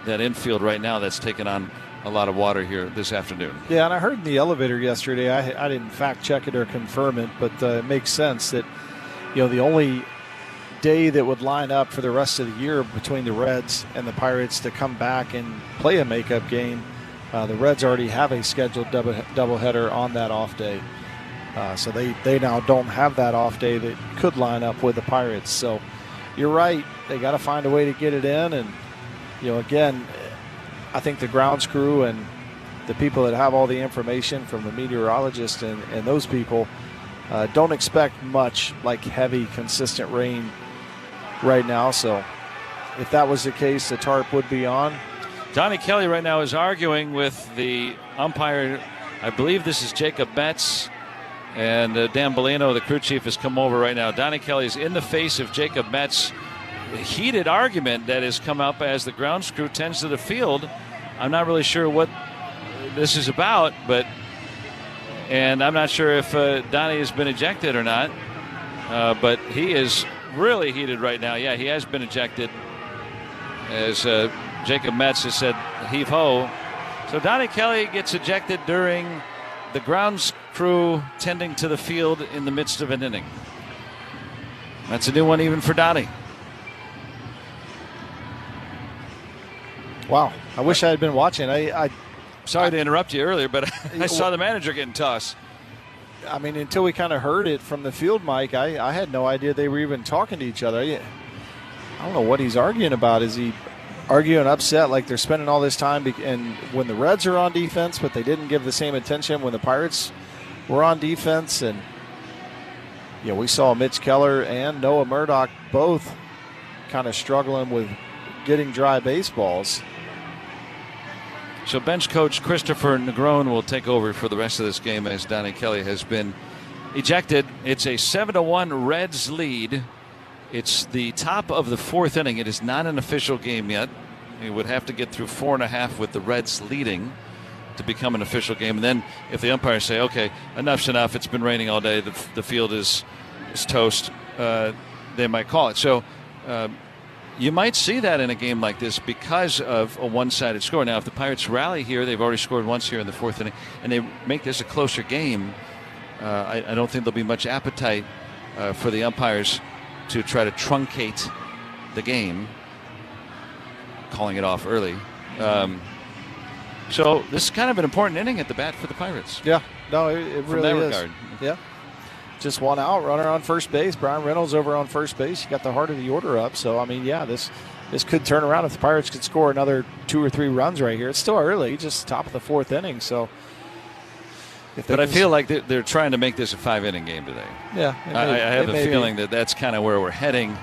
that infield right now that's taken on a lot of water here this afternoon. Yeah, and I heard in the elevator yesterday, I didn't fact check it or confirm it, but it makes sense that, you know, the only day that would line up for the rest of the year between the Reds and the Pirates to come back and play a makeup game, the Reds already have a scheduled doubleheader on that off day. So they now don't have that off day that could line up with the Pirates. So you're right. They got to find a way to get it in. And, you know, again, I think the grounds crew and the people that have all the information from the meteorologists and those people don't expect much like heavy, consistent rain right now. So if that was the case, the tarp would be on. Donnie Kelly right now is arguing with the umpire. I believe this is Jacob Betts. And Dan Bellino, the crew chief, has come over right now. Donnie Kelly is in the face of Jacob Metz. A heated argument that has come up as the grounds crew tends to the field. I'm not really sure what this is about, and I'm not sure if Donnie has been ejected or not. But he is really heated right now. Yeah, he has been ejected, as Jacob Metz has said, heave ho. So Donnie Kelly gets ejected during the grounds crew tending to the field in the midst of an inning. That's a new one even for Donnie. Wow. I wish I had been watching. Sorry to interrupt you earlier, but I saw the manager getting tossed. I mean, until we kind of heard it from the field mic, I had no idea they were even talking to each other. I don't know what he's arguing about. Is he arguing upset like they're spending all this time and when the Reds are on defense, but they didn't give the same attention when the Pirates were on defense? And we saw Mitch Keller and Noah Murdoch both kind of struggling with getting dry baseballs. So bench coach Christopher Negron will take over for the rest of this game, as Donnie Kelly has been ejected. It's a 7-1 Reds lead. It's the top of the 4th inning. It is not an official game yet. You would have to get through 4.5 with the Reds leading to become an official game. And then if the umpires say, okay, enough's enough, it's been raining all day, the field is toast, they might call it. So you might see that in a game like this because of a one-sided score. Now, if the Pirates rally here, they've already scored once here in the 4th inning, and they make this a closer game, I don't think there'll be much appetite for the umpires to try to truncate the game, calling it off early. So this is kind of an important inning at the bat for the Pirates. Yeah, no, it really is. Regard. Yeah, just one out, runner on first base. Brian Reynolds over on first base. You got the heart of the order up. So I mean, yeah, this could turn around if the Pirates could score another 2 or 3 runs right here. It's still early, just top of the 4th inning. So, but I feel like they're trying to make this a 5-inning game today. Yeah, I have a feeling that that's kind of where we're heading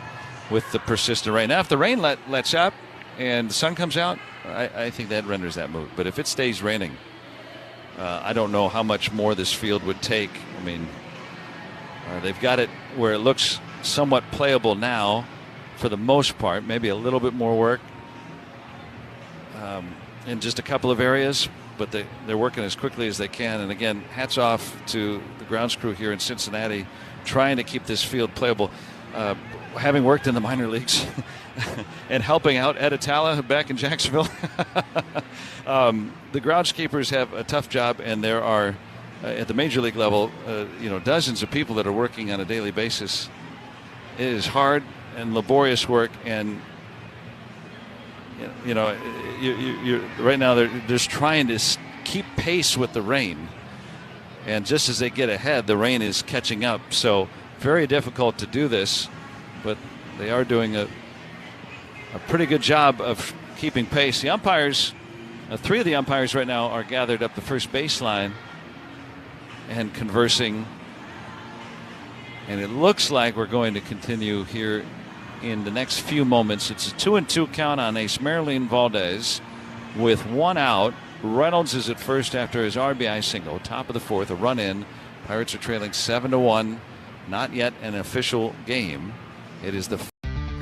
with the persistent rain. Now, if the rain lets up and the sun comes out, I think that renders that moot. But if it stays raining, I don't know how much more this field would take. I mean, they've got it where it looks somewhat playable now for the most part, maybe a little bit more work in just a couple of areas, but they're working as quickly as they can. And again, hats off to the grounds crew here in Cincinnati trying to keep this field playable. Having worked in the minor leagues and helping out Ed Atala back in Jacksonville, the groundskeepers have a tough job, and there are at the major league level, dozens of people that are working on a daily basis. It is hard and laborious work, and you're right now they're just trying to keep pace with the rain, and just as they get ahead, the rain is catching up. So very difficult to do this, but they are doing a pretty good job of keeping pace. The umpires, 3 of the umpires right now are gathered up the first baseline and conversing, and it looks like we're going to continue here in the next few moments. It's a 2-2 count on Ace Marilyn Valdez with 1 out. Reynolds is at first after his RBI single. Top of the 4th, a run in. Pirates are trailing 7-1. Not yet an official game. It is the.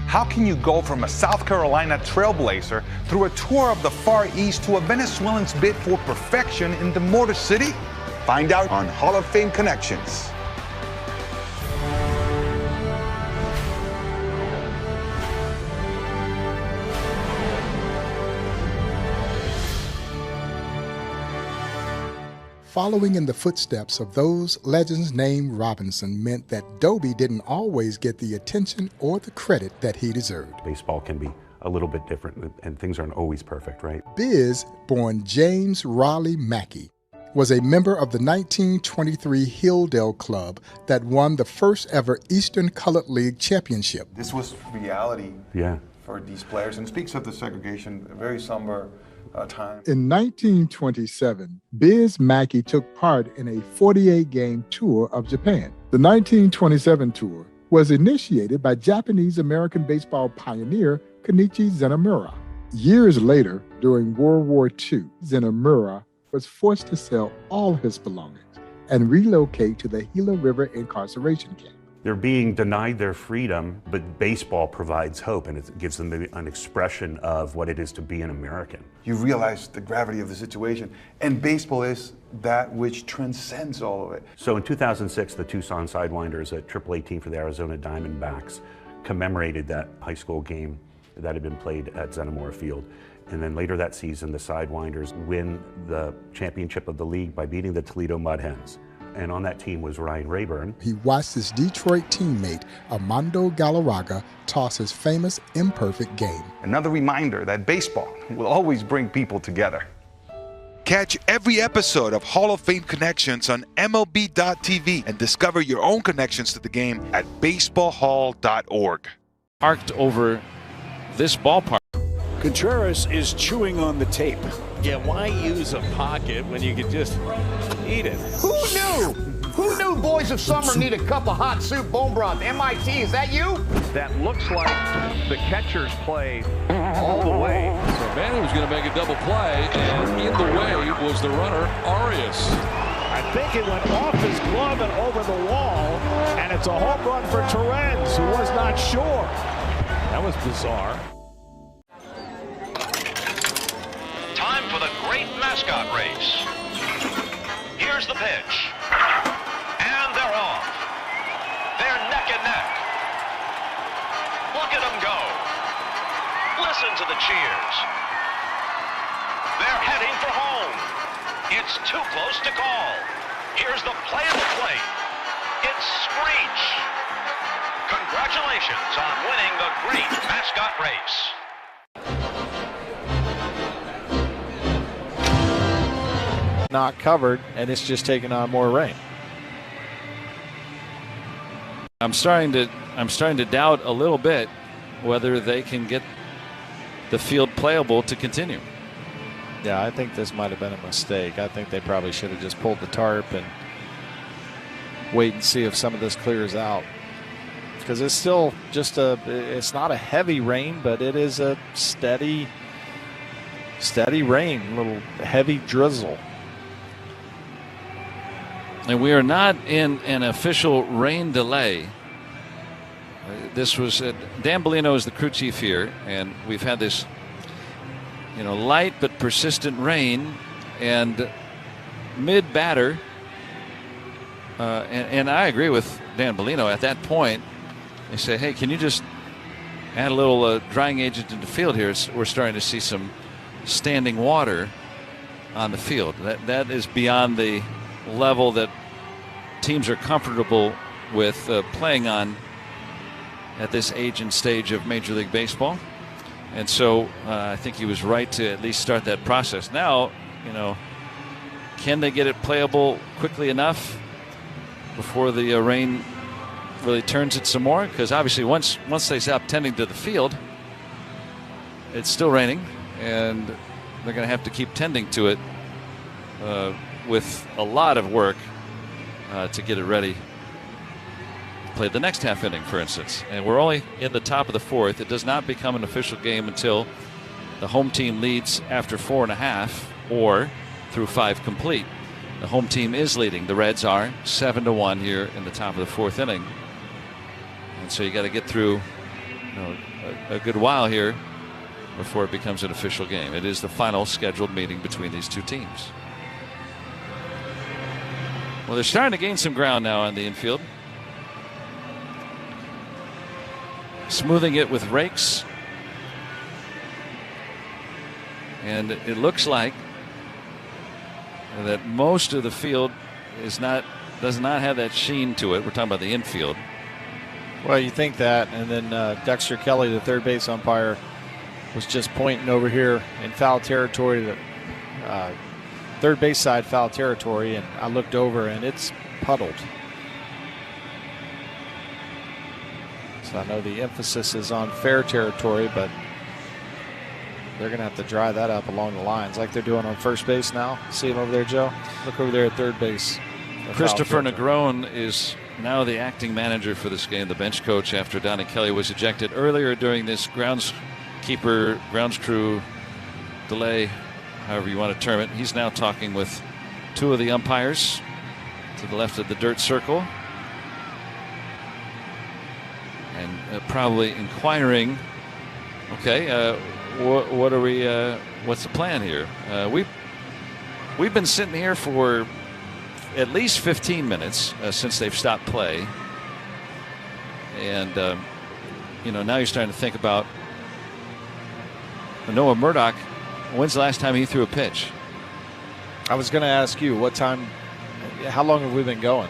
How can you go from a South Carolina trailblazer through a tour of the Far East to a Venezuelan's bid for perfection in the Motor City? Find out on Hall of Fame Connections. Following in the footsteps of those legends named Robinson meant that Dobie didn't always get the attention or the credit that he deserved. Baseball can be a little bit different, and things aren't always perfect, right? Biz, born James Raleigh Mackey, was a member of the 1923 Hilldale Club that won the first ever Eastern Colored League championship. This was reality Yeah. for these players, and speaks of the segregation, a very somber time. In 1927, Biz Mackey took part in a 48-game tour of Japan. The 1927 tour was initiated by Japanese-American baseball pioneer Kenichi Zenemura. Years later, during World War II, Zenemura was forced to sell all his belongings and relocate to the Gila River incarceration camp. They're being denied their freedom, but baseball provides hope, and it gives them an expression of what it is to be an American. You realize the gravity of the situation, and baseball is that which transcends all of it. So in 2006, the Tucson Sidewinders, a AAA team for the Arizona Diamondbacks, commemorated that high school game that had been played at Zenemura Field. And then later that season, the Sidewinders win the championship of the league by beating the Toledo Mud Hens. And on that team was Ryan Rayburn. He watched his Detroit teammate, Armando Galarraga, toss his famous imperfect game. Another reminder that baseball will always bring people together. Catch every episode of Hall of Fame Connections on MLB.tv and discover your own connections to the game at baseballhall.org. Parked over this ballpark. Contreras is chewing on the tape. Yeah, why use a pocket when you could just eat it? Who knew? Who knew boys of summer need a cup of hot soup bone broth? MIT, is that you? That looks like the catcher's play all the way. So Manny was going to make a double play, and in the way was the runner, Arias. I think it went off his glove and over the wall, and it's a home run for Torrens, who was not sure. That was bizarre. Time for the great mascot race. Here's the pitch. And they're off. They're neck and neck. Look at them go. Listen to the cheers. They're heading for home. It's too close to call. Here's the play of the plate. It's Screech. Congratulations on winning the great mascot race. Not covered, and it's just taking on more rain. I'm starting to doubt a little bit whether they can get the field playable to continue. Yeah, I think this might have been a mistake. I think they probably should have just pulled the tarp and wait and see if some of this clears out. Because it's still just it's not a heavy rain, but it is a steady rain, a little heavy drizzle. And we are not in an official rain delay. This was Dan Bellino is the crew chief here, and we've had this, light but persistent rain, and mid batter. And I agree with Dan Bellino at that point. They say, hey, can you just add a little drying agent into the field here? We're starting to see some standing water on the field. That is beyond the level that teams are comfortable with playing on at this age and stage of Major League Baseball. And so I think he was right to at least start that process. Now, can they get it playable quickly enough before the rain really turns it some more? Because obviously once they stop tending to the field, it's still raining, and they're going to have to keep tending to it with a lot of work to get it ready to play the next half inning, for instance. And we're only in the top of the fourth. It does not become an official game until the home team leads after 4.5 or through 5 complete. The home team is leading. The Reds are 7-1 here in the top of the fourth inning. And so you got to get through a good while here before it becomes an official game. It is the final scheduled meeting between these two teams. Well, they're starting to gain some ground now on the infield. Smoothing it with rakes. And it looks like that most of the field does not have that sheen to it. We're talking about the infield. Well, you think that, and then Dexter Kelly, the third base umpire, was just pointing over here in foul territory, third base side foul territory, and I looked over and it's puddled. So I know the emphasis is on fair territory, but they're going to have to dry that up along the lines like they're doing on first base now. See him over there, Joe? Look over there at third base. Christopher Negron is now the acting manager for this game, the bench coach, after Donnie Kelly was ejected earlier during this grounds crew delay, however you want to term it. He's now talking with two of the umpires to the left of the dirt circle, and probably inquiring, okay, what are we? What's the plan here? We've been sitting here for at least 15 minutes since they've stopped play, and now you're starting to think about Noah Murdoch. When's the last time he threw a pitch? I was going to ask you what time. How long have we been going?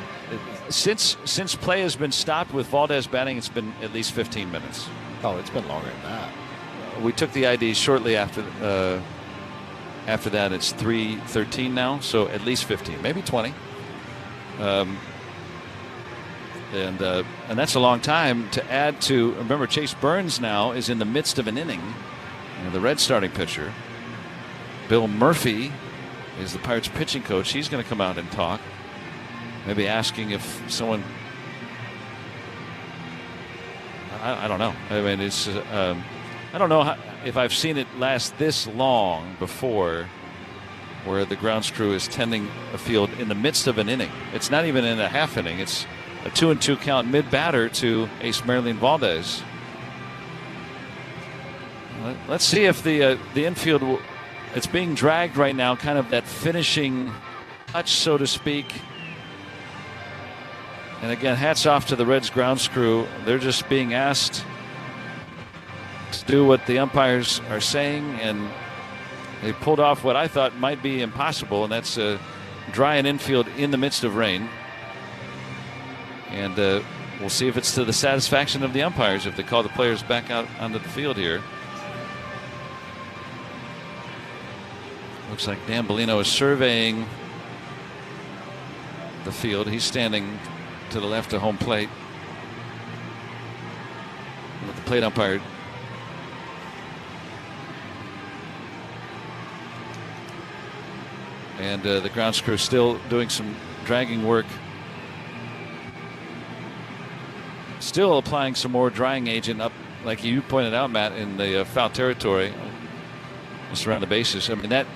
Since play has been stopped with Valdez batting, it's been at least 15 minutes. Oh, it's been longer than that. We took the IDs shortly after that. It's 3:13 now, so at least 15, maybe 20. And that's a long time to add to. Remember, Chase Burns now is in the midst of an inning. The Reds starting pitcher. Bill Murphy is the Pirates pitching coach. He's going to come out and talk. Maybe asking if someone. I don't know. I mean, it's. I don't know if I've seen it last this long before where the grounds crew is tending a field in the midst of an inning. It's not even in a half inning. It's a 2-2 count mid-batter to ace Marilyn Valdez. Let's see if the infield, it's being dragged right now, kind of that finishing touch, so to speak. And again, hats off to the Reds grounds crew. They're just being asked to do what the umpires are saying, and they pulled off what I thought might be impossible, and that's dry an infield in the midst of rain. And we'll see if it's to the satisfaction of the umpires if they call the players back out onto the field here. Looks like Dan Bellino is surveying the field. He's standing to the left of home plate. With the plate umpire and the grounds crew still doing some dragging work. Still applying some more drying agent up, like you pointed out, Matt, in the foul territory, just around the bases. I mean, that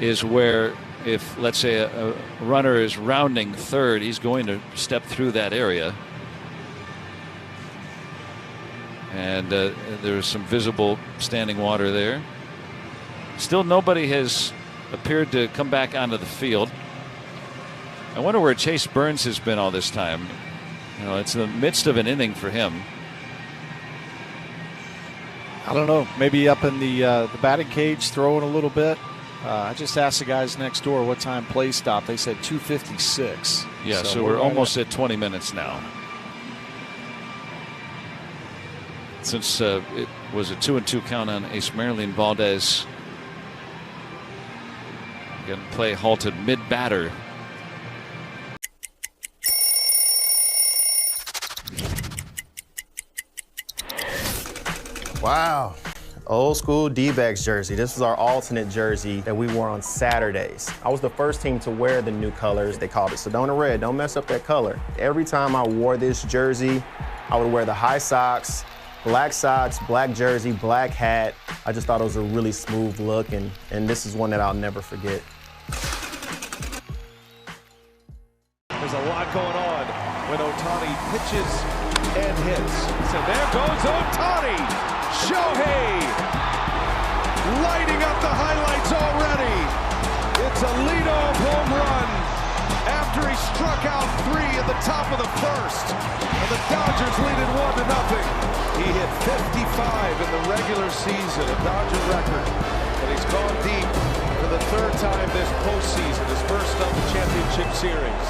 is where, if let's say a runner is rounding third, he's going to step through that area. And there's some visible standing water there. Still nobody has appeared to come back onto the field. I wonder where Chase Burns has been all this time. You know, it's in the midst of an inning for him. I don't know. Maybe up in the batting cage, throwing a little bit. I just asked the guys next door what time play stopped. They said 2:56. Yeah, so we're almost at 20 minutes now. Since it was a 2-2 count on ace Marilyn Valdez. Again, play halted mid-batter. Wow. Old school D-backs jersey. This was our alternate jersey that we wore on Saturdays. I was the first team to wear the new colors. They called it Sedona Red. Don't mess up that color. Every time I wore this jersey, I would wear the high socks, black jersey, black hat. I just thought it was a really smooth look, and this is one that I'll never forget. There's a lot going on when Ohtani pitches and hits. So there goes Ohtani. Shohei lighting up the highlights already. It's a leadoff home run after he struck out 3 at the top of the first. And the Dodgers lead it 1-0. He hit 55 in the regular season, a Dodger record. And he's gone deep for the 3rd time this postseason, his first of the championship series.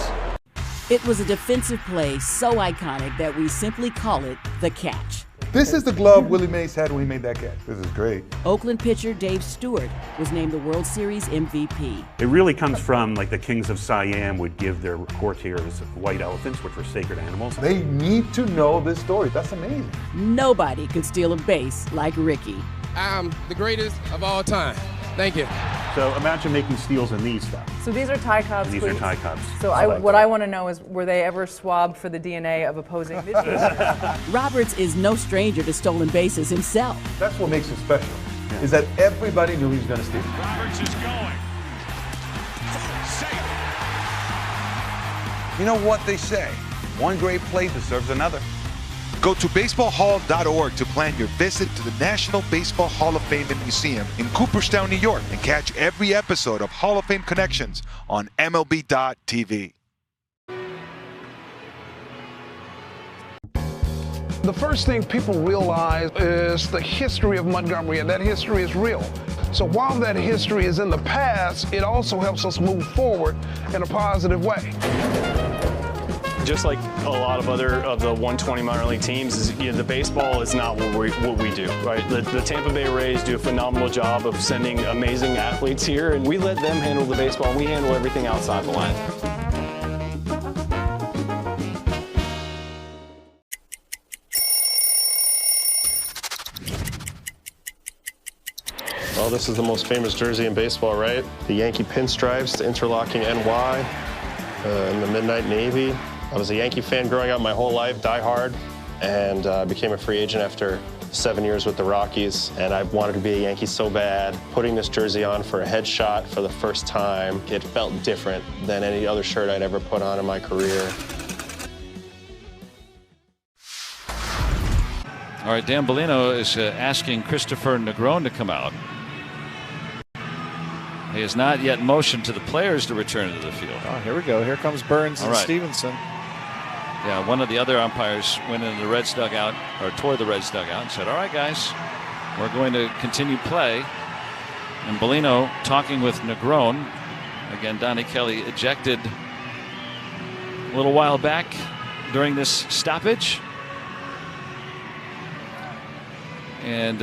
It was a defensive play so iconic that we simply call it the catch. This is the glove Willie Mays had when he made that catch. This is great. Oakland pitcher Dave Stewart was named the World Series MVP. It really comes from, like, the kings of Siam would give their courtiers white elephants, which were sacred animals. They need to know this story. That's amazing. Nobody could steal a base like Ricky. I'm the greatest of all time. Thank you. So imagine making steals in these stuff. So these are tie cups. And these are tie cups. So what I want to know is, were they ever swabbed for the DNA of opposing pitchers? Roberts is no stranger to stolen bases himself. That's what makes him special, is that everybody knew he was going to steal. Roberts is going. Safe. You know what they say, one great play deserves another. Go to baseballhall.org to plan your visit to the National Baseball Hall of Fame and Museum in Cooperstown, New York, and catch every episode of Hall of Fame Connections on MLB.tv. The first thing people realize is the history of Montgomery, and that history is real. So while that history is in the past, it also helps us move forward in a positive way. Just like a lot of other of the 120 minor league teams, the baseball is not what we do, right? The Tampa Bay Rays do a phenomenal job of sending amazing athletes here, and we let them handle the baseball, and we handle everything outside the line. Well, this is the most famous jersey in baseball, right? The Yankee pinstripes, the interlocking NY, and the midnight navy. I was a Yankee fan growing up my whole life, die hard, and became a free agent after 7 years with the Rockies, and I wanted to be a Yankee so bad. Putting this jersey on for a headshot for the first time, it felt different than any other shirt I'd ever put on in my career. All right, Dan Bellino is asking Christopher Negron to come out. He has not yet motioned to the players to return to the field. Oh, here we go. Here comes Burns and Stevenson. Yeah, one of the other umpires went into the Reds dugout, or toward the Reds dugout, and said, all right, guys, we're going to continue play. And Bellino talking with Negron. Again, Donnie Kelly ejected a little while back during this stoppage. And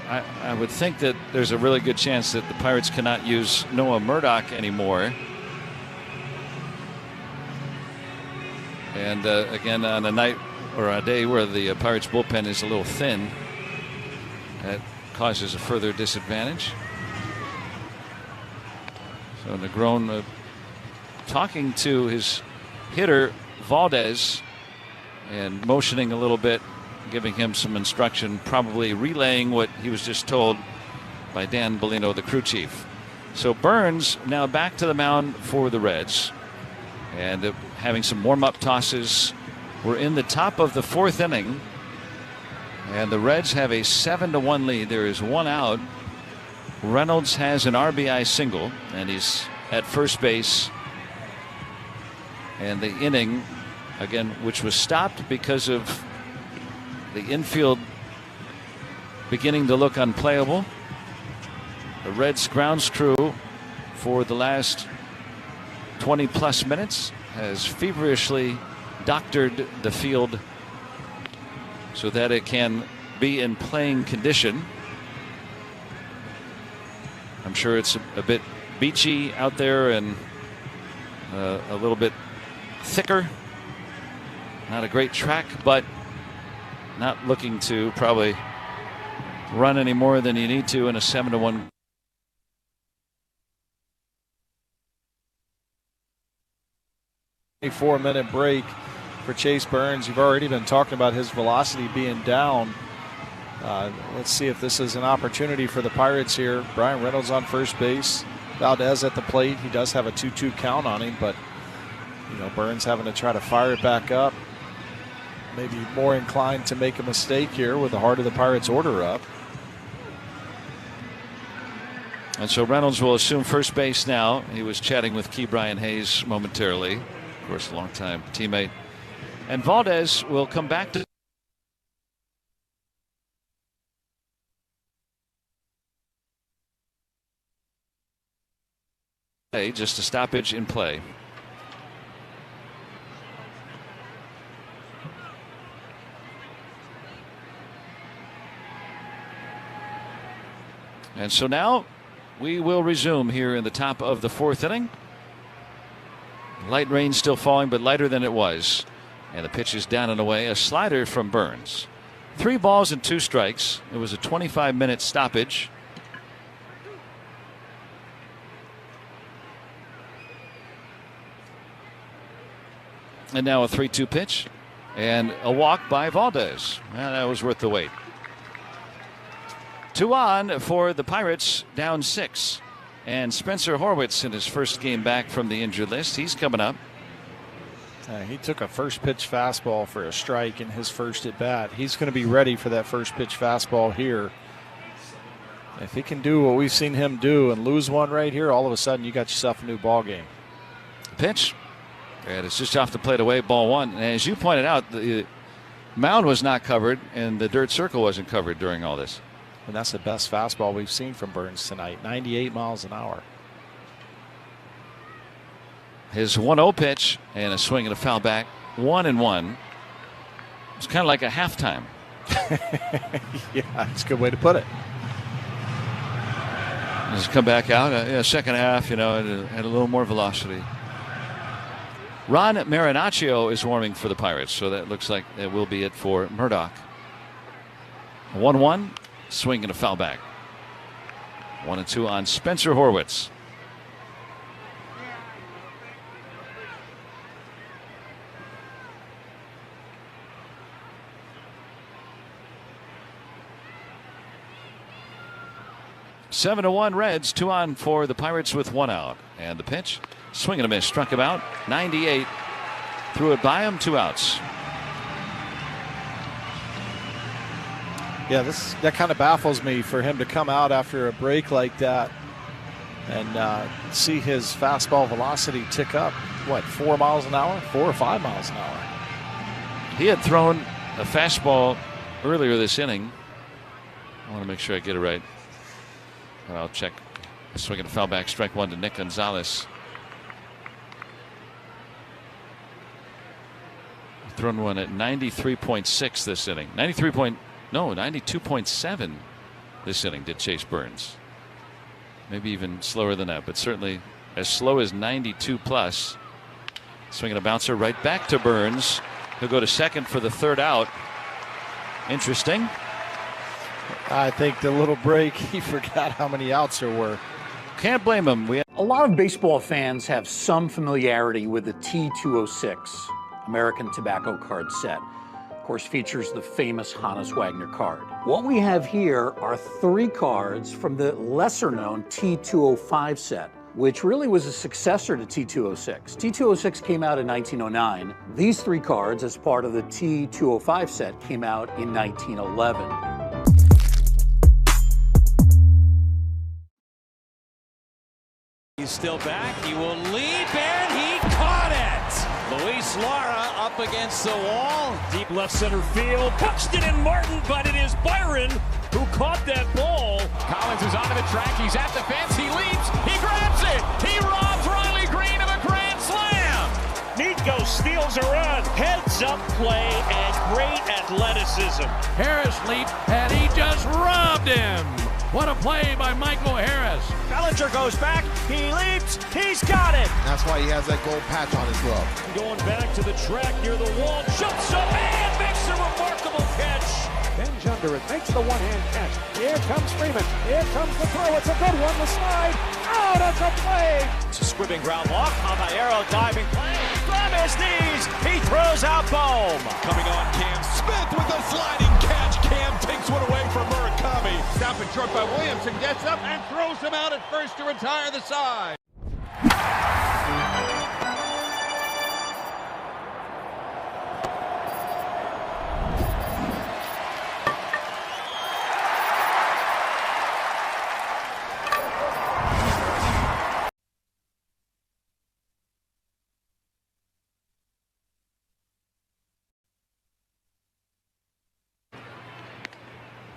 I would think that there's a really good chance that the Pirates cannot use Noah Murdock anymore. And again, on a night or a day where the Pirates bullpen is a little thin, that causes a further disadvantage. So Negron talking to his hitter Valdez and motioning a little bit, giving him some instruction, probably relaying what he was just told by Dan Bellino, the crew chief. So Burns now back to the mound for the Reds, and having some warm-up tosses. We're in the top of the 4th inning, and the Reds have a 7-1 lead. There is one out. Reynolds has an RBI single, and he's at first base. And the inning, again, which was stopped because of the infield beginning to look unplayable. The Reds grounds crew for the last 20-plus minutes has feverishly doctored the field so that it can be in playing condition. I'm sure it's a bit beachy out there and a little bit thicker. Not a great track, but not looking to probably run any more than you need to in a 7-1. A 4-minute break for Chase Burns. You've already been talking about his velocity being down. Let's see if this is an opportunity for the Pirates here. Brian Reynolds on first base. Valdez at the plate. He does have a 2-2 count on him, but Burns having to try to fire it back up. Maybe more inclined to make a mistake here with the heart of the Pirates order up. And so Reynolds will assume first base now. He was chatting with Key Brian Hayes momentarily. Of course, a longtime teammate. And Valdez will come back to just a stoppage in play. And so now we will resume here in the top of the 4th inning. Light rain still falling, but lighter than it was. And the pitch is down and away. A slider from Burns. 3 balls and 2 strikes. It was a 25-minute stoppage. And now a 3-2 pitch. And a walk by Valdez. Well, that was worth the wait. 2 on for the Pirates, down 6. And Spencer Horwitz in his first game back from the injured list. He's coming up. He took a first pitch fastball for a strike in his first at bat. He's going to be ready for that first pitch fastball here. If he can do what we've seen him do and lose one right here, all of a sudden you got yourself a new ball game. Pitch. And it's just off the plate away, ball 1. And as you pointed out, the mound was not covered and the dirt circle wasn't covered during all this. And that's the best fastball we've seen from Burns tonight, 98 miles an hour. His 1-0 pitch and a swing and a foul back, 1-1. It's kind of like a halftime. Yeah, that's a good way to put it. Just come back out, second half, had a little more velocity. Ron Marinaccio is warming for the Pirates, so that looks like that will be it for Murdock. 1-1. Swing and a foul back. 1-2 on Spencer Horwitz. 7-1 Reds, 2 on for the Pirates with 1 out. And the pitch, swing and a miss, struck him out. 98, threw it by him, 2 outs. Yeah, that kind of baffles me for him to come out after a break like that and see his fastball velocity tick up. What, 4 miles an hour? 4 or 5 miles an hour? He had thrown a fastball earlier this inning. I want to make sure I get it right. I'll check. Swinging a foul back, strike 1 to Nick Gonzalez. Thrown one at 93.6 this inning. 92.7 this inning did Chase Burns. Maybe even slower than that, but certainly as slow as 92 plus. Swinging a bouncer right back to Burns. He'll go to second for the 3rd out. Interesting. I think the little break, he forgot how many outs there were. Can't blame him. A lot of baseball fans have some familiarity with the T206 American Tobacco card set. Of course, features the famous Hannes Wagner card. What we have here are 3 cards from the lesser-known T205 set, which really was a successor to T206. T206 came out in 1909. These 3 cards, as part of the T205 set, came out in 1911. He's still back. He will leap, and he caught it. Luis Lara up against the wall. Deep left center field. Punched it in Martin, but it is Byron who caught that ball. Collins is onto the track. He's at the fence. He leaps. He grabs it. He robs Riley Green of a grand slam. Nico steals a run. Heads up play and great athleticism. Harris leaped, and he just robbed him. What a play by Michael Harris. Bellinger goes back. He leaps. He's got it. That's why he has that gold patch on his glove. Going back to the track near the wall. Jumps up and makes a remarkable catch. Bends under it. Makes the one-hand catch. Here comes Freeman. Here comes the throw. It's a good one. The slide. Out of the play. It's a squibbing ground walk. Caballero diving play. From his knees. He throws out Bohm. Coming on, Cam Smith with a sliding catch. Cam takes one away from Murakami. Stopping short by Williamson, gets up and throws him out at first to retire the side.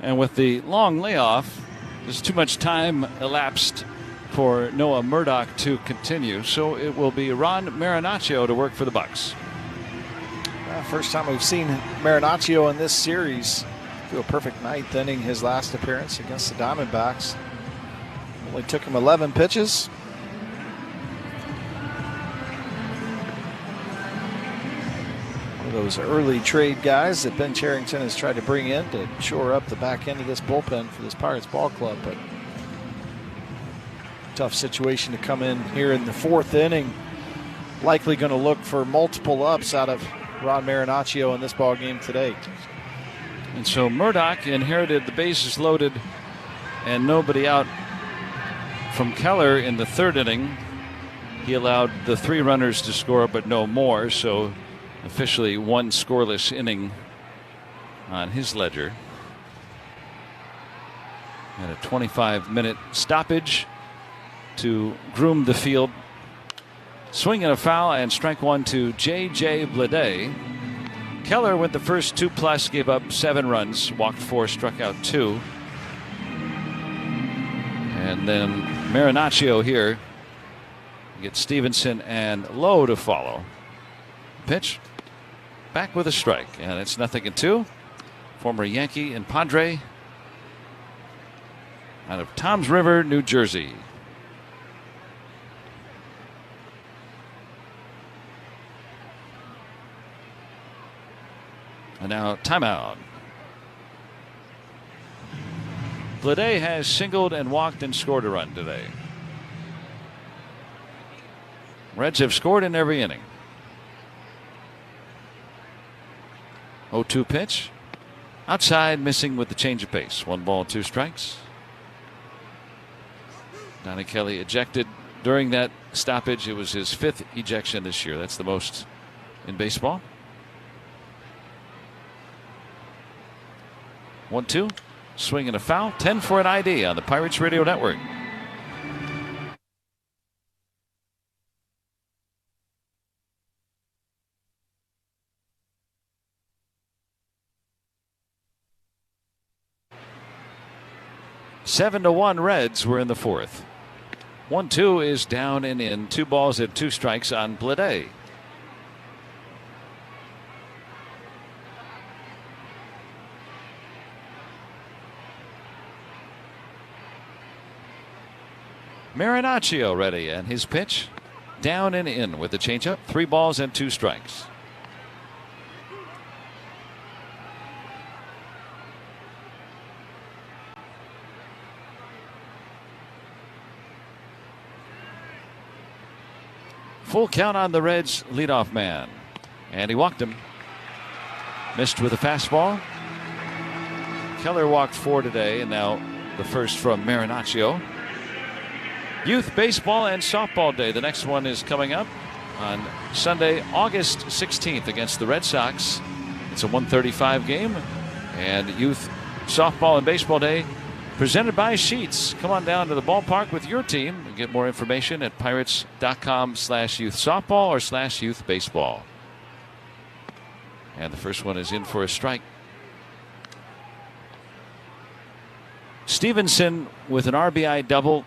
And with the long layoff, there's too much time elapsed for Noah Murdock to continue. So it will be Ron Marinaccio to work for the Bucks. First time we've seen Marinaccio in this series do a perfect 9th inning, his last appearance against the Diamondbacks. Only took him 11 pitches. Those early trade guys that Ben Cherington has tried to bring in to shore up the back end of this bullpen for this Pirates ball club, but tough situation to come in here in the 4th inning. Likely going to look for multiple ups out of Ron Marinaccio in this ball game today. And so Murdock inherited the bases loaded and nobody out from Keller in the 3rd inning. He allowed the 3 runners to score, but no more. So officially 1 scoreless inning on his ledger. And a 25-minute stoppage to groom the field. Swing and a foul and strike 1 to J.J. Bleday. Keller went the first 2+, gave up 7 runs, walked 4, struck out 2. And then Marinaccio here gets Stevenson and Lowe to follow. Pitch. Back with a strike, and it's 0-2. Former Yankee and Padre out of Toms River, New Jersey. And now timeout. Bleday has singled and walked and scored a run today. Reds have scored in every inning. 0-2 pitch. Outside, missing with the change of pace. 1 ball, 2 strikes. Donnie Kelly ejected during that stoppage. It was his 5th ejection this year. That's the most in baseball. 1-2. Swing and a foul. 10 for an ID on the Pirates Radio Network. Seven to 1 Reds. Were in the 4th. 1-2 is down and in. 2 balls and 2 strikes on Bleday. Marinaccio ready, and his pitch down and in with the changeup. 3 balls and 2 strikes. Full count on the Reds leadoff man, and he walked him. Missed with a fastball. Keller walked 4 today, and now the first from Marinaccio. Youth baseball and softball day. The next one is coming up on Sunday, August 16th against the Red Sox. It's a 1:35 game, and youth softball and baseball day presented by Sheets. Come on down to the ballpark with your team and get more information at pirates.com/youth softball or /youth baseball. And the first one is in for a strike. Stevenson with an RBI double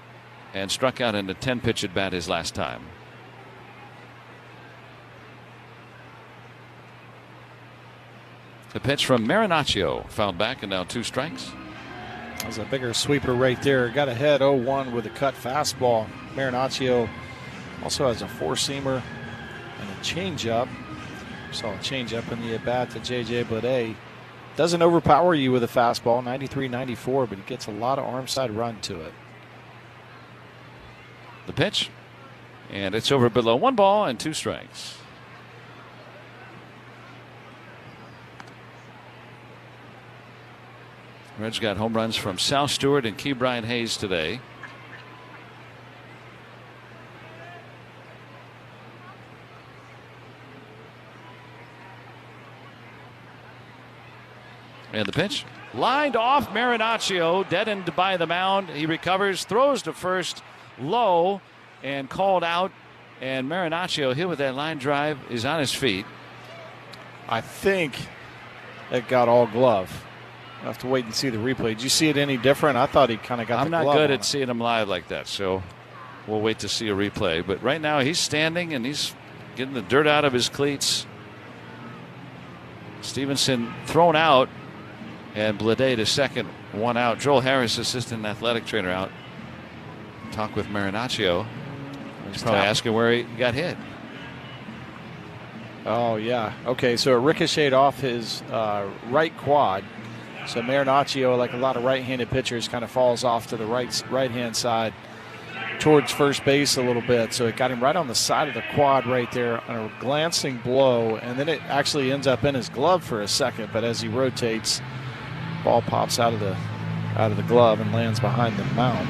and struck out in a 10-pitch at bat his last time. The pitch from Marinaccio fouled back, and now 2 strikes. That was a bigger sweeper right there. Got ahead 0-1 with a cut fastball. Marinaccio also has a 4-seamer and a changeup. Saw a changeup in the at-bat to J.J. Bleday. Doesn't overpower you with a fastball, 93-94, but he gets a lot of arm side run to it. The pitch, and it's over below. 1 ball and 2 strikes. Reds got home runs from Sal Stewart and Key Brian Hayes today. And the pitch, lined off Marinaccio, deadened by the mound. He recovers, throws to first, low, and called out. And Marinaccio, hit with that line drive, is on his feet. I think it got all glove. I'll have to wait and see the replay. Did you see it any different? I thought he kind of got the glove. I'm not good at seeing him live like that, so we'll wait to see a replay. But right now he's standing and he's getting the dirt out of his cleats. Stevenson thrown out, and Bleday to second, 1 out. Joel Harris, assistant athletic trainer, out. Talk with Marinaccio. He's probably asking where he got hit. Oh, yeah. Okay, so it ricocheted off his right quad. So Marinaccio, like a lot of right-handed pitchers, kind of falls off to the right-hand side towards first base a little bit. So it got him right on the side of the quad right there on a glancing blow, and then it actually ends up in his glove for a second. But as he rotates, ball pops out of the glove and lands behind the mound.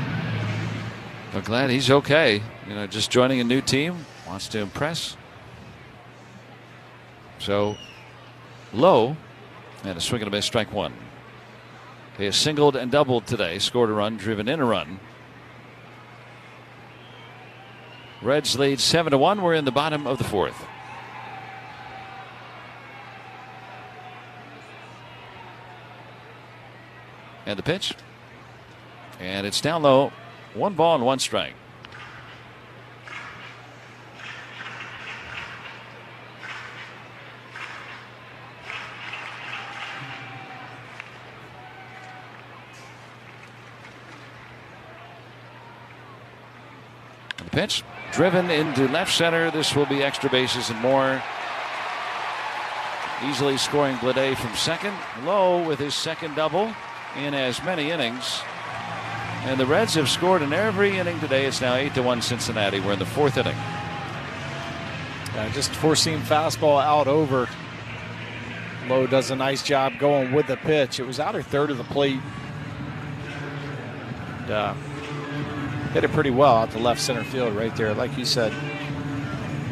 We're glad he's okay. You know, just joining a new team, wants to impress. So low, and a swing and a miss, strike 1. He has singled and doubled today, scored a run, driven in a run. Reds lead 7-1. We're in the bottom of the 4th. And the pitch, and it's down low. 1 ball and 1 strike. And the pitch, driven into left center. This will be extra bases and more. Easily scoring Bleday from second. Low with his second double in as many innings. And the Reds have scored in every inning today. It's now 8-1 Cincinnati. We're in the 4th inning. Just 4-seam fastball out over. Lowe does a nice job going with the pitch. It was outer third of the plate. And, hit it pretty well out to left center field right there. Like you said,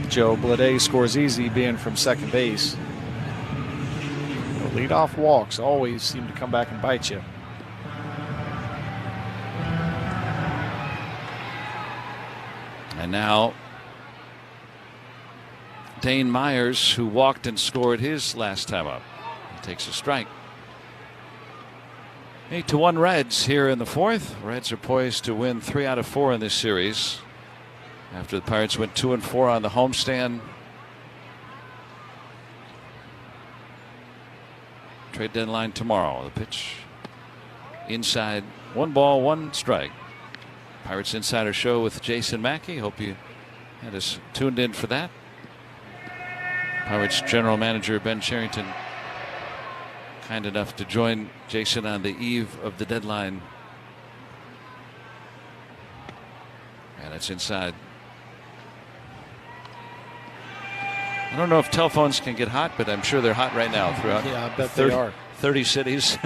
Joe, Blade scores easy being from second base. The leadoff walks always seem to come back and bite you. And now Dane Myers, who walked and scored his last time up, he takes a strike. 8-1 Reds here in the fourth. Reds are poised to win 3 out of 4 in this series after the Pirates went 2-4 on the homestand. Trade deadline tomorrow. The pitch inside, 1 ball, 1 strike. Pirates Insider Show with Jason Mackey. Hope you had us tuned in for that. Pirates General Manager Ben Cherington kind enough to join Jason on the eve of the deadline. And it's inside. I don't know if telephones can get hot, but I'm sure they're hot right now throughout I bet they are. 30 cities.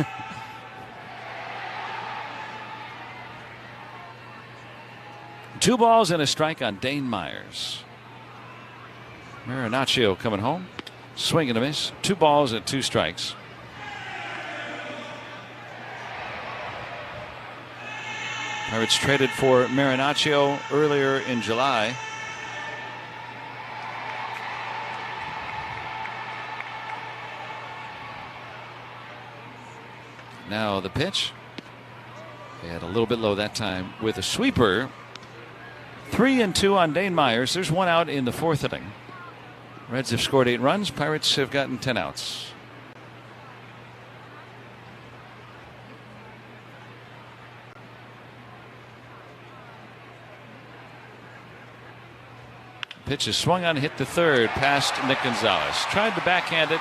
2 balls and a strike on Dane Myers. Marinaccio coming home. Swing and a miss. 2 balls and 2 strikes. Pirates traded for Marinaccio earlier in July. Now the pitch. They had a little bit low that time with a sweeper. 3-2 on Dane Myers. There's 1 out in the 4th inning. Reds have scored 8 runs. Pirates have gotten 10 outs. Pitch is swung on, hit to third, past Nick Gonzalez. Tried to backhand it,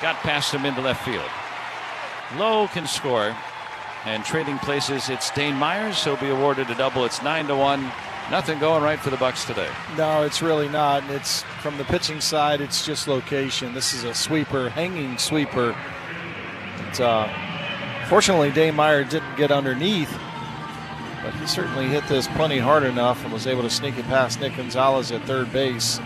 got past him into left field. Lowe can score, and trading places, it's Dane Myers. He'll be awarded a double. It's 9-1. Nothing going right for the Bucks today. No, it's really not. And it's from the pitching side, it's just location. This is a sweeper, hanging sweeper. It's, fortunately, Dane Myers didn't get underneath, but he certainly hit this plenty hard enough and was able to sneak it past Nick Gonzalez at third base.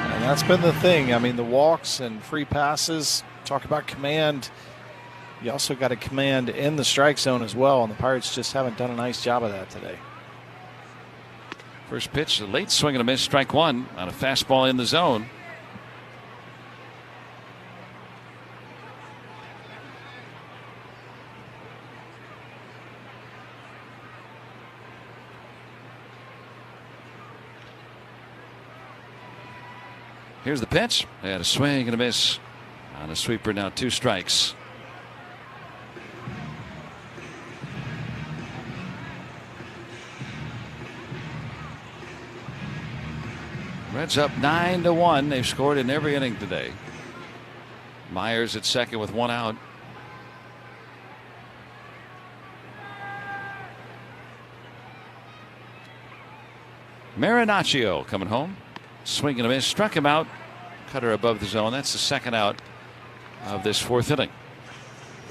And that's been the thing. I mean, the walks and free passes, talk about command. You also got a command in the strike zone as well, and the Pirates just haven't done a nice job of that today. First pitch, a late swing and a miss, strike 1 on a fastball in the zone. Here's the pitch. They had a swing and a miss on a sweeper. Now 2 strikes. Reds up 9-1. They've scored in every inning today. Myers at second with 1 out. Marinaccio coming home. Swing and a miss. Struck him out. Cutter above the zone. That's the 2nd out of this 4th inning.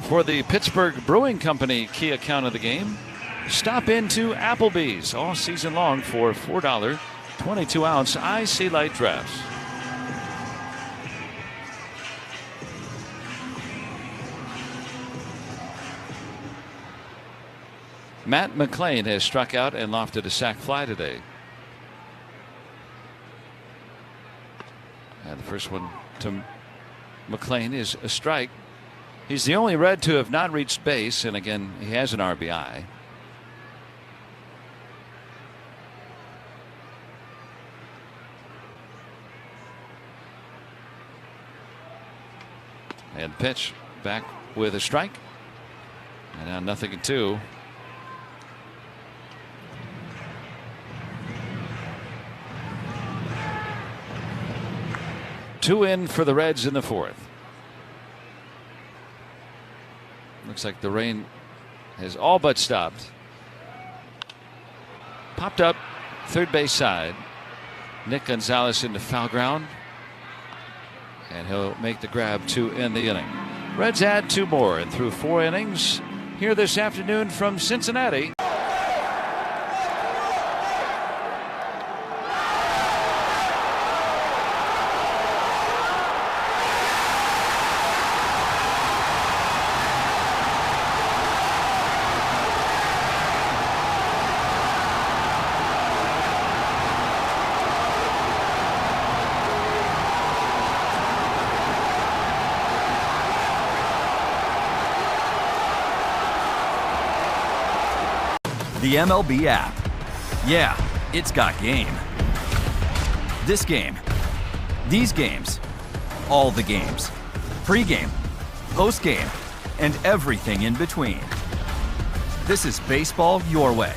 For the Pittsburgh Brewing Company key account of the game, stop into Applebee's all season long for $4 22-ounce IC Light drafts. Matt McLean has struck out and lofted a sac fly today. And the first one to McLean is a strike. He's the only Red to have not reached base, and again, he has an RBI. And pitch back with a strike. And now 0-2. Two in for the Reds in the 4th. Looks like the rain has all but stopped. Popped up third base side. Nick Gonzalez into foul ground. And he'll make the grab to end the inning. Reds add 2 more, and through 4 innings, here this afternoon from Cincinnati. The MLB app. Yeah, it's got game. This game. These games. All the games. Pre-game, post-game, and everything in between. This is baseball your way.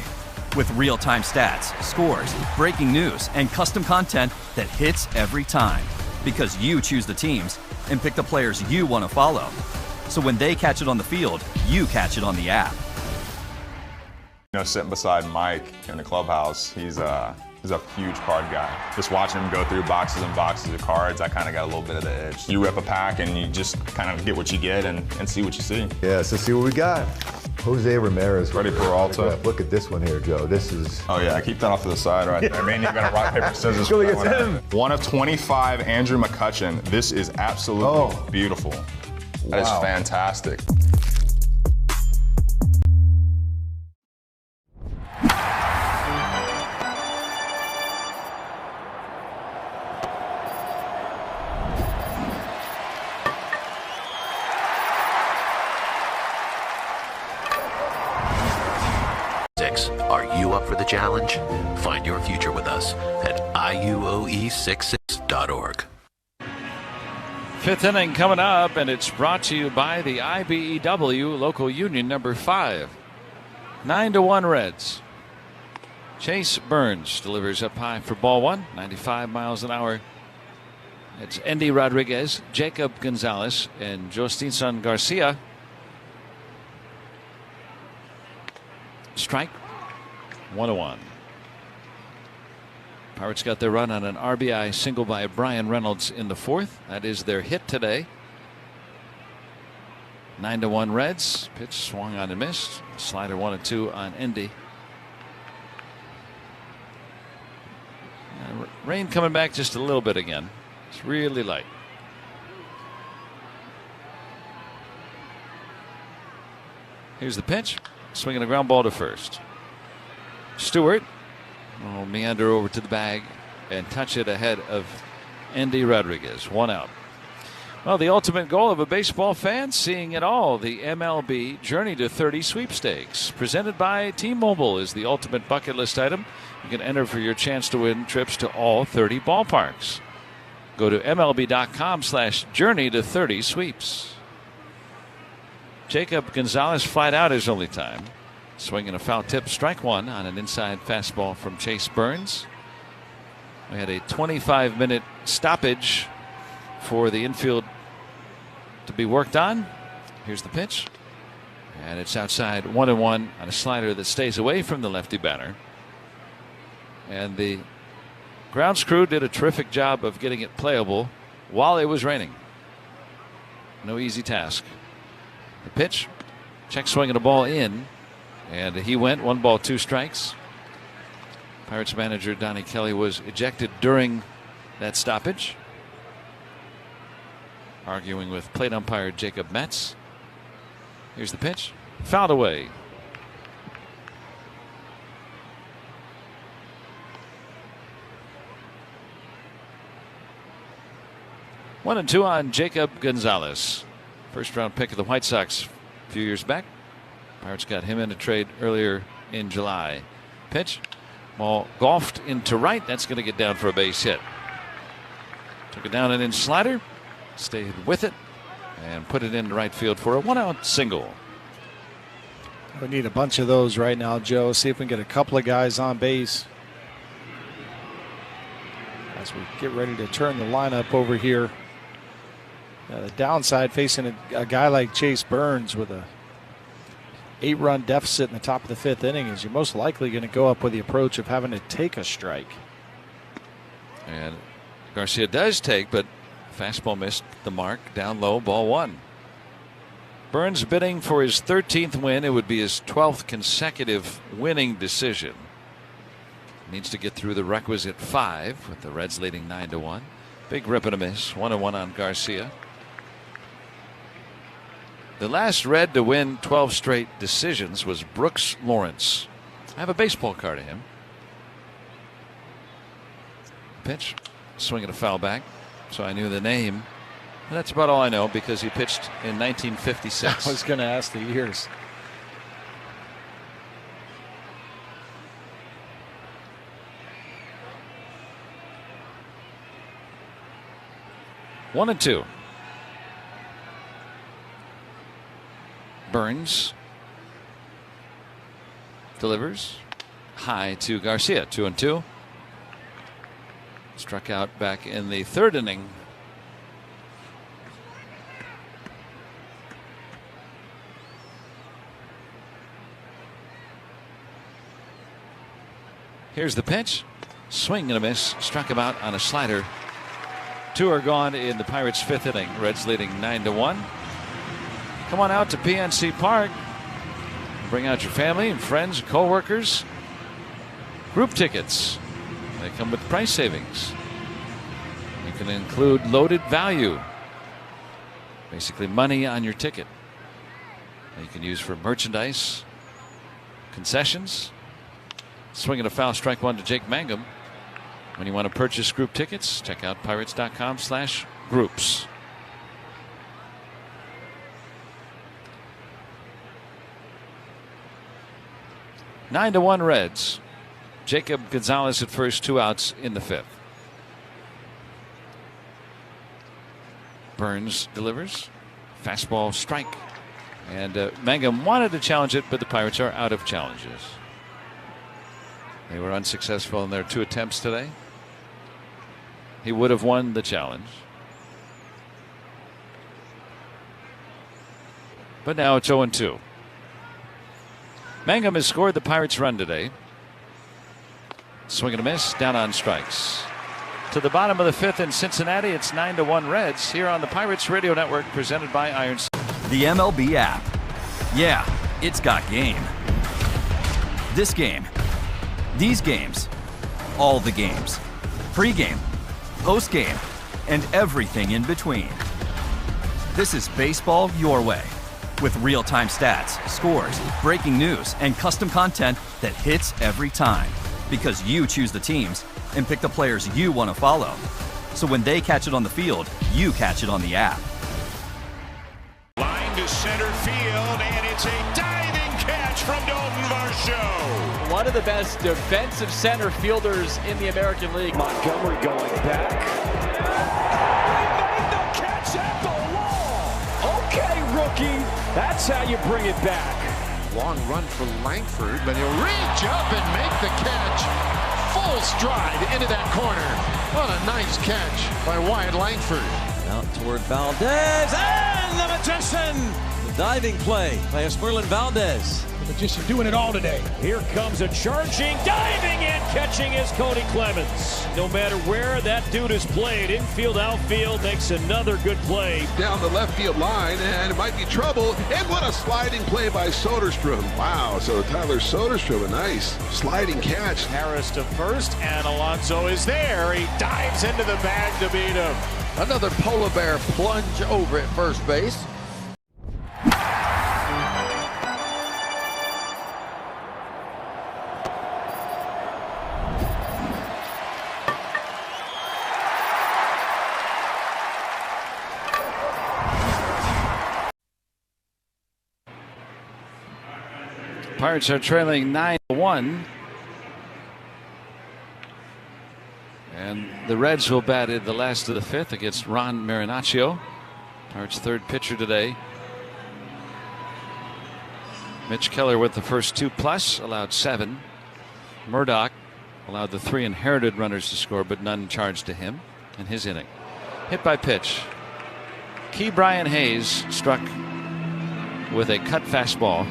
With real-time stats, scores, breaking news, and custom content that hits every time. Because you choose the teams and pick the players you want to follow. So when they catch it on the field, you catch it on the app. You know, sitting beside Mike in the clubhouse, he's a huge card guy. Just watching him go through boxes and boxes of cards, I kind of got a little bit of the edge. You rip a pack and you just kind of get what you get and see what you see. Yeah, so see what we got. Jose Ramirez. Ready Peralta. Look at this one here, Joe. This is... Oh yeah, keep that off to the side right there. I mean, you got to rock, paper, scissors. Really gets him. 1 of 25, Andrew McCutchen. This is absolutely beautiful. That is fantastic. Are you up for the challenge? Find your future with us at IUOE66.org. Fifth inning coming up, and it's brought to you by the IBEW Local Union number 5. 9-1 Reds. Chase Burns delivers up high for ball 1, 95 miles an hour. It's Endy Rodriguez, Jacob Gonzalez, and Jostinson Garcia. Strike. 1-1. Pirates got their run on an RBI single by Brian Reynolds in the 4th. That is their hit today. 9-1 Reds. Pitch swung on and missed. Slider 1-2 on Endy. Rain coming back just a little bit again. It's really light. Here's the pitch. Swinging a ground ball to first. Stewart will meander over to the bag and touch it ahead of Endy Rodriguez. 1 out. Well, the ultimate goal of a baseball fan, seeing it all. The MLB Journey to 30 sweepstakes, presented by T-Mobile, is the ultimate bucket list item. You can enter for your chance to win trips to all 30 ballparks. Go to MLB.com/journey to 30 sweeps. Jacob Gonzalez flat out his only time. Swinging a foul tip, strike 1 on an inside fastball from Chase Burns. We had a 25-minute stoppage for the infield to be worked on. Here's the pitch. And it's outside 1-1 on a slider that stays away from the lefty batter. And the grounds crew did a terrific job of getting it playable while it was raining. No easy task. The pitch, check swinging a ball in. And he went 1 ball, 2 strikes. Pirates manager Donnie Kelly was ejected during that stoppage, arguing with plate umpire Jacob Metz. Here's the pitch. Fouled away. One and 2 on Jacob Gonzalez. First round pick of the White Sox a few years back. Pirates got him in a trade earlier in July. Pitch. Ball golfed into right. That's going to get down for a base hit. Took it down and in slider. Stayed with it and put it into right field for a 1-out single. We need a bunch of those right now, Joe. See if we can get a couple of guys on base as we get ready to turn the lineup over here. The downside facing a guy like Chase Burns with a 8-run deficit in the top of the 5th inning is you're most likely going to go up with the approach of having to take a strike. And Garcia does take, but fastball missed the mark, down low, ball 1. Burns bidding for his 13th win. It would be his 12th consecutive winning decision. Needs to get through the requisite 5 with the Reds leading 9-1. Big rip and a miss. 1-1 on Garcia. The last Red to win 12 straight decisions was Brooks Lawrence. I have a baseball card of him. Pitch, swinging a foul back, so I knew the name. And that's about all I know because he pitched in 1956. I was going to ask the years. One and two. Burns delivers high to Garcia. 2-2. Struck out back in the 3rd inning. Here's the pitch. Swing and a miss. Struck him out on a slider. 2 are gone in the Pirates' 5th inning. Reds leading 9-1. Come on out to PNC Park. Bring out your family and friends, co-workers. Group tickets. They come with price savings. You can include loaded value. Basically money on your ticket. You can use for merchandise, concessions. Swinging a foul, strike one to Jake Mangum. When you want to purchase group tickets, check out pirates.com/groups. Nine to 1 Reds. Jacob Gonzalez at first, 2 outs in the 5th. Burns delivers. Fastball strike. And Mangum wanted to challenge it, but the Pirates are out of challenges. They were unsuccessful in their 2 attempts today. He would have won the challenge. But now it's 0-2. Mangum has scored the Pirates' run today. Swing and a miss, down on strikes. To the bottom of the 5th in Cincinnati, it's 9-1 Reds here on the Pirates Radio Network, presented by Iron. The MLB app. Yeah, it's got game. This game. These games. All the games. Pre-game, post-game, and everything in between. This is baseball your way. With real-time stats, scores, breaking news, and custom content that hits every time. Because you choose the teams and pick the players you want to follow. So when they catch it on the field, you catch it on the app. Line to center field, and it's a diving catch from Dalton Varsho. One of the best defensive center fielders in the American League. Montgomery going back. He made the catch at the wall. Okay, rookie. That's how you bring it back. Long run for Langford, but he'll reach up and make the catch. Full stride into that corner. What a nice catch by Wyatt Langford. Out toward Valdez, and the Magician! The diving play by Esmerlin Valdez. The Magician doing it all today. Here comes a charging, diving in, catching is Cody Clemens. No matter where that dude is played, infield, outfield, makes another good play. Down the left field line, and it might be trouble. And what a sliding play by Soderstrom. Wow, so Tyler Soderstrom, a nice sliding catch. Harris to first, and Alonso is there. He dives into the bag to beat him. Another polar bear plunge over at first base. Pirates are trailing 9-1. And the Reds will bat in the last of the 5th against Ron Marinaccio, Pirates' 3rd pitcher today. Mitch Keller with the first 2+, allowed 7. Murdoch allowed the 3 inherited runners to score, but none charged to him in his inning. Hit by pitch. Key Brian Hayes struck with a cut fastball,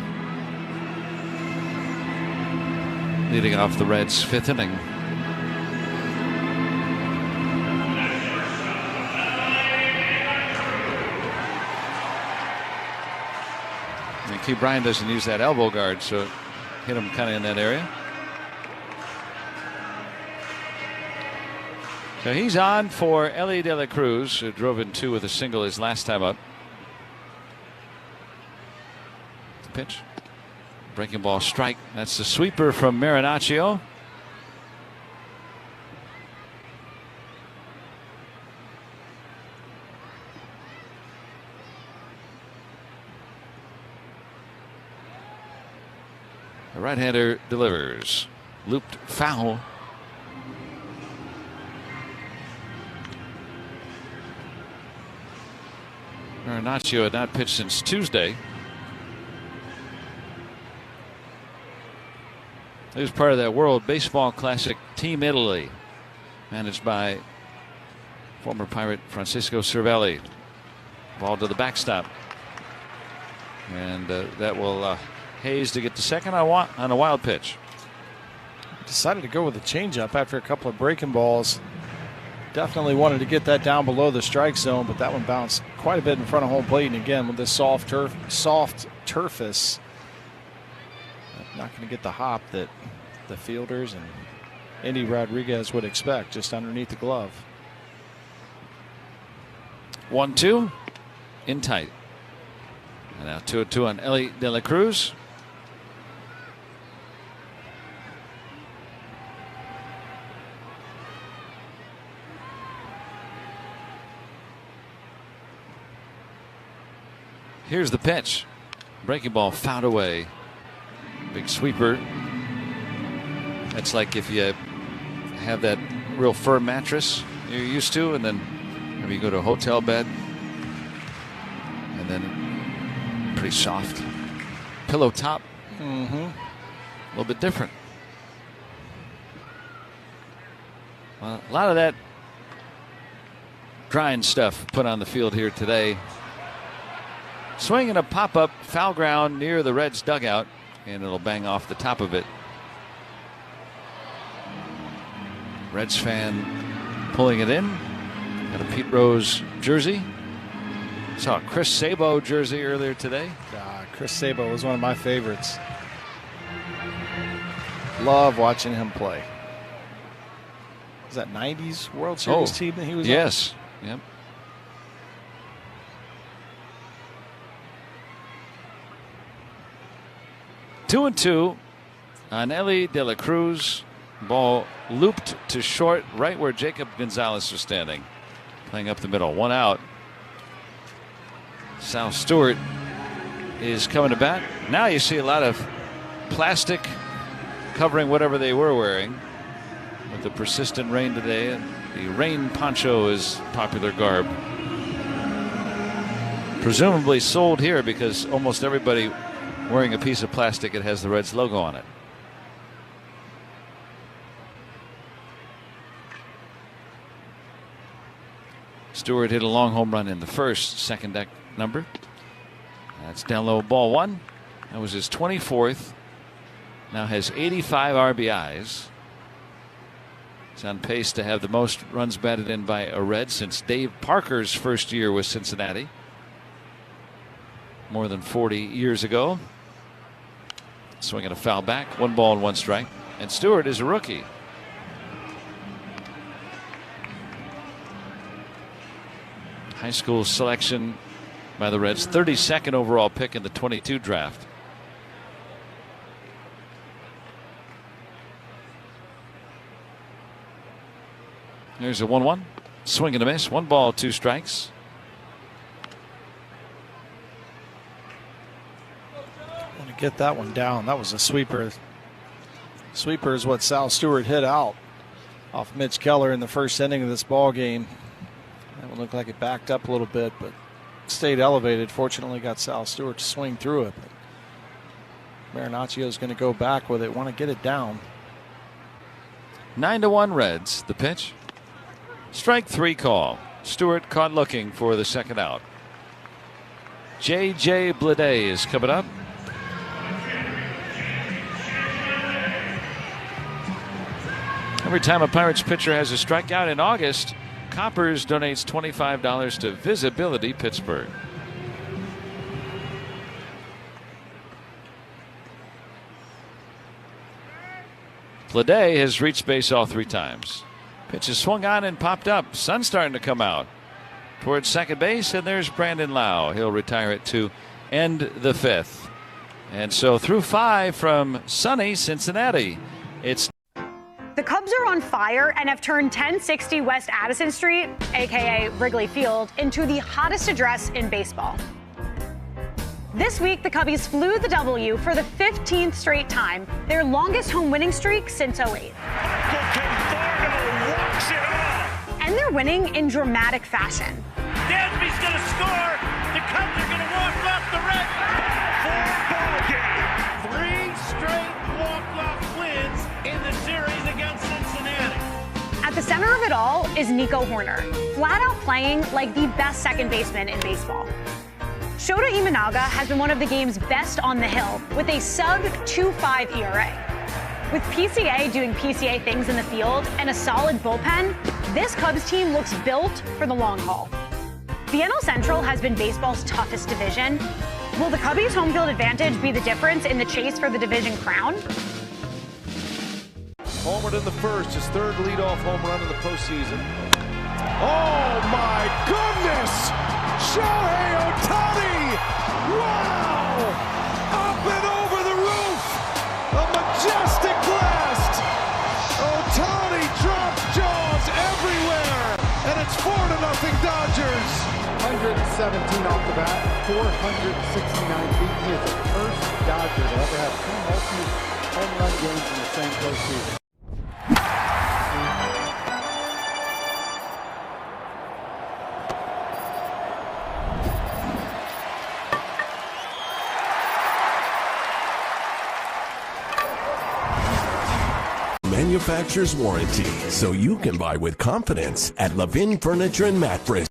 leading off the Reds' 5th inning. Lucky Brian doesn't use that elbow guard, so it hit him kind of in that area. So he's on for Ellie De La Cruz, who drove in 2 with a single his last time up. The pitch. Breaking ball strike. That's the sweeper from Marinaccio. The right-hander delivers. Looped foul. Marinaccio had not pitched since Tuesday. He was part of that World Baseball Classic Team Italy, managed by former Pirate Francisco Cervelli. Ball to the backstop. And that will Hayes to get to second on a wild pitch. Decided to go with a changeup after a couple of breaking balls. Definitely wanted to get that down below the strike zone, but that one bounced quite a bit in front of home plate. And again, with this soft turfus, not going to get the hop that the fielders and Andy Rodriguez would expect, just underneath the glove. 1-2 in tight. And now 2-2 on Ellie De La Cruz. Here's the pitch. Breaking ball fouled away. Big sweeper. That's like if you have that real firm mattress you're used to, and then maybe you go to a hotel bed, and then pretty soft pillow top. A little bit different. Well, a lot of that drying stuff put on the field here today. Swinging a pop-up foul ground near the Reds dugout, and it'll bang off the top of it. Reds fan pulling it in. Got a Pete Rose jersey. Saw a Chris Sabo jersey earlier today. Chris Sabo was one of my favorites. Love watching him play. Was that 90s World Series team that he was on? Yes. Yep. Two and two on Ellie De La Cruz. Ball looped to short, right where Jacob Gonzalez was standing. Playing up the middle. One out. Sal Stewart is coming to bat. Now you see a lot of plastic covering whatever they were wearing. With the persistent rain today, the rain poncho is popular garb. Presumably sold here because almost everybody wearing a piece of plastic that has the Reds logo on it. Stewart hit a long home run in the first, second deck number. That's down low, ball one. That was his 24th. Now has 85 RBIs. He's on pace to have the most runs batted in by a Red since Dave Parker's first year with Cincinnati, more than 40 years ago. Swinging a foul back, 1 ball and 1 strike. And Stewart is a rookie. High school selection by the Reds, 32nd overall pick in the 22 draft. There's a 1-1. Swing and a miss. 1 ball, 2 strikes. Want to get that one down. That was a sweeper. Sweeper is what Sal Stewart hit out off Mitch Keller in the first inning of this ball game. That one looked like it backed up a little bit, but stayed elevated. Fortunately, got Sal Stewart to swing through it. But Marinaccio is going to go back with it. Want to get it down. 9-1 Reds. The pitch. Strike 3 call. Stewart caught looking for the second out. J.J. Bleday is coming up. Every time a Pirates pitcher has a strikeout in August, Coppers donates $25 to Visibility Pittsburgh. Bleday has reached base all 3 times. Pitch is swung on and popped up. Sun's starting to come out towards second base, and there's Brandon Lau. He'll retire it to end the 5th. And so through 5 from sunny Cincinnati. It's The Cubs are on fire and have turned 1060 West Addison Street, aka Wrigley Field, into the hottest address in baseball. This week, the Cubbies flew the W for the 15th straight time, their longest home winning streak since 08. And they're winning in dramatic fashion. Dansby's going to score. The Cubs are going to walk off the red. 4 ball game. 3 straight walk-off wins in the series against Cincinnati. At the center of it all is Nico Horner, flat out playing like the best second baseman in baseball. Shota Imanaga has been one of the game's best on the hill with a sub-2.5 ERA. With PCA doing PCA things in the field and a solid bullpen, this Cubs team looks built for the long haul. The NL Central has been baseball's toughest division. Will the Cubbies' home field advantage be the difference in the chase for the division crown? Homered in the first, his 3rd leadoff home run of the postseason. Oh my goodness! Shohei Ohtani! Wow! Up and over the roof! A majestic blast! Ohtani drops jaws everywhere! And it's 4-0 Dodgers! 117 off the bat, 469 feet. He is the first Dodger to ever have 2 multi-home run games in the same postseason. Manufacturer's warranty, so you can buy with confidence at Levin Furniture and Mattress.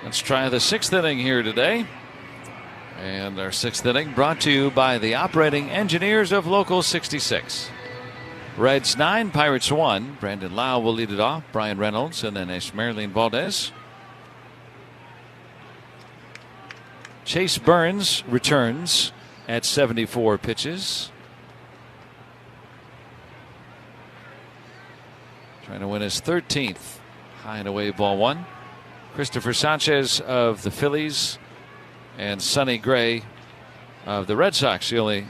Let's try the 6th inning here today. And our 6th inning brought to you by the operating engineers of Local 66. Reds 9, Pirates 1. Brandon Lau will lead it off. Brian Reynolds and then Esmeralyn Valdez. Chase Burns returns at 74 pitches. Trying to win his 13th. High and away, ball 1. Christopher Sanchez of the Phillies and Sonny Gray of the Red Sox. The only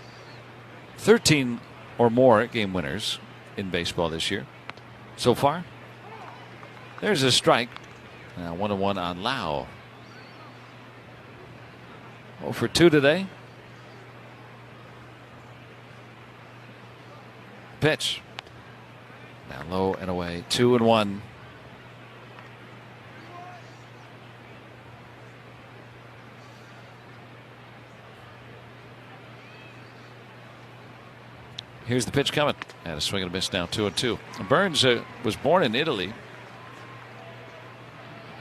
13 or more game winners in baseball this year so far. There's a strike. Now 1-1 on Lau. 0 for 2 today. Pitch. Now low and away. 2-1. Here's the pitch coming. And a swing and a miss now, 2-2. Burns was born in Italy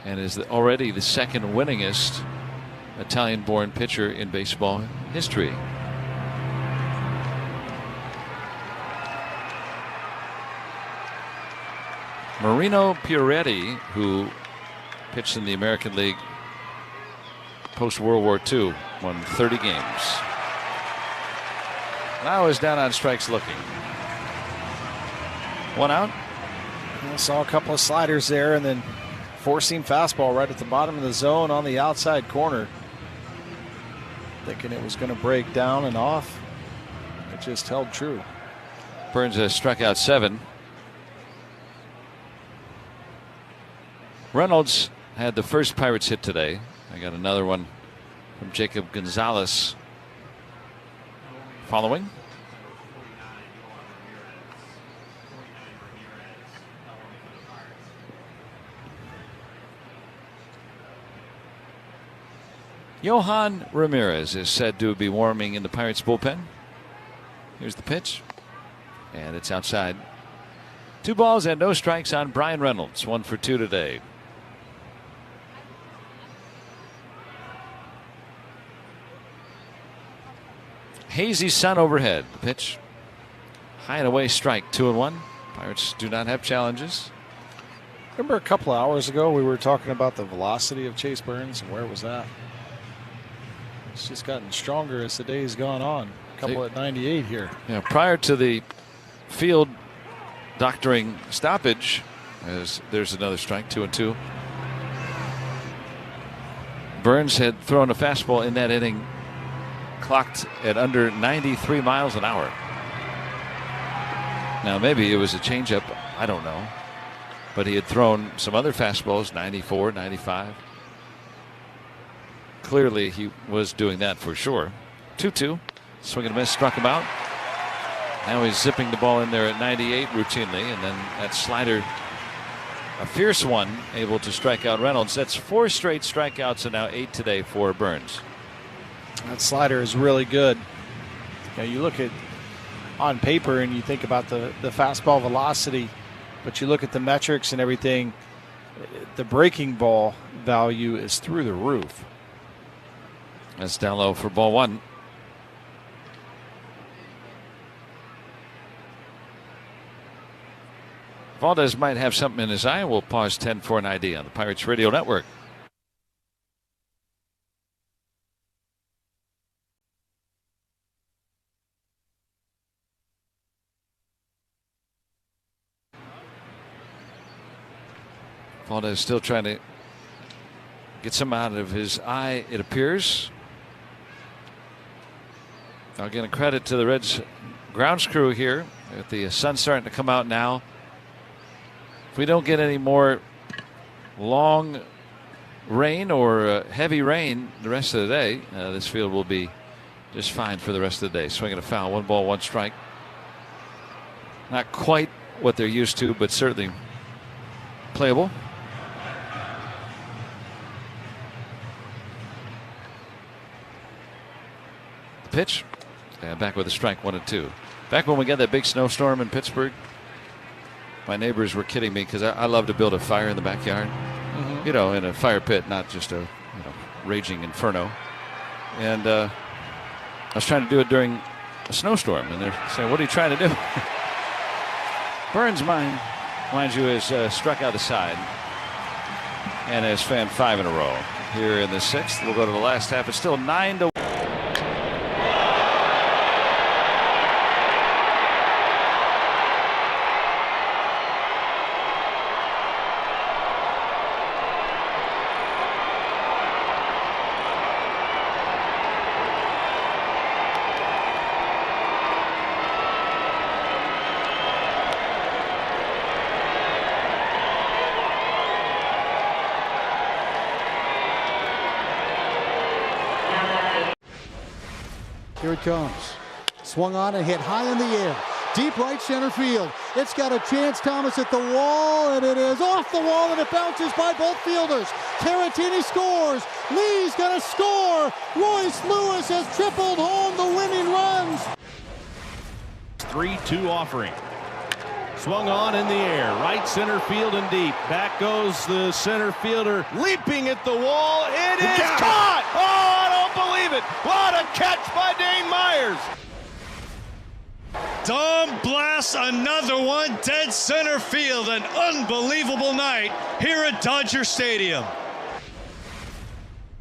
and is already the 2nd winningest Italian-born pitcher in baseball history. Marino Puretti, who pitched in the American League post-World War II, won 30 games. Now is down on strikes looking. 1 out. I saw a couple of sliders there and then four-seam fastball right at the bottom of the zone on the outside corner. Thinking it was going to break down and off. It just held true. Burns has struck out 7. Reynolds had the first Pirates hit today. I got another one from Jacob Gonzalez following. Johan Ramirez is said to be warming in the Pirates bullpen. Here's the pitch. And it's outside. 2 balls and no strikes on Brian Reynolds. 1 for 2 today. Hazy sun overhead. The pitch. High and away strike. 2-1. Pirates do not have challenges. Remember a couple of hours ago we were talking about the velocity of Chase Burns and where was that? It's just gotten stronger as the day's gone on. A couple at 98 here. Yeah, prior to the field doctoring stoppage, as there's another strike, 2-2. Burns had thrown a fastball in that inning clocked at under 93 miles an hour. Now maybe it was a changeup, I don't know, but he had thrown some other fastballs, 94, 95. Clearly he was doing that for sure. 2-2, swing and a miss, struck him out. Now he's zipping the ball in there at 98 routinely, and then that slider, a fierce one, able to strike out Reynolds. That's 4 straight strikeouts and now 8 today for Burns. That slider is really good. You look at on paper and you think about the fastball velocity, but you look at the metrics and everything, the breaking ball value is through the roof. That's down low for ball 1. Valdez might have something in his eye. We'll pause 10 for an ID on the Pirates Radio Network. Valdez still trying to get some out of his eye, it appears. I'll give a credit to the Reds grounds crew here. The sun's starting to come out now. If we don't get any more long rain or heavy rain the rest of the day, this field will be just fine for the rest of the day. Swinging a foul, 1 ball, 1 strike. Not quite what they're used to, but certainly playable. The pitch. Back with a strike, 1-2. Back when we got that big snowstorm in Pittsburgh, my neighbors were kidding me because I love to build a fire in the backyard. You know, in a fire pit, not just a raging inferno. And I was trying to do it during a snowstorm, and they're saying, "What are you trying to do?" Burns, mind you, has struck out the side and has fanned 5 in a row. Here in the 6th, we'll go to the last half. It's still 9-1. Here it comes. Swung on and hit high in the air. Deep right center field. It's got a chance, Thomas, at the wall, and it is off the wall, and it bounces by both fielders. Caratini scores. Lee's going to score. Royce Lewis has tripled home the winning runs. 3-2 offering. Swung on in the air. Right center field and deep. Back goes the center fielder. Leaping at the wall. It is caught! Oh, I don't believe it. What a catch by Dane Myers. Dom blasts another one dead center field. An unbelievable night here at Dodger Stadium.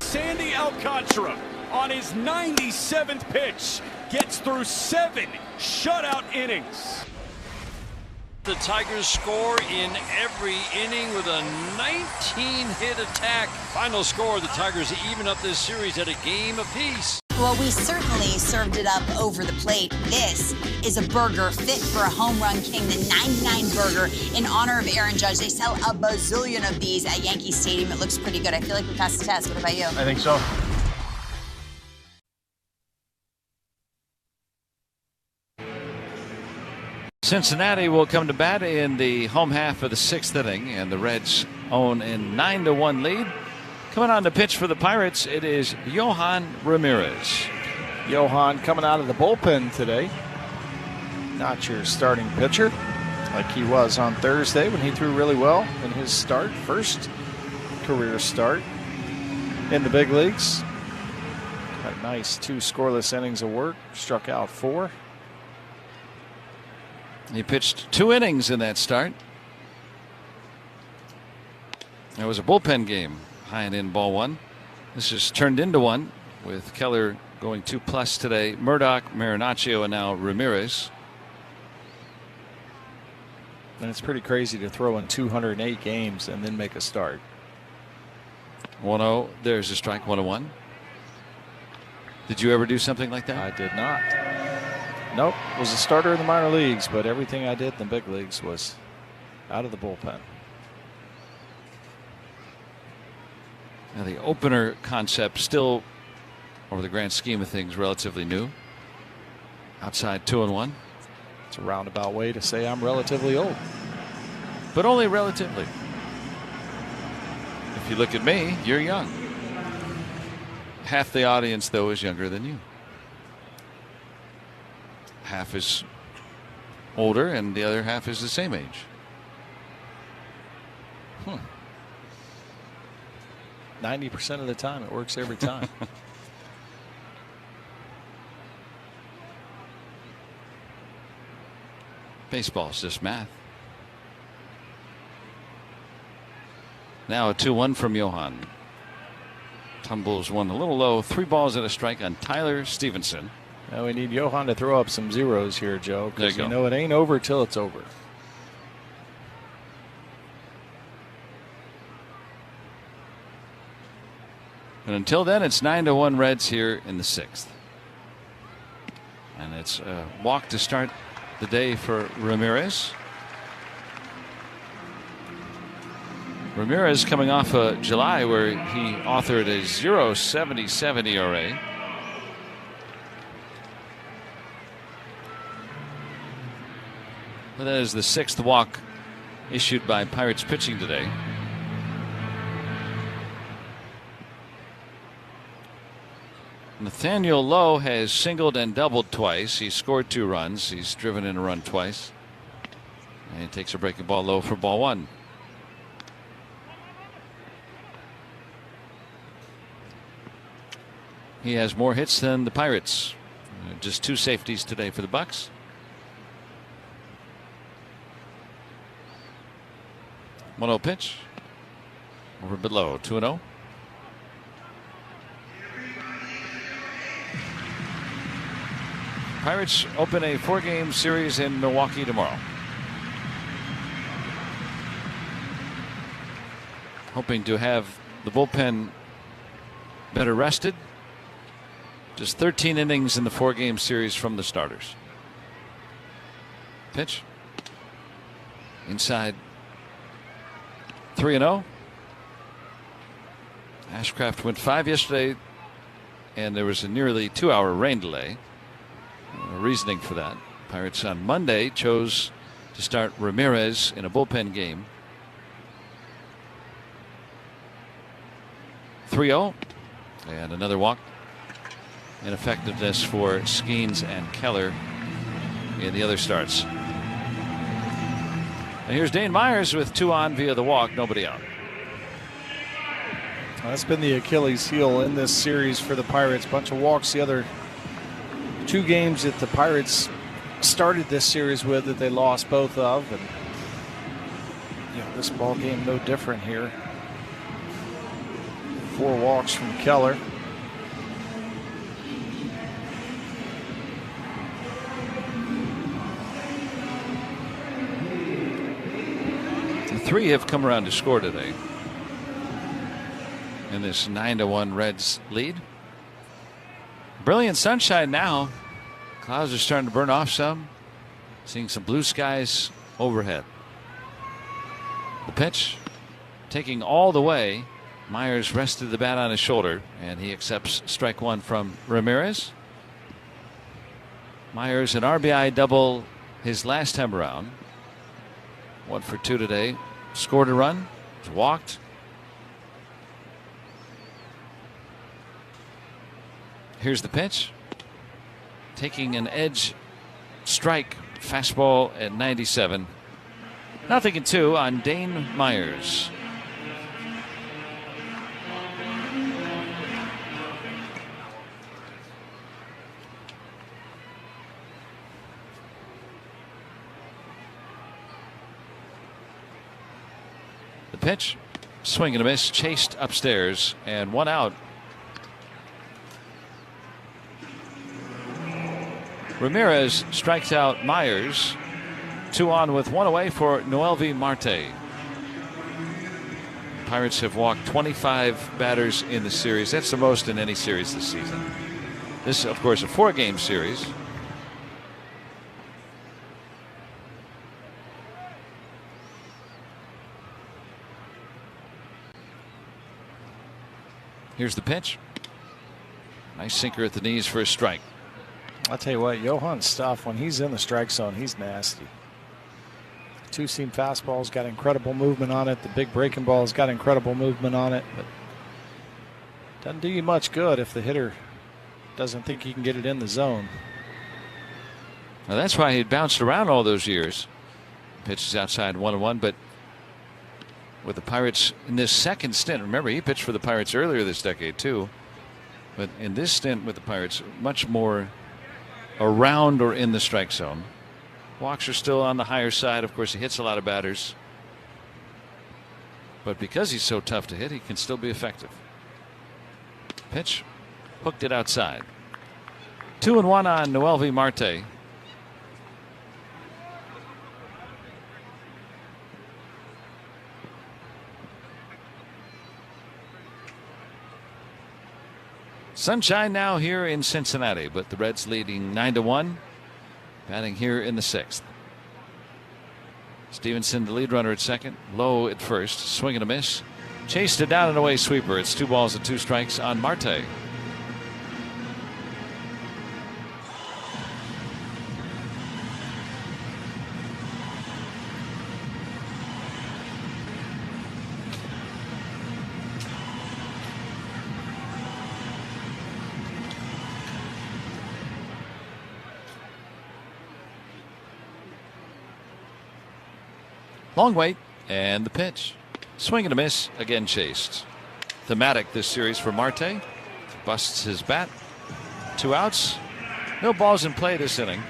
Sandy Alcantara on his 97th pitch gets through 7 shutout innings. The Tigers score in every inning with a 19-hit attack. Final score, the Tigers even up this series at a game apiece. Well, we certainly served it up over the plate. This is a burger fit for a home run king, the 99 burger in honor of Aaron Judge. They sell a bazillion of these at Yankee Stadium. It looks pretty good. I feel like we passed the test. What about you? I think so. Cincinnati will come to bat in the home half of the 6th inning, and the Reds own a 9-1 lead. Coming on to pitch for the Pirates, it is Yohan Ramirez. Yohan coming out of the bullpen today. Not your starting pitcher like he was on Thursday when he threw really well in his start, first career start in the big leagues. Had a nice 2 scoreless innings of work, struck out 4. He pitched 2 innings in that start. It was a bullpen game, high and in, ball 1. This has turned into one with Keller going 2+ today. Murdoch, Marinaccio, and now Ramirez. And it's pretty crazy to throw in 208 games and then make a start. 1-0. There's a strike. 1-1. Did you ever do something like that? I did not. Nope. Was a starter in the minor leagues, but everything I did in the big leagues was out of the bullpen. Now the opener concept still, over the grand scheme of things, relatively new. Outside 2-1. It's a roundabout way to say I'm relatively old. But only relatively. If you look at me, you're young. Half the audience, though, is younger than you. Half is older, and the other half is the same age. 90% of the time, it works every time. Baseball's just math. Now a 2-1 from Johan. Tumbles one a little low. 3 balls and a strike on Tyler Stevenson. Now we need Johan to throw up some zeros here, Joe, because There you you go. know it ain't over till it's over. And until then, it's 9-1 Reds here in the 6th. And it's a walk to start the day for Ramirez. Ramirez coming off a July where he authored a 0.77 ERA. But that is the 6th walk issued by Pirates pitching today. Nathaniel Lowe has singled and doubled twice. He scored 2 runs. He's driven in a run twice. And he takes a breaking ball low for ball 1. He has more hits than the Pirates. Just 2 safeties today for the Bucks. One-0 pitch. Over below. 2-0. Pirates open a 4-game series in Milwaukee tomorrow. Hoping to have the bullpen better rested. Just 13 innings in the 4-game series from the starters. Pitch. Inside. 3-0. Ashcraft went 5 yesterday, and there was a nearly 2-hour rain delay. Reasoning for that. Pirates on Monday chose to start Ramirez in a bullpen game. 3-0 and another walk. Ineffectiveness for Skeens and Keller in the other starts. And here's Dane Myers with 2 on via the walk, nobody out. That's been the Achilles heel in this series for the Pirates. Bunch of walks the other 2 games that the Pirates started this series with that they lost both of, and this ball game no different here. 4 walks from Keller. The 3 have come around to score today in this 9-1 Reds lead. Brilliant sunshine now. Clouds are starting to burn off some. Seeing some blue skies overhead. The pitch taking all the way. Myers rested the bat on his shoulder, and he accepts strike 1 from Ramirez. Myers an RBI double his last time around. 1 for 2 today. Scored a run. Walked. Here's the pitch. Taking an edge strike. Fastball at 97. 0-2 on Dane Myers. The pitch. Swing and a miss. Chased upstairs and 1 out. Ramirez strikes out Myers 2 on with 1 away for Noelvi Marte. Pirates have walked 25 batters in the series. That's the most in any series this season. This is, of course, a 4-game series. Here's the pitch. Nice sinker at the knees for a strike. I'll tell you what, Johan's stuff, when he's in the strike zone, he's nasty. Two-seam fastball's got incredible movement on it. The big breaking ball's got incredible movement on it. But doesn't do you much good if the hitter doesn't think he can get it in the zone. Now that's why he bounced around all those years. Pitches outside 1-1, but with the Pirates in this second stint, remember he pitched for the Pirates earlier this decade too. But in this stint with the Pirates, much more around or in the strike zone. Walks are still on the higher side. Of course, he hits a lot of batters. But because he's so tough to hit, he can still be effective. Pitch. Hooked it outside. 2-1 on Noelvi Marte. Sunshine now here in Cincinnati, but the Reds leading 9-1. Batting here in the 6th. Stevenson, the lead runner at second. Low at first. Swing and a miss. Chased it down and away sweeper. It's 2 balls and 2 strikes on Marte. Long wait, and the pitch. Swing and a miss, again chased. Thematic this series for Marte. Busts his bat. 2 outs. No balls in play this inning.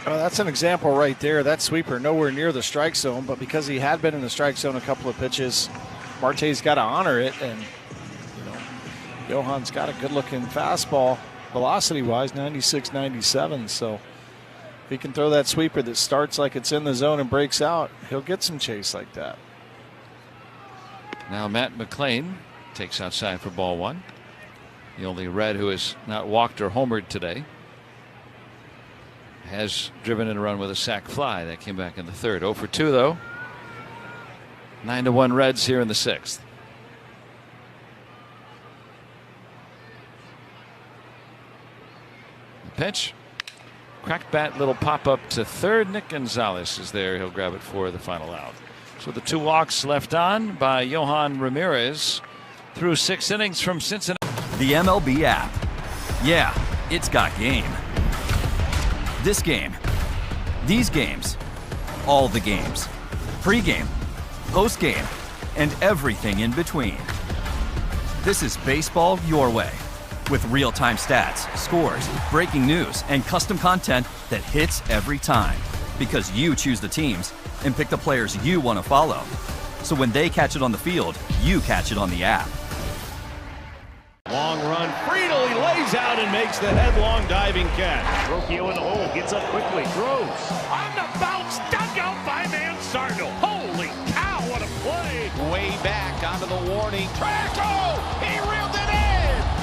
Oh, that's an example right there. That sweeper nowhere near the strike zone, but because he had been in the strike zone a couple of pitches, Marte's got to honor it. And, you know, Johan's got a good-looking fastball, velocity-wise, 96, 97. So if he can throw that sweeper that starts like it's in the zone and breaks out, he'll get some chase like that. Now Matt McLean takes outside for ball 1. The only Red who has not walked or homered today. Has driven in a run with a sac fly. That came back in the 3rd. 0 for 2 though. 9-1 Reds here in the 6th. The pitch. Cracked bat, little pop up to 3rd. Nick Gonzalez is there. He'll grab it for the final out. So the 2 walks left on by Johan Ramirez through 6 innings from Cincinnati. The MLB app. Yeah, it's got game. This game, these games, all the games. Pre-game, post-game, and everything in between. This is baseball your way. With real-time stats, scores, breaking news, and custom content that hits every time. Because you choose the teams and pick the players you want to follow. So when they catch it on the field, you catch it on the app. Long run. Friedel, he lays out and makes the headlong diving catch. Rocchio in the hole, gets up quickly, throws. On the bounce, dug out by Mansardo. Holy cow, what a play. Way back onto the warning track. Oh, he reeled it in.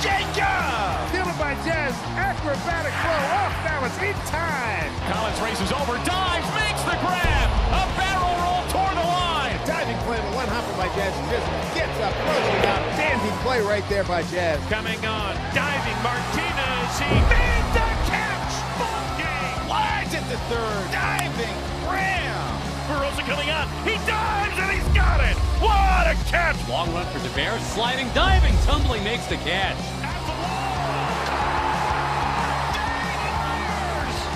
Jacob. Fielded by Jazz, acrobatic throw off balance in time. Collins races over, dives, makes the grab. A barrel roll toward the line. Diving play with 1 hopper by Jazz, just gets up, throws it out. Dandy play right there by Jazz. Coming on, diving Martinez, he made the catch. Ball game. Slides at the 3rd, diving Graham. Barossa coming on, he dives and he's got it. What a catch. Long run for DeBear, sliding, diving, tumbling, makes the catch. At the wall.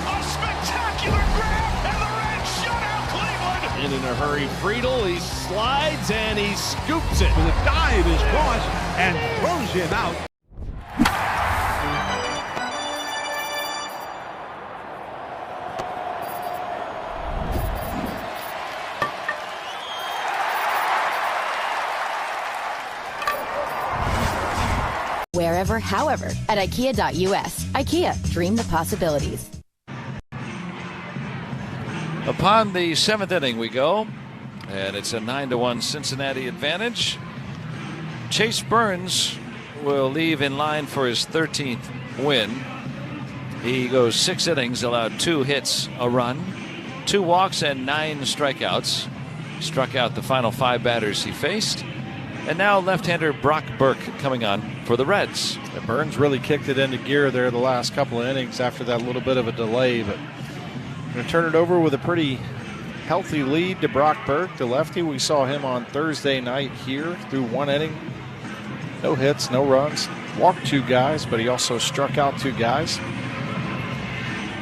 A spectacular grab, and the Reds shut out Cleveland. And in a hurry, Friedel, he slides and he scoops it. The dive is crossed and throws him out. Wherever, however, at IKEA.us. IKEA, dream the possibilities. Upon the 7th inning we go, and it's a 9-1 Cincinnati advantage. Chase Burns will leave in line for his 13th win. He goes 6 innings, allowed 2 hits, a run, 2 walks, and 9 strikeouts. Struck out the final 5 batters he faced. And now left-hander Brock Burke coming on for the Reds. And Burns really kicked it into gear there the last couple of innings after that little bit of a delay, but going to turn it over with a pretty healthy lead to Brock Burke, the lefty. We saw him on Thursday night here through 1 inning. No hits, no runs. Walked 2 guys, but he also struck out 2 guys.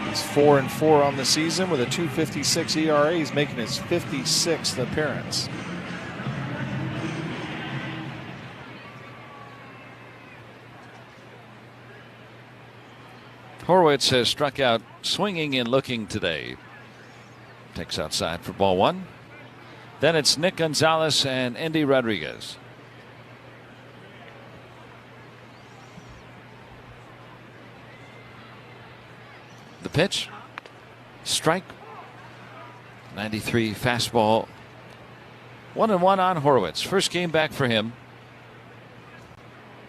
He's 4-4 on the season with a 2.56 ERA. He's making his 56th appearance. Horwitz has struck out swinging and looking today. Takes outside for ball 1. Then it's Nick Gonzalez and Andy Rodriguez. The pitch. Strike. 93 fastball. 1-1 on Horwitz. First game back for him.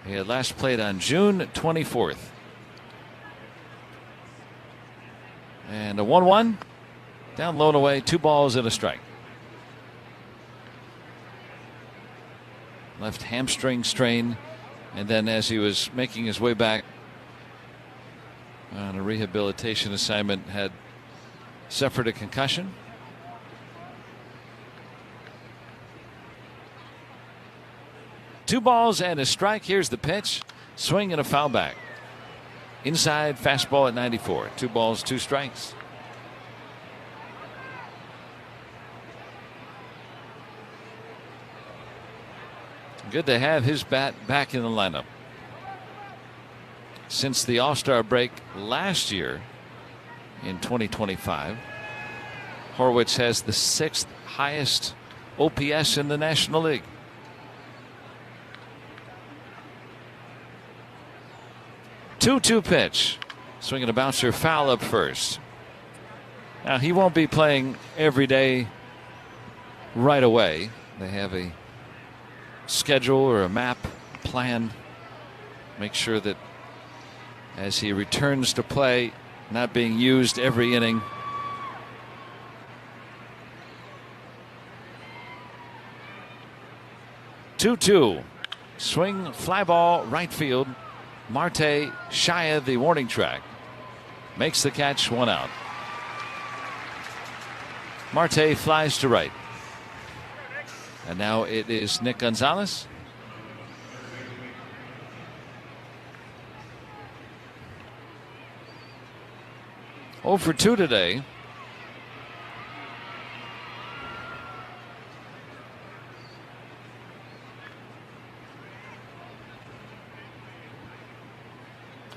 He had last played on June 24th. And a 1-1. Down low and away. 2 balls and a strike. Left hamstring strain. And then as he was making his way back on a rehabilitation assignment, had suffered a concussion. Two balls and a strike. Here's the pitch. Swing and a foul back. Inside fastball at 94. 2 balls, 2 strikes. Good to have his bat back in the lineup. Since the All-Star break last year in 2025, Horwitz has the 6th highest OPS in the National League. Two pitch. Swinging a bouncer, foul up first. Now he won't be playing every day right away. They have a schedule or a map plan. Make sure that as he returns to play, not being used every inning. Two. Swing, fly ball, right field. Marte shy of the warning track. Makes the catch, 1 out. Marte flies to right. And now it is Nick Gonzalez. Oh for 2 today.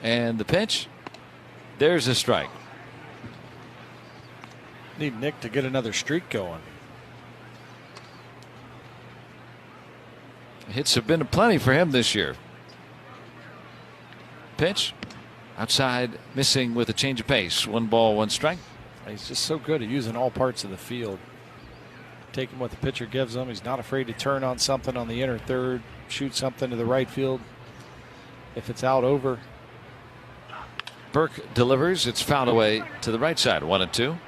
And the pitch. There's a strike. Need Nick to get another streak going. Hits have been plenty for him this year. Pitch. Outside, missing with a change of pace. 1 ball, 1 strike. He's just so good at using all parts of the field. Taking what the pitcher gives him. He's not afraid to turn on something on the inner third. Shoot something to the right field. If it's out over. Burke delivers. It's fouled away to the right side. 1-2.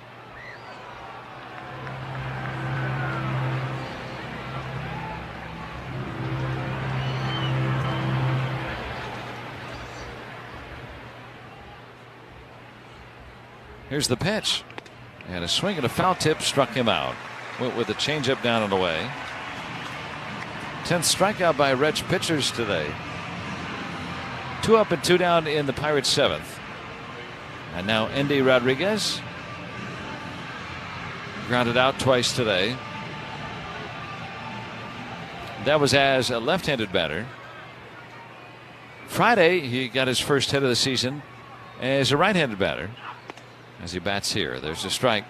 Here's the pitch. And a swing and a foul tip struck him out. Went with a changeup down and away. 10th strikeout by Reds pitchers today. 2 up and 2 down in the Pirates' 7th. And now Andy Rodriguez. Grounded out twice today. That was as a left-handed batter. Friday, he got his first hit of the season as a right-handed batter. As he bats here, there's a strike.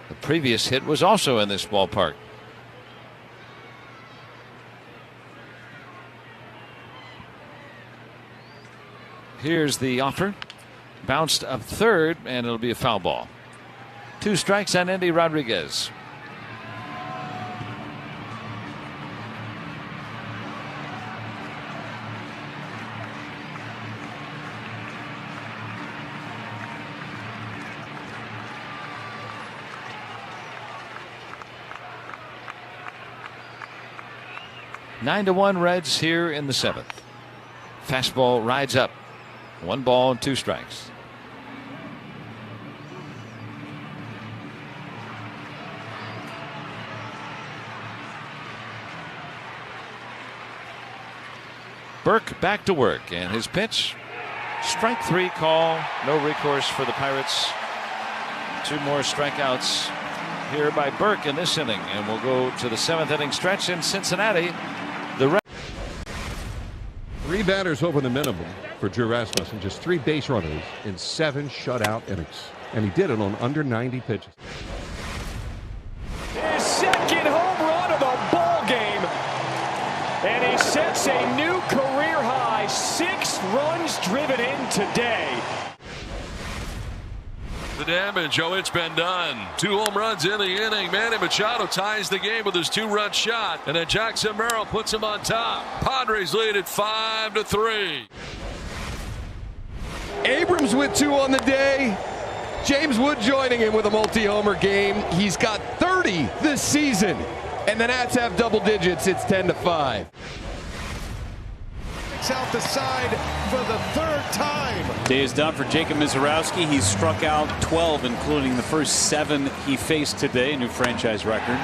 The previous hit was also in this ballpark. Here's the offer. Bounced up third, and it'll be a foul ball. 2 strikes on Andy Rodriguez. Nine to 1 Reds here in the 7th. Fastball rides up. 1 ball and 2 strikes. Burke back to work, and his pitch, strike 3 call. No recourse for the Pirates. 2 more strikeouts here by Burke in this inning, and we'll go to the 7th inning stretch in Cincinnati. The 3 batters over the minimum for Drew Rasmussen, just 3 base runners in 7 shutout innings, and he did it on under 90 pitches. His 2nd home run of the ball game, and he sets a new career high. 6 runs driven in today. The damage, it's been done. 2 home runs in the inning. Manny Machado ties the game with his 2-run shot, and then Jackson Merrill puts him on top. Padres lead it 5-3. Abrams with 2 on the day. James Wood joining him with a multi-homer game. He's got 30 this season, and the Nats have double digits. It's 10-5. Out the side for the 3rd time. Day is done for Jacob Mizorowski. He's struck out 12, including the first 7 he faced today, a new franchise record.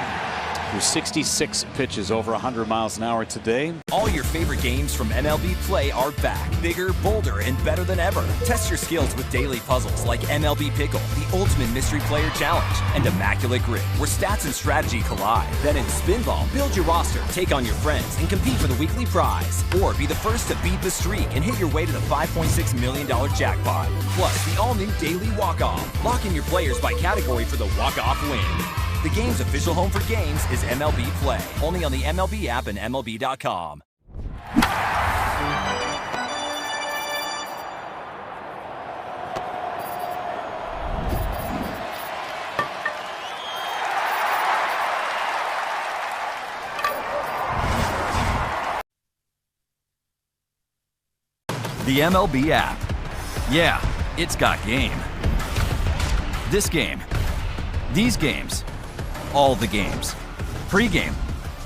Through 66 pitches, over 100 miles an hour today. All your favorite games from MLB Play are back. Bigger, bolder, and better than ever. Test your skills with daily puzzles like MLB Pickle, the ultimate mystery player challenge, and Immaculate Grid, where stats and strategy collide. Then in Spinball, build your roster, take on your friends, and compete for the weekly prize. Or be the first to beat the streak and hit your way to the $5.6 million jackpot. Plus, the all-new Daily Walk-Off. Lock in your players by category for the walk-off win. The game's official home for games is MLB Play. Only on the MLB app and MLB.com. The MLB app. Yeah, it's got game. This game. These games. All the games. Pre-game,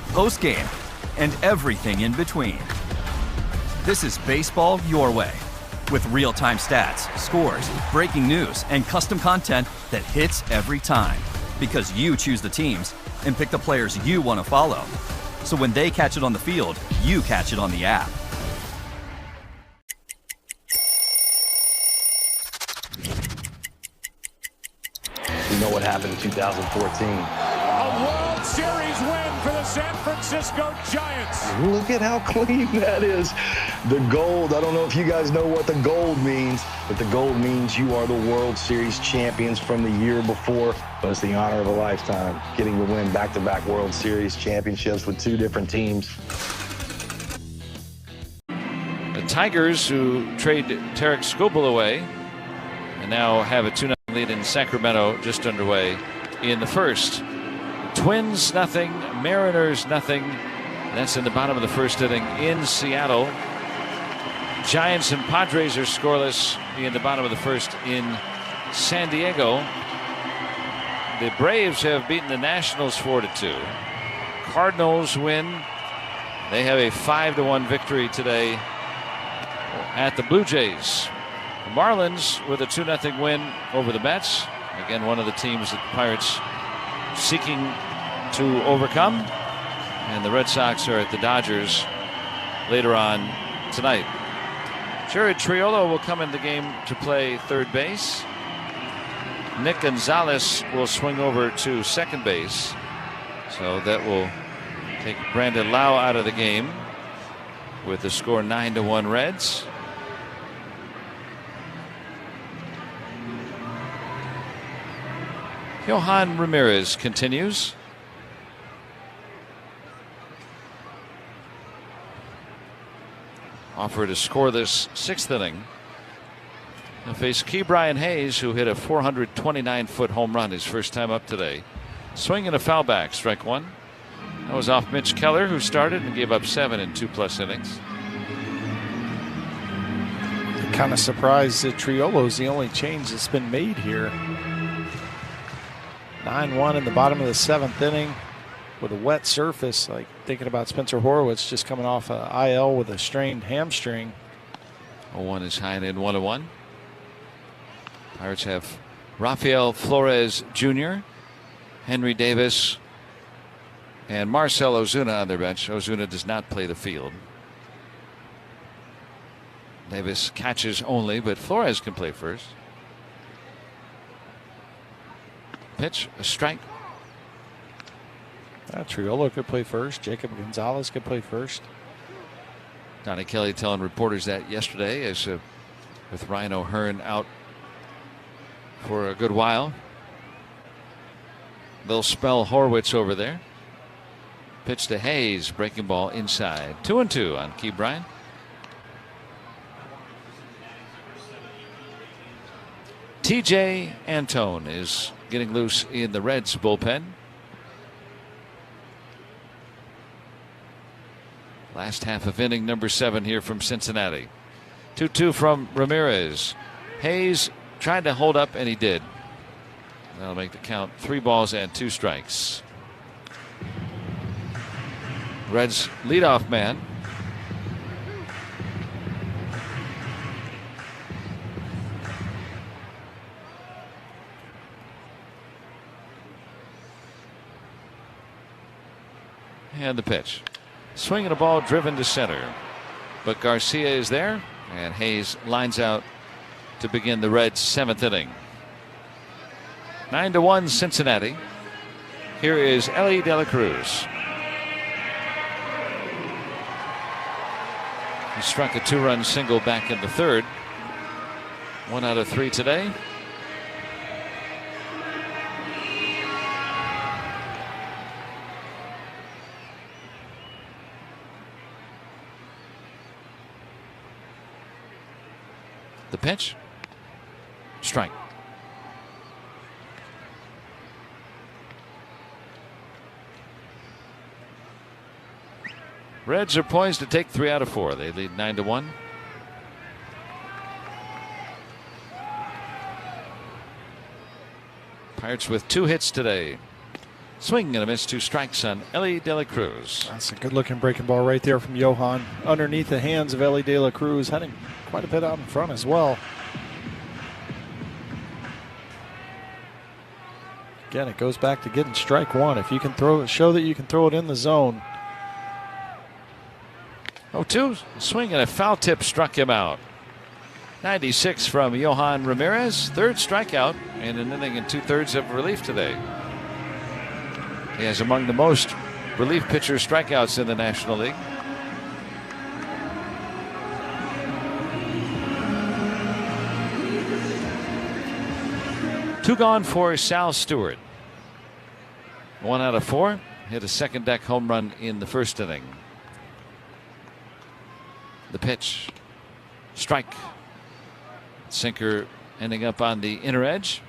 post-game, and everything in between. This is baseball your way. With real-time stats, scores, breaking news, and custom content that hits every time. Because you choose the teams and pick the players you want to follow. So when they catch it on the field, you catch it on the app. You know what happened in 2014. A World Series win for the San Francisco Giants. Look at how clean that is. The gold, I don't know if you guys know what the gold means, but the gold means you are the World Series champions from the year before. But it's the honor of a lifetime, getting to win back-to-back World Series championships with 2 different teams. The Tigers, who trade Tarek Skubal away, and now have a 2-0 lead in Sacramento, just underway in the 1st. Twins nothing, Mariners nothing. That's in the bottom of the 1st inning in Seattle. Giants and Padres are scoreless in the bottom of the 1st in San Diego. The Braves have beaten the Nationals 4-2. Cardinals win. They have a 5-1 victory today at the Blue Jays. The Marlins with a 2-0 win over the Mets. Again, one of the teams that the Pirates seeking to overcome. And the Red Sox are at the Dodgers later on tonight. Jared Triolo will come in the game to play 3rd base. Nick Gonzalez will swing over to 2nd base. So that will take Brandon Lau out of the game with the score 9-1 Reds. Johan Ramirez continues. Offered a scoreless 6th inning. He'll face Ke'Bryan Hayes, who hit a 429-foot home run his first time up today. Swing and a foul back, strike one. That was off Mitch Keller, who started and gave up 7 in 2+ innings. Kind of surprised that Triolo's the only change that's been made here. 9-1 in the bottom of the 7th inning with a wet surface. Like thinking about Spencer Horwitz just coming off a IL with a strained hamstring. 0-1 is high and in, 1-1. Pirates have Rafael Flores Jr., Henry Davis, and Marcell Ozuna on their bench. Ozuna does not play the field. Davis catches only, but Flores can play first. Pitch, a strike. Triolo could play first. Jacob Gonzalez could play first. Donnie Kelly telling reporters that yesterday, as with Ryan O'Hearn out for a good while. They'll spell Horwitz over there. Pitch to Hayes, breaking ball inside. 2-2 on Ke'Bryan. TJ Antone is getting loose in the Reds bullpen. Last half of inning number 7 here from Cincinnati. 2-2 from Ramirez. Hayes tried to hold up, and he did. That'll make the count 3 balls and 2 strikes. Reds leadoff man. And the pitch. Swinging a ball driven to center. But Garcia is there, and Hayes lines out to begin the Reds' 7th inning. 9-1 Cincinnati. Here is Ellie De La Cruz. He struck a 2-run single back in the 3rd. 1 out of 3 today. The pitch. Strike. Reds are poised to take 3 out of 4. They lead 9-1. Pirates with 2 hits today. Swing and a miss, 2 strikes on Ellie De La Cruz. That's a good looking breaking ball right there from Johan. Underneath the hands of Ellie De La Cruz, heading quite a bit out in front as well. Again, it goes back to getting strike 1. If you can throw it, show that you can throw it in the zone. 0-2, swing and a foul tip struck him out. 96 from Johan Ramirez, 3rd strikeout in an inning and 2/3 of relief today. He has among the most relief pitcher strikeouts in the National League. Two gone for Sal Stewart. 1 out of 4. Hit a second deck home run in the 1st inning. The pitch. Strike. Sinker ending up on the inner edge.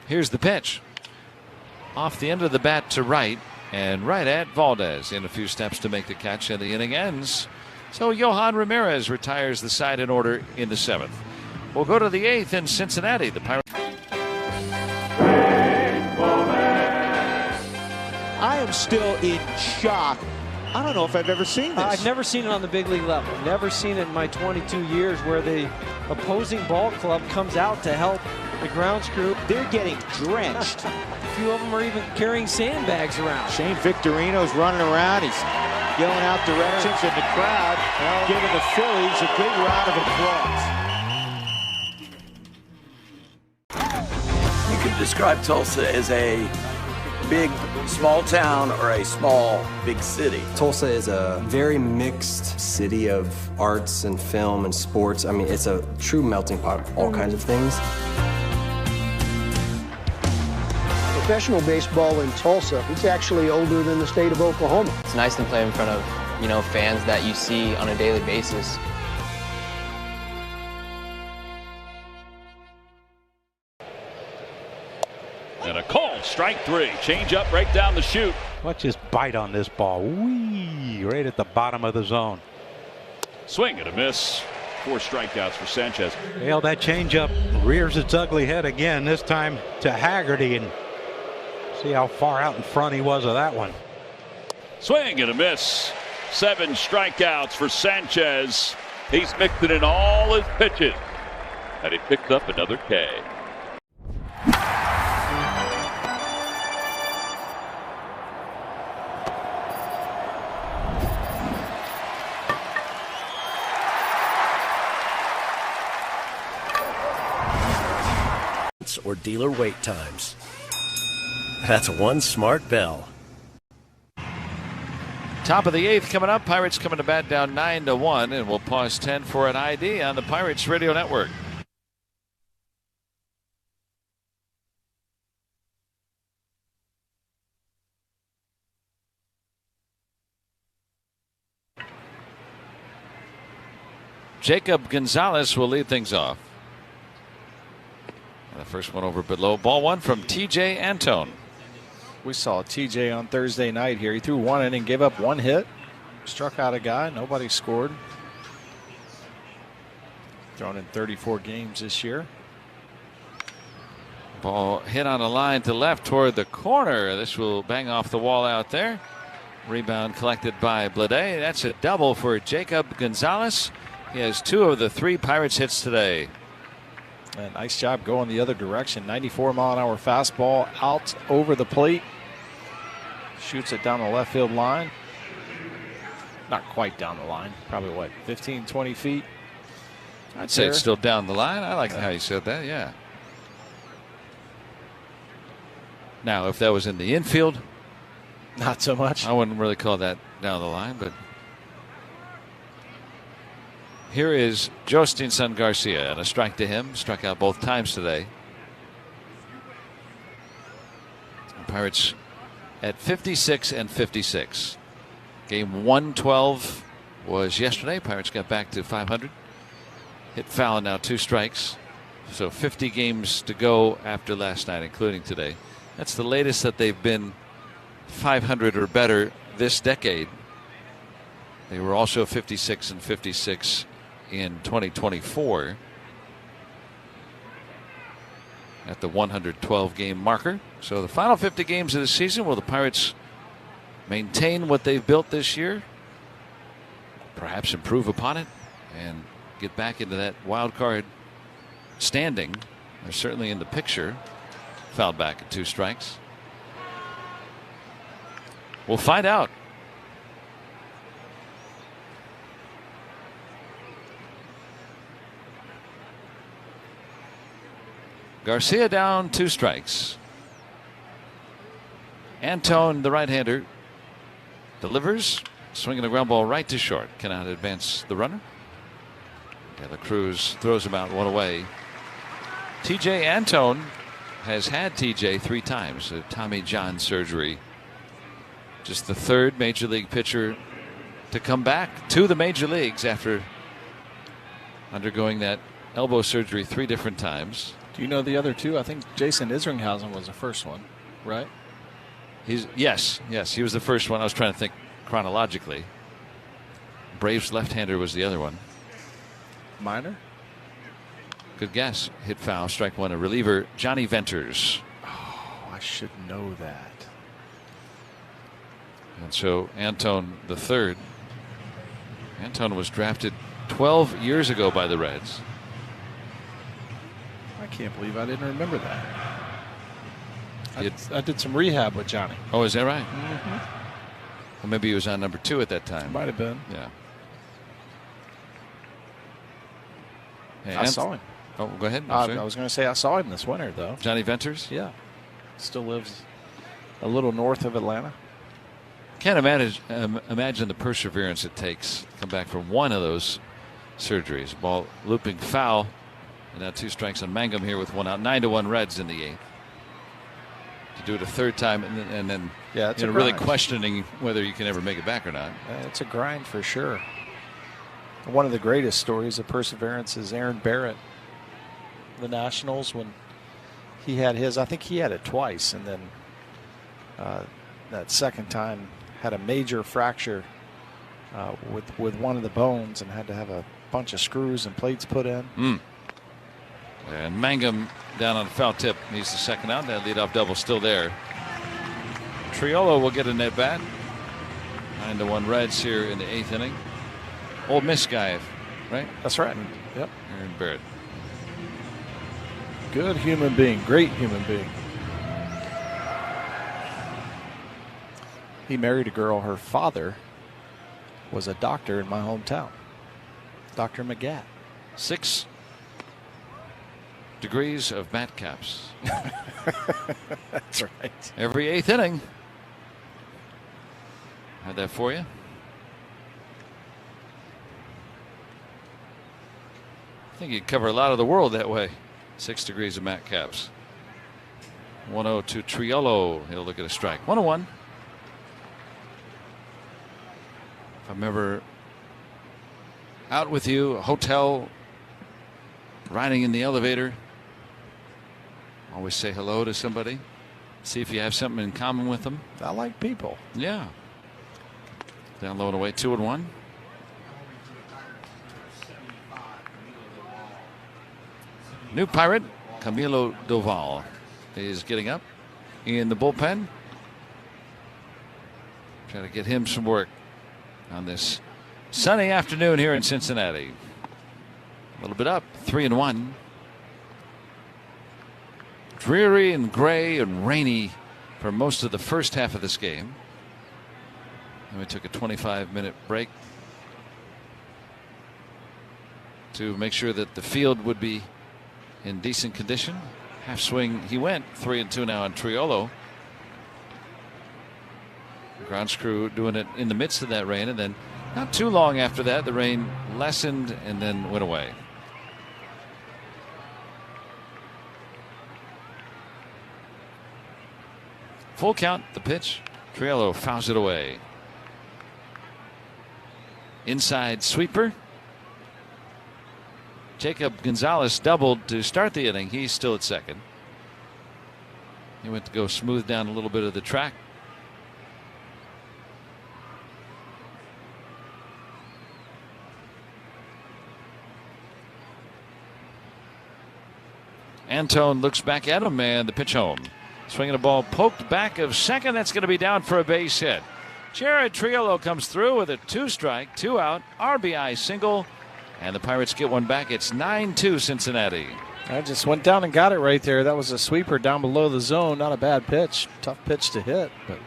Here's the pitch. Off the end of the bat to right, and right at Valdez in a few steps to make the catch, and the inning ends. So Johan Ramirez retires the side in order in the 7th. We'll go to the 8th in Cincinnati. The Pirates. I am still in shock. I don't know if I've ever seen this. I've never seen it on the big league level. Never seen it in my 22 years where the opposing ball club comes out to help the grounds crew. They're getting drenched. A few of them are even carrying sandbags around. Shane Victorino's running around. He's yelling out directions, and the crowd giving the Phillies a big round of applause. You could describe Tulsa as a big, small town or a small, big city. Tulsa is a very mixed city of arts and film and sports. I mean, it's a true melting pot of all kinds of things. professional baseball in Tulsa. It's actually older than the state of Oklahoma. It's nice to play in front of, fans that you see on a daily basis. And a call, strike 3. Change up right down the chute. Watch his bite on this ball. Whee! Right at the bottom of the zone. Swing and a miss. 4 strikeouts for Sanchez. Well, that changeup rears its ugly head again, this time to Haggerty, and see how far out in front he was of that one. Swing and a miss. 7 strikeouts for Sanchez. He's mixed it in all his pitches. And he picked up another K. Or dealer wait times. That's one smart bell. Top of the 8th coming up. Pirates coming to bat down 9-1, and we'll pause 10 for an ID on the Pirates Radio Network. Jacob Gonzalez will lead things off. The first one over below. Ball 1 from TJ Antone. We saw TJ on Thursday night here. He threw 1 inning, gave up 1 hit, struck out a guy. Nobody scored. Thrown in 34 games this year. Ball hit on a line to left toward the corner. This will bang off the wall out there. Rebound collected by Blade. That's a double for Jacob Gonzalez. He has 2 of the 3 Pirates hits today. And nice job going the other direction. 94-mile-an-hour fastball out over the plate. Shoots it down the left field line. Not quite down the line. Probably, what, 15, 20 feet? I'd say it's still down the line. I like how you said that, yeah. Now, if that was in the infield, not so much. I wouldn't really call that down the line, but here is Jostinson Garcia, and a strike to him. Struck out both times today. The Pirates at 56 and 56. Game 112 was yesterday. Pirates got back to 500. Hit foul, now 2 strikes. So 50 games to go after last night, including today. That's the latest that they've been 500 or better this decade. They were also 56 and 56 in 2024 at the 112 game marker. So the final 50 games of the season, will the Pirates maintain what they've built this year, perhaps improve upon it, and get back into that wild card standing? They're certainly in the picture. Fouled back at 2 strikes. We'll find out. Garcia down 2 strikes. Antone, the right-hander, delivers, swinging a ground ball right to short. Cannot advance the runner. De La Cruz throws him out 1 away. TJ Antone has had TJ 3 times. Tommy John surgery. Just the 3rd major league pitcher to come back to the major leagues after undergoing that elbow surgery 3 different times. Do you know the other 2? I think Jason Isringhausen was the first one, right? Yes, he was the first one. I was trying to think chronologically. Braves left-hander was the other one. Minor? Good guess. Hit foul, strike 1. A reliever, Johnny Venters. Oh, I should know that. And so Antone the 3rd. Antone was drafted 12 years ago by the Reds. I can't believe I didn't remember that. I did some rehab with Johnny. Oh, is that right? Mm-hmm. Well, maybe he was on number 2 at that time. Might have been. Yeah. Hey, I saw him. Oh, go ahead. I was going to say I saw him this winter, though. Johnny Venters? Yeah. Still lives a little north of Atlanta. Can't imagine the perseverance it takes to come back from one of those surgeries. Ball looping foul. And now 2 strikes on Mangum here with 1 out. 9-1 Reds in the 8th. To do it a third time and then yeah, it's really questioning whether you can ever make it back or not. It's a grind for sure. One of the greatest stories of perseverance is Aaron Barrett, the Nationals, when he had his. I think he had it twice, and then that second time had a major fracture with one of the bones and had to have a bunch of screws and plates put in. And Mangum down on the foul tip. He's the second out. That leadoff double still there. Triolo will get a net bat. 9-1 Reds here in the 8th inning. Ole Miss guy, right? That's right. Yep. Aaron Barrett. Good human being. Great human being. He married a girl. Her father was a doctor in my hometown. Dr. McGatt. 6 degrees of bat caps. That's right. Every 8th inning. Had that for you. I think you'd cover a lot of the world that way. 6 degrees of mat caps. 1-0 to Triolo. He'll look at a strike. 1-1. If I'm ever out with you, a hotel, riding in the elevator, always say hello to somebody. See if you have something in common with them. I like people. Yeah. Down low and away. 2-1. New Pirate, Camilo Doval, is getting up in the bullpen. Try to get him some work on this sunny afternoon here in Cincinnati. A little bit up, 3-1. Dreary and gray and rainy for most of the first half of this game. And we took a 25-minute break to make sure that the field would be in decent condition. Half swing he went. 3-2 now on Triolo. Grounds crew doing it in the midst of that rain, and then not too long after that the rain lessened and then went away. Full count, the pitch. Triolo fouls it away. Inside sweeper. Jacob Gonzalez doubled to start the inning. He's still at second. He went to go smooth down a little bit of the track. Antone looks back at him, and the pitch home. Swinging a ball poked back of second. That's going to be down for a base hit. Jared Triolo comes through with a 2-strike, 2-out RBI single, and the Pirates get one back. It's 9-2 Cincinnati. I just went down and got it right there. That was a sweeper down below the zone. Not a bad pitch. Tough pitch to hit, but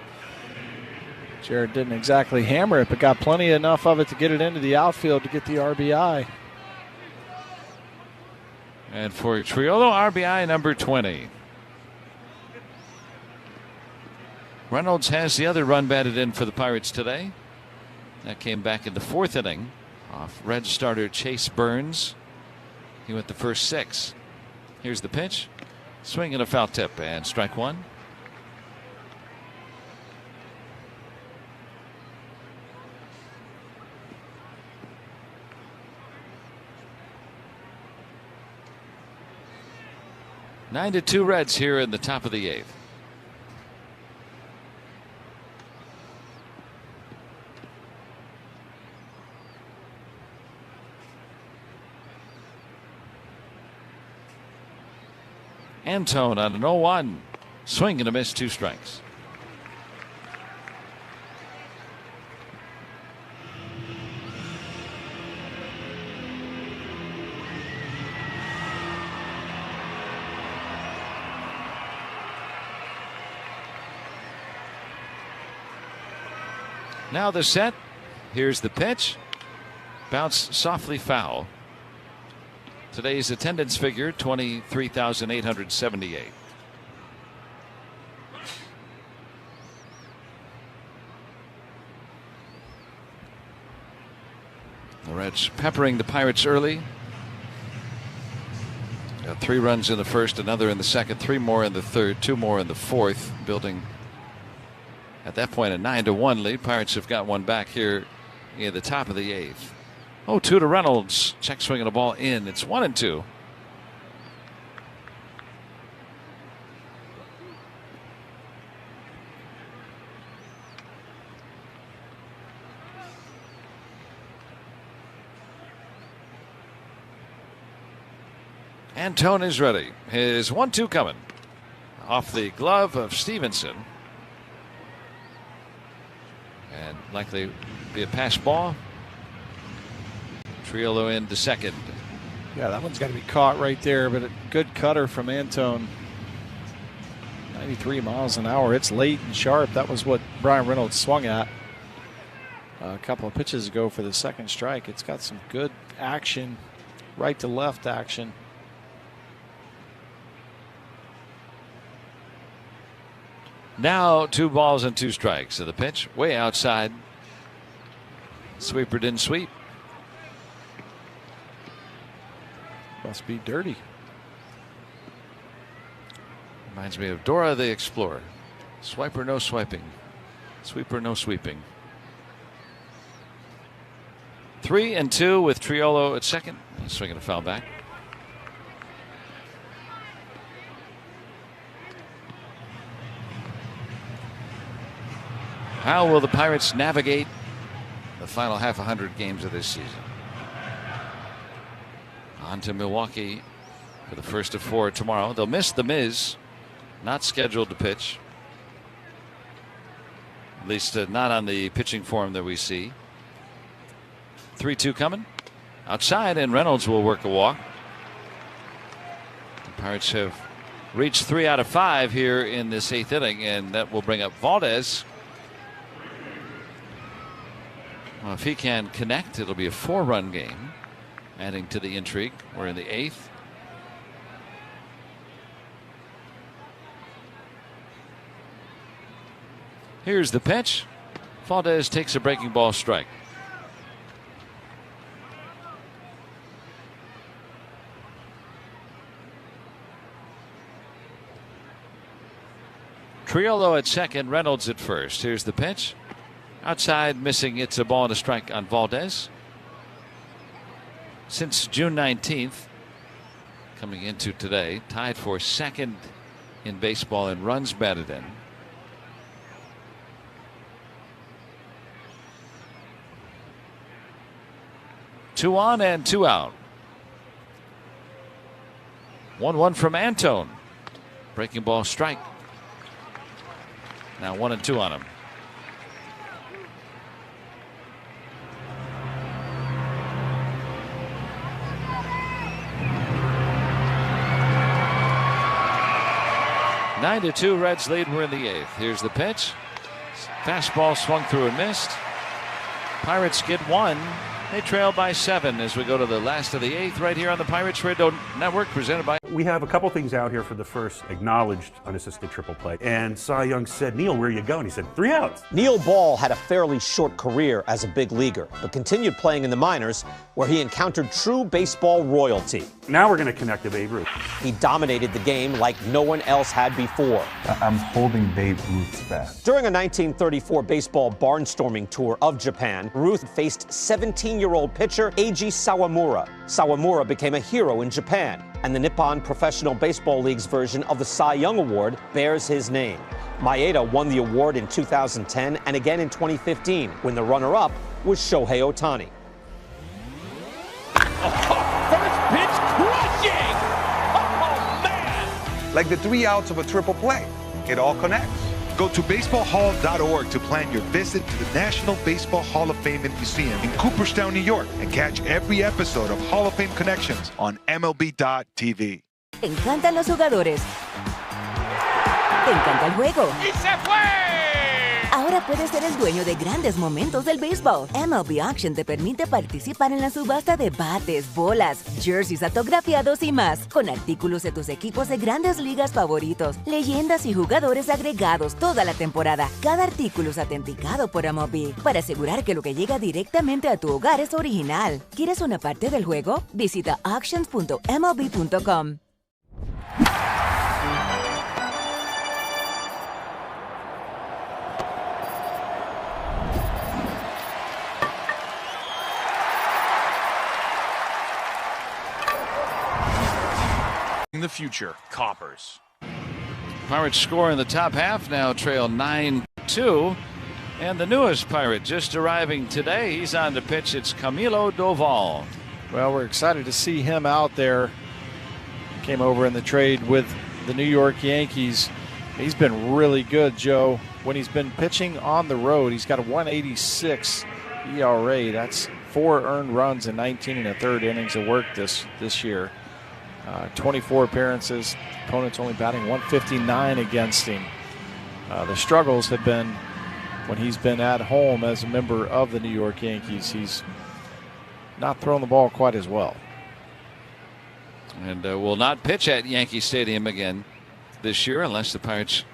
Jared didn't exactly hammer it, but got plenty enough of it to get it into the outfield to get the RBI. And for Triolo, RBI number 20. Reynolds has the other run batted in for the Pirates today. That came back in the 4th inning off Red starter Chase Burns. He went the first 6. Here's the pitch. Swing and a foul tip, and strike one. Nine to 2 Reds here in the top of the 8th. Antone on an 0-1. Swing and a miss, 2 strikes. Now the set. Here's the pitch. Bounce softly foul. Today's attendance figure, 23,878. The Reds peppering the Pirates early. Got 3 runs in the first, another in the second, 3 more in the third, 2 more in the fourth, building at that point a 9-1 lead. Pirates have got one back here in the top of the 8th. 0-2 to Reynolds. Check swinging a ball in. It's 1-2. Antone is ready. His 1-2 coming. Off the glove of Stevenson. And likely be a pass ball. Triolo into second. Yeah, that one's got to be caught right there, but a good cutter from Antone. 93 miles an hour. It's late and sharp. That was what Brian Reynolds swung at a couple of pitches ago for the second strike. It's got some good action, right to left action. Now 2 balls and 2 strikes. So the pitch way outside. Sweeper didn't sweep. Must be dirty. Reminds me of Dora the Explorer. Swiper, no swiping. Sweeper, no sweeping. 3-2 with Triolo at second. Swinging a foul back. How will the Pirates navigate the final half 100 games of this season? On to Milwaukee for the first of 4 tomorrow. They'll miss the Miz, not scheduled to pitch. At least not on the pitching form that we see. 3-2 coming. Outside, and Reynolds will work a walk. The Pirates have reached 3 out of 5 here in this 8th inning, and that will bring up Valdez. Well, if he can connect, it'll be a 4-run game, adding to the intrigue. We're in the 8th. Here's the pitch. Valdez takes a breaking ball strike. Triolo at second, Reynolds at first. Here's the pitch. Outside, missing. It's a ball and a strike on Valdez. Since June 19th, coming into today, tied for second in baseball in runs batted in. Two on and 2 out. 1-1 from Antone. Breaking ball strike. Now 1-2 on him. Nine to 2, Reds lead. We're in the 8th. Here's the pitch. Fastball swung through and missed. Pirates get 1. They trail by 7 as we go to the last of the 8th right here on the Pirates Radio Network, presented by... We have a couple things out here for the first acknowledged unassisted triple play. And Cy Young said, Neil, where are you going? He said, 3 outs. Neil Ball had a fairly short career as a big leaguer, but continued playing in the minors, where he encountered true baseball royalty. Now we're going to connect to Babe Ruth. He dominated the game like no one else had before. I'm holding Babe Ruth's bat. During a 1934 baseball barnstorming tour of Japan, Ruth faced 17-year-old pitcher Eiji Sawamura. Sawamura became a hero in Japan, and the Nippon Professional Baseball League's version of the Cy Young Award bears his name. Maeda won the award in 2010 and again in 2015, when the runner-up was Shohei Ohtani. First pitch crushing! Oh, man! Like the 3 outs of a triple play. It all connects. Go to baseballhall.org to plan your visit to the National Baseball Hall of Fame and Museum in Cooperstown, New York, and catch every episode of Hall of Fame Connections on MLB.tv. Te encantan los jugadores. Te encanta el juego. ¡Y se fue! Ahora puedes ser el dueño de grandes momentos del béisbol. MLB Auction te permite participar en la subasta de bates, bolas, jerseys autografiados y más, con artículos de tus equipos de grandes ligas favoritos, leyendas y jugadores agregados toda la temporada. Cada artículo es autenticado por MLB para asegurar que lo que llega directamente a tu hogar es original. ¿Quieres una parte del juego? Visita auctions.mlb.com. in the future. Coppers. Pirates score in the top half now, trail 9-2. And the newest Pirate just arriving today. He's on the pitch. It's Camilo Doval. Well, we're excited to see him out there. Came over in the trade with the New York Yankees. He's been really good, Joe. When he's been pitching on the road, he's got a 1.86 ERA. That's 4 earned runs in 19 1/3 innings of work this year. 24 appearances. Opponents only batting 159 against him. The struggles have been when he's been at home as a member of the New York Yankees. He's not throwing the ball quite as well. And will not pitch at Yankee Stadium again this year unless the Pirates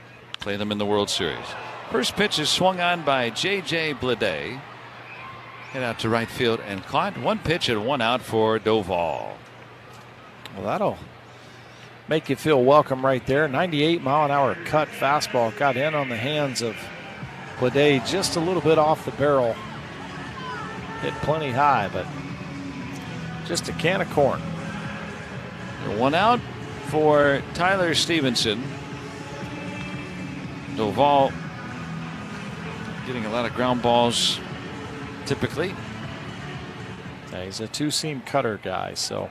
play them in the World Series. First pitch is swung on by J.J. Bleday. Hit out to right field and caught. 1 pitch and 1 out for Doval. Well, that'll make you feel welcome right there. 98-mile-an-hour cut fastball got in on the hands of Bleday, just a little bit off the barrel. Hit plenty high, but just a can of corn. 1 out for Tyler Stevenson. Doval getting a lot of ground balls typically. Yeah, he's a 2-seam cutter guy, so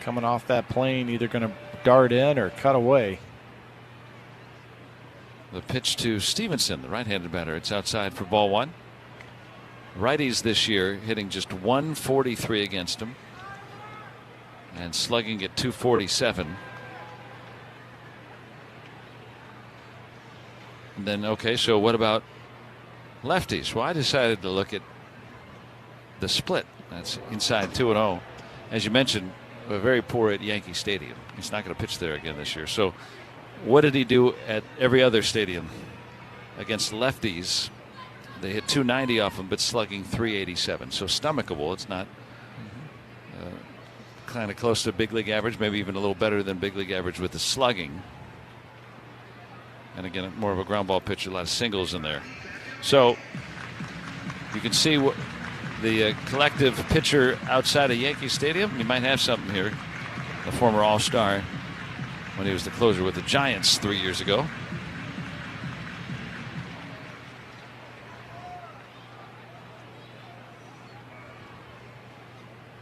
coming off that plane, either going to dart in or cut away. The pitch to Stevenson, the right-handed batter. It's outside for ball 1. Righties this year hitting just 143 against him and slugging at 247. And then, okay, so what about lefties? Well, I decided to look at the split. That's inside 2-0. As you mentioned, very poor at Yankee Stadium. He's not going to pitch there again this year. So what did he do at every other stadium against lefties? They hit 290 off him, but slugging 387. So stomachable. It's not kind of close to big league average, maybe even a little better than big league average with the slugging. And again, more of a ground ball pitcher, a lot of singles in there. So you can see what the collective pitcher outside of Yankee Stadium. You might have something here. The former All-Star when he was the closer with the Giants 3 years ago.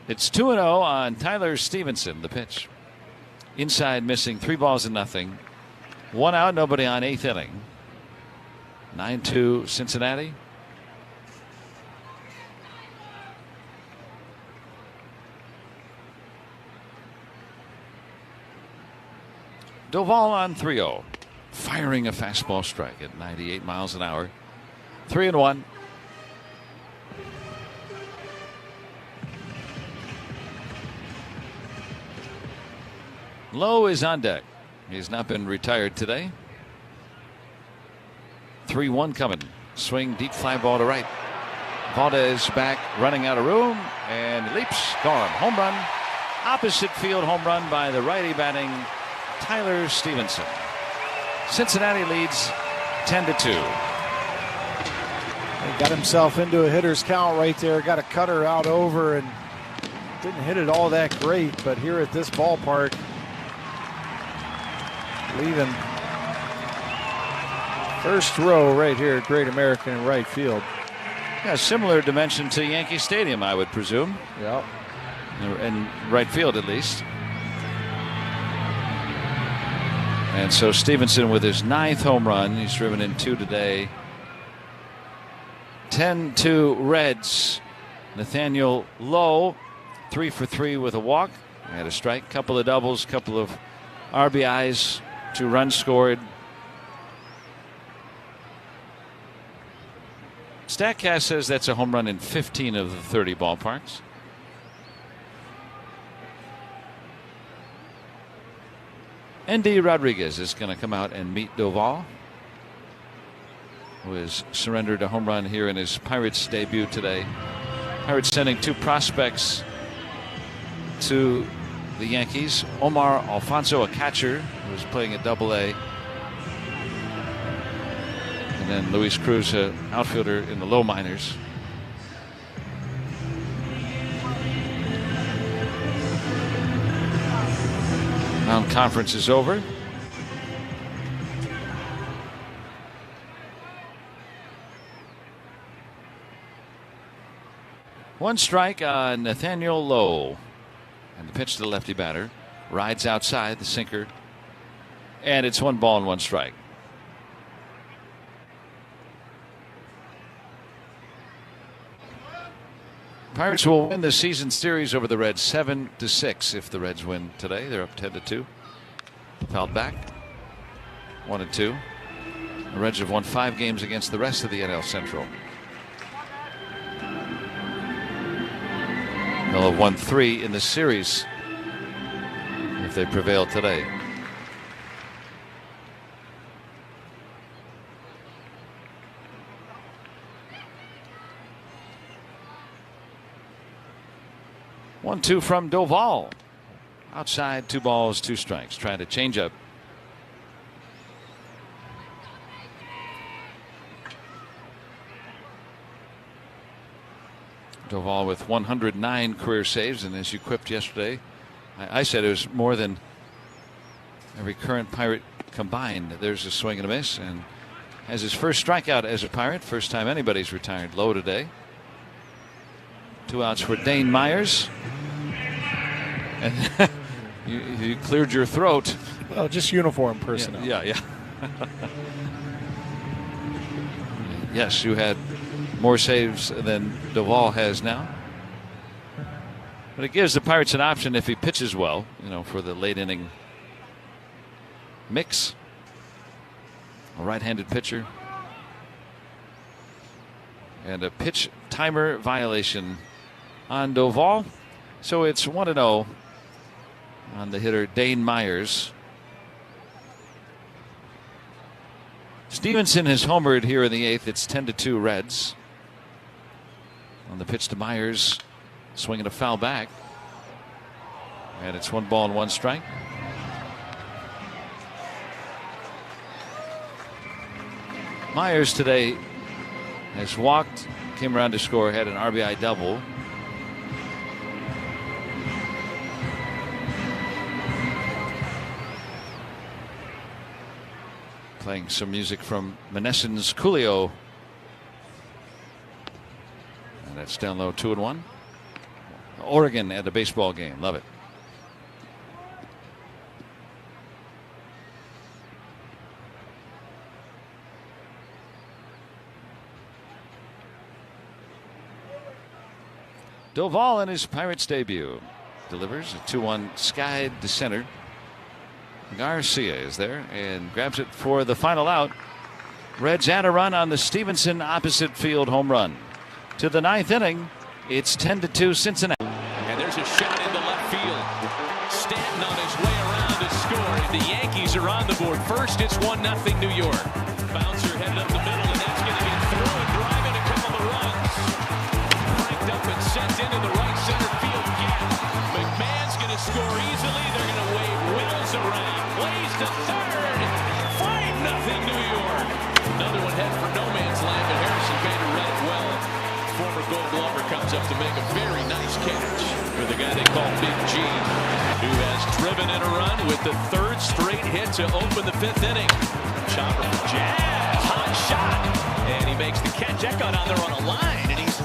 It's 2-0 on Tyler Stevenson, the pitch. Inside missing, 3 balls and nothing. 1 out, nobody on, 8th inning. 9-2 Cincinnati. Doval on 3-0. Firing a fastball strike at 98 miles an hour. 3-1. Lowe is on deck. He's not been retired today. 3-1 coming. Swing, deep fly ball to right. Valdez back, running out of room, and leaps, gone. Home run. Opposite field home run by the righty batting Tyler Stevenson. Cincinnati leads 10-2. He got himself into a hitter's count right there. Got a cutter out over and didn't hit it all that great, but here at this ballpark, leaving first row right here at Great American in right field. Yeah, similar dimension to Yankee Stadium, I would presume. Yep. In right field, at least. And so Stevenson with his 9th home run. He's driven in 2 today. 10-2 Reds. Nathaniel Lowe, 3 for 3 with a walk. Had a strike, couple of doubles, couple of RBIs, 2 runs scored. StatCast says that's a home run in 15 of the 30 ballparks. Endy Rodriguez is going to come out and meet Doval, who has surrendered a home run here in his Pirates debut today. Pirates sending 2 prospects to the Yankees. Omar Alfonso, a catcher who was playing at Double-A. And then Luis Cruz, an outfielder in the low minors. Mound Conference is over. One strike on Nathaniel Lowe. And the pitch to the lefty batter. Rides outside the sinker. And it's 1 ball and 1 strike. Pirates will win the season series over the Reds 7-6 if the Reds win today. They're up 10-2. Fouled back. 1-2. The Reds have won 5 games against the rest of the NL Central. They'll have won 3 in the series if they prevail today. One, 2 from Doval. Outside, 2 balls, 2 strikes. Trying to change up. Doval with 109 career saves, and as you quipped yesterday, I said it was more than every current Pirate combined. There's a swing and a miss, and has his first strikeout as a Pirate. First time anybody's retired low today. 2 outs for Dane Myers. And you cleared your throat. Well, just uniform personnel. Yeah. Yes, you had more saves than Doval has now. But it gives the Pirates an option if he pitches well, for the late inning mix. A right-handed pitcher. And a pitch timer violation on Doval. So it's 1-0 on the hitter Dane Myers. Stevenson has homered here in the 8th. It's 10-2 Reds. On the pitch to Myers, swinging a foul back. And it's 1 ball and 1 strike. Myers today has walked, came around to score, had an RBI double. Playing some music from Maneson's Coolio. And that's down low, 2-1. Oregon at a baseball game. Love it. Doval in his Pirates debut. Delivers a 2-1 skied to center. Garcia is there and grabs it for the final out. Reds add a run on the Stevenson opposite field home run. To the 9th inning, it's 10-2 Cincinnati. And there's a shot into left field. Stanton on his way around to score. And the Yankees are on the board. First, it's 1-0 New York. Bouncer headed up the middle, and that's going to get through and drive in a couple of runs. Cranked up and sent into the right center field gap. McMahon's going to score easily. They're going to wave Wills around. Plays to third. 5-0 New York. Another one head for no man's land, but Harrison Bader read it well. Former Gold Glover comes up to make a very nice catch for the guy they call Big G, who has driven in a run with the 3rd straight hit to open the 5th inning. Chopper for Jazz. Hot shot. And he makes the catch. That got on there on a line, and he's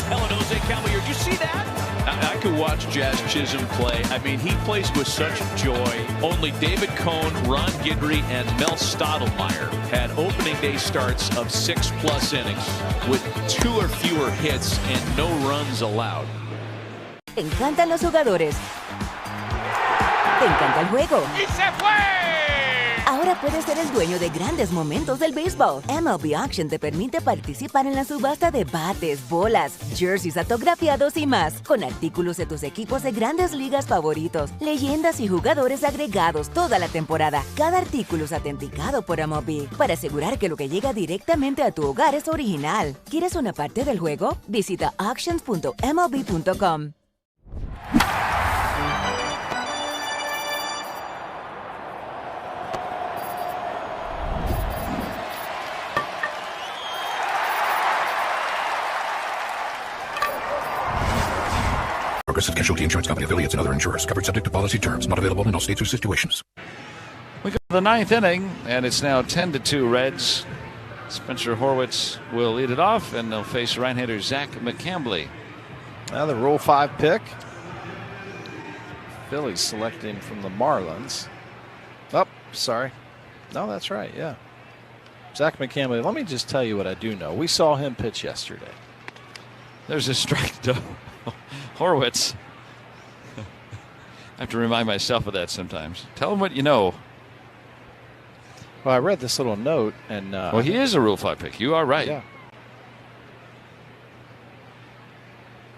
telling Jose Caballero, did you see that? I could watch Jazz Chisholm play. I mean, he plays with such joy. Only David Cohn, Ron Guidry, and Mel Stottlemyre had opening day starts of 6+ innings with 2 or fewer hits and no runs allowed. Te encantan los jugadores. Te encanta el juego. ¡Y se fue! Ahora puedes ser el dueño de grandes momentos del béisbol. MLB Auction te permite participar en la subasta de bates, bolas, jerseys autografiados y más, con artículos de tus equipos de grandes ligas favoritos, leyendas y jugadores agregados toda la temporada. Cada artículo es autenticado por MLB para asegurar que lo que llega directamente a tu hogar es original. ¿Quieres una parte del juego? Visita auctions.mlb.com. Progressive Casualty Insurance Company, affiliates, and other insurers. Covered subject to policy terms. Not available in all states or situations. We go to the ninth inning, and it's now 10-2 Reds. Spencer Horwitz will lead it off, and they'll face right-hander Zach McCambley. Now the Rule 5 pick. Phillies selecting from the Marlins. Oh, sorry. No, that's right, yeah. Zach McCambley, let me just tell you what I do know. We saw him pitch yesterday. There's a strike to Horwitz. I have to remind myself of that sometimes. Tell him what you know. Well, I read this little note, and well, he is a Rule 5 pick. You are right. Yeah.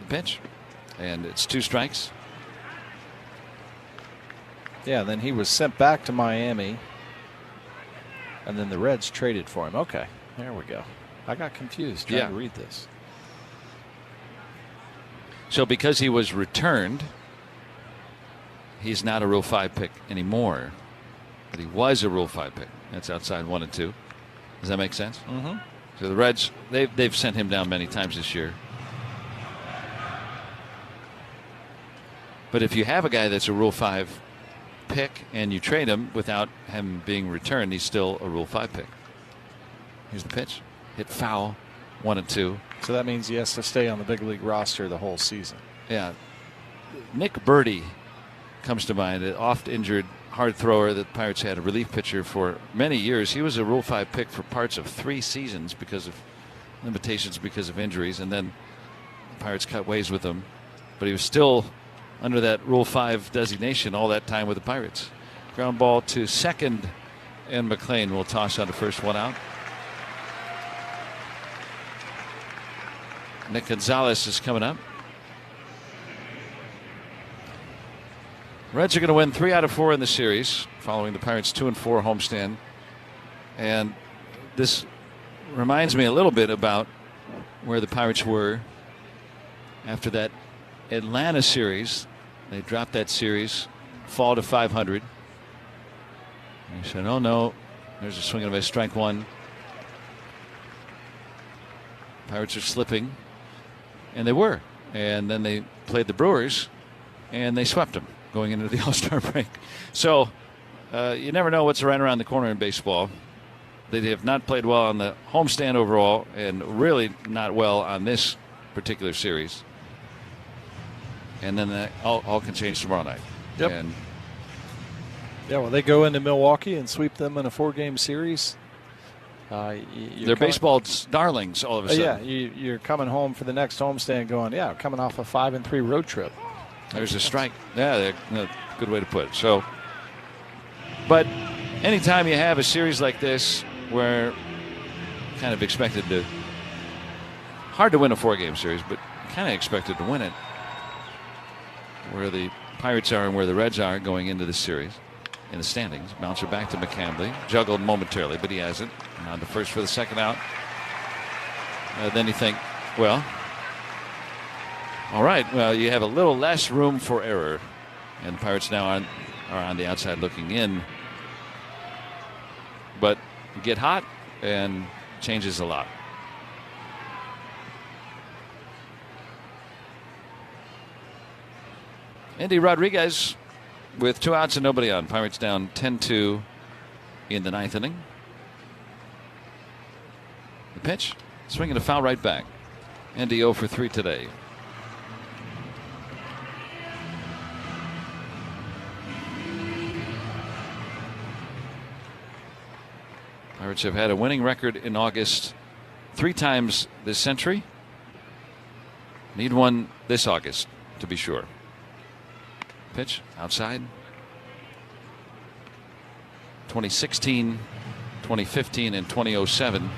The pitch, and it's 2 strikes. Yeah, then he was sent back to Miami, and then the Reds traded for him. Okay, there we go. I got confused trying to read this. So because he was returned, he's not a Rule 5 pick anymore. But he was a Rule 5 pick. That's outside 1 and 2. Does that make sense? Mm-hmm. So the Reds, they've sent him down many times this year. But if you have a guy that's a Rule 5 pick and you trade him without him being returned, he's still a Rule 5 pick. Here's the pitch. Hit foul. 1 and 2. So that means he has to stay on the big league roster the whole season. Yeah. Nick Birdie comes to mind, an oft-injured hard thrower that the Pirates had, a relief pitcher for many years. He was a Rule 5 pick for parts of 3 seasons because of limitations because of injuries, and then the Pirates cut ways with him. But he was still under that Rule 5 designation all that time with the Pirates. Ground ball to second, and McLean will toss on the first one out. Nick Gonzalez is coming up. Reds are going to win 3 out of 4 in the series following the Pirates' 2-4 homestand. And this reminds me a little bit about where the Pirates were after that Atlanta series. They dropped that series, fall to 500. And you said, oh no, there's a swing and a miss, strike 1. Pirates are slipping. And they were. And then they played the Brewers, and they swept them going into the All-Star break. So you never know what's right around the corner in baseball. They have not played well on the homestand overall, and really not well on this particular series. And then that all can change tomorrow night. Yep. And yeah, well, they go into Milwaukee and sweep them in a 4-game series. They're baseball's darlings all of a sudden. Yeah, you're coming home for the next homestand going, yeah, coming off a 5-3 road trip. There's a strike. Yeah, good way to put it. So, but anytime you have a series like this where kind of expected to, hard to win a 4-game series, but kind of expected to win it, where the Pirates are and where the Reds are going into the series in the standings. Bouncer back to McCambley. Juggled momentarily, but he hasn't. On to first for the second out. Then you think, well, all right, well, you have a little less room for error. And the Pirates now are on the outside looking in. But you get hot and changes a lot. Andy Rodriguez with 2 outs and nobody on. Pirates down 10-2 in the 9th inning. The pitch, swinging a foul right back. Andy 0 for 3 today. Pirates have had a winning record in August 3 times this century. Need one this August to be sure. Pitch outside. 2016, 2015, and 2007.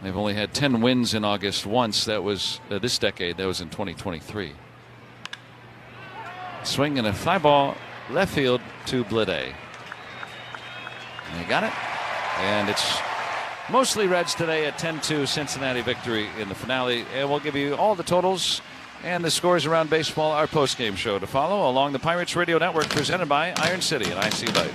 They've only had 10 wins in August once. That was this decade. That was in 2023. Swing and a fly ball left field to Blade. And he got it. And it's mostly Reds today at 10-2 Cincinnati victory in the finale. And we'll give you all the totals and the scores around baseball, our post-game show to follow along the Pirates Radio Network presented by Iron City and IC Light.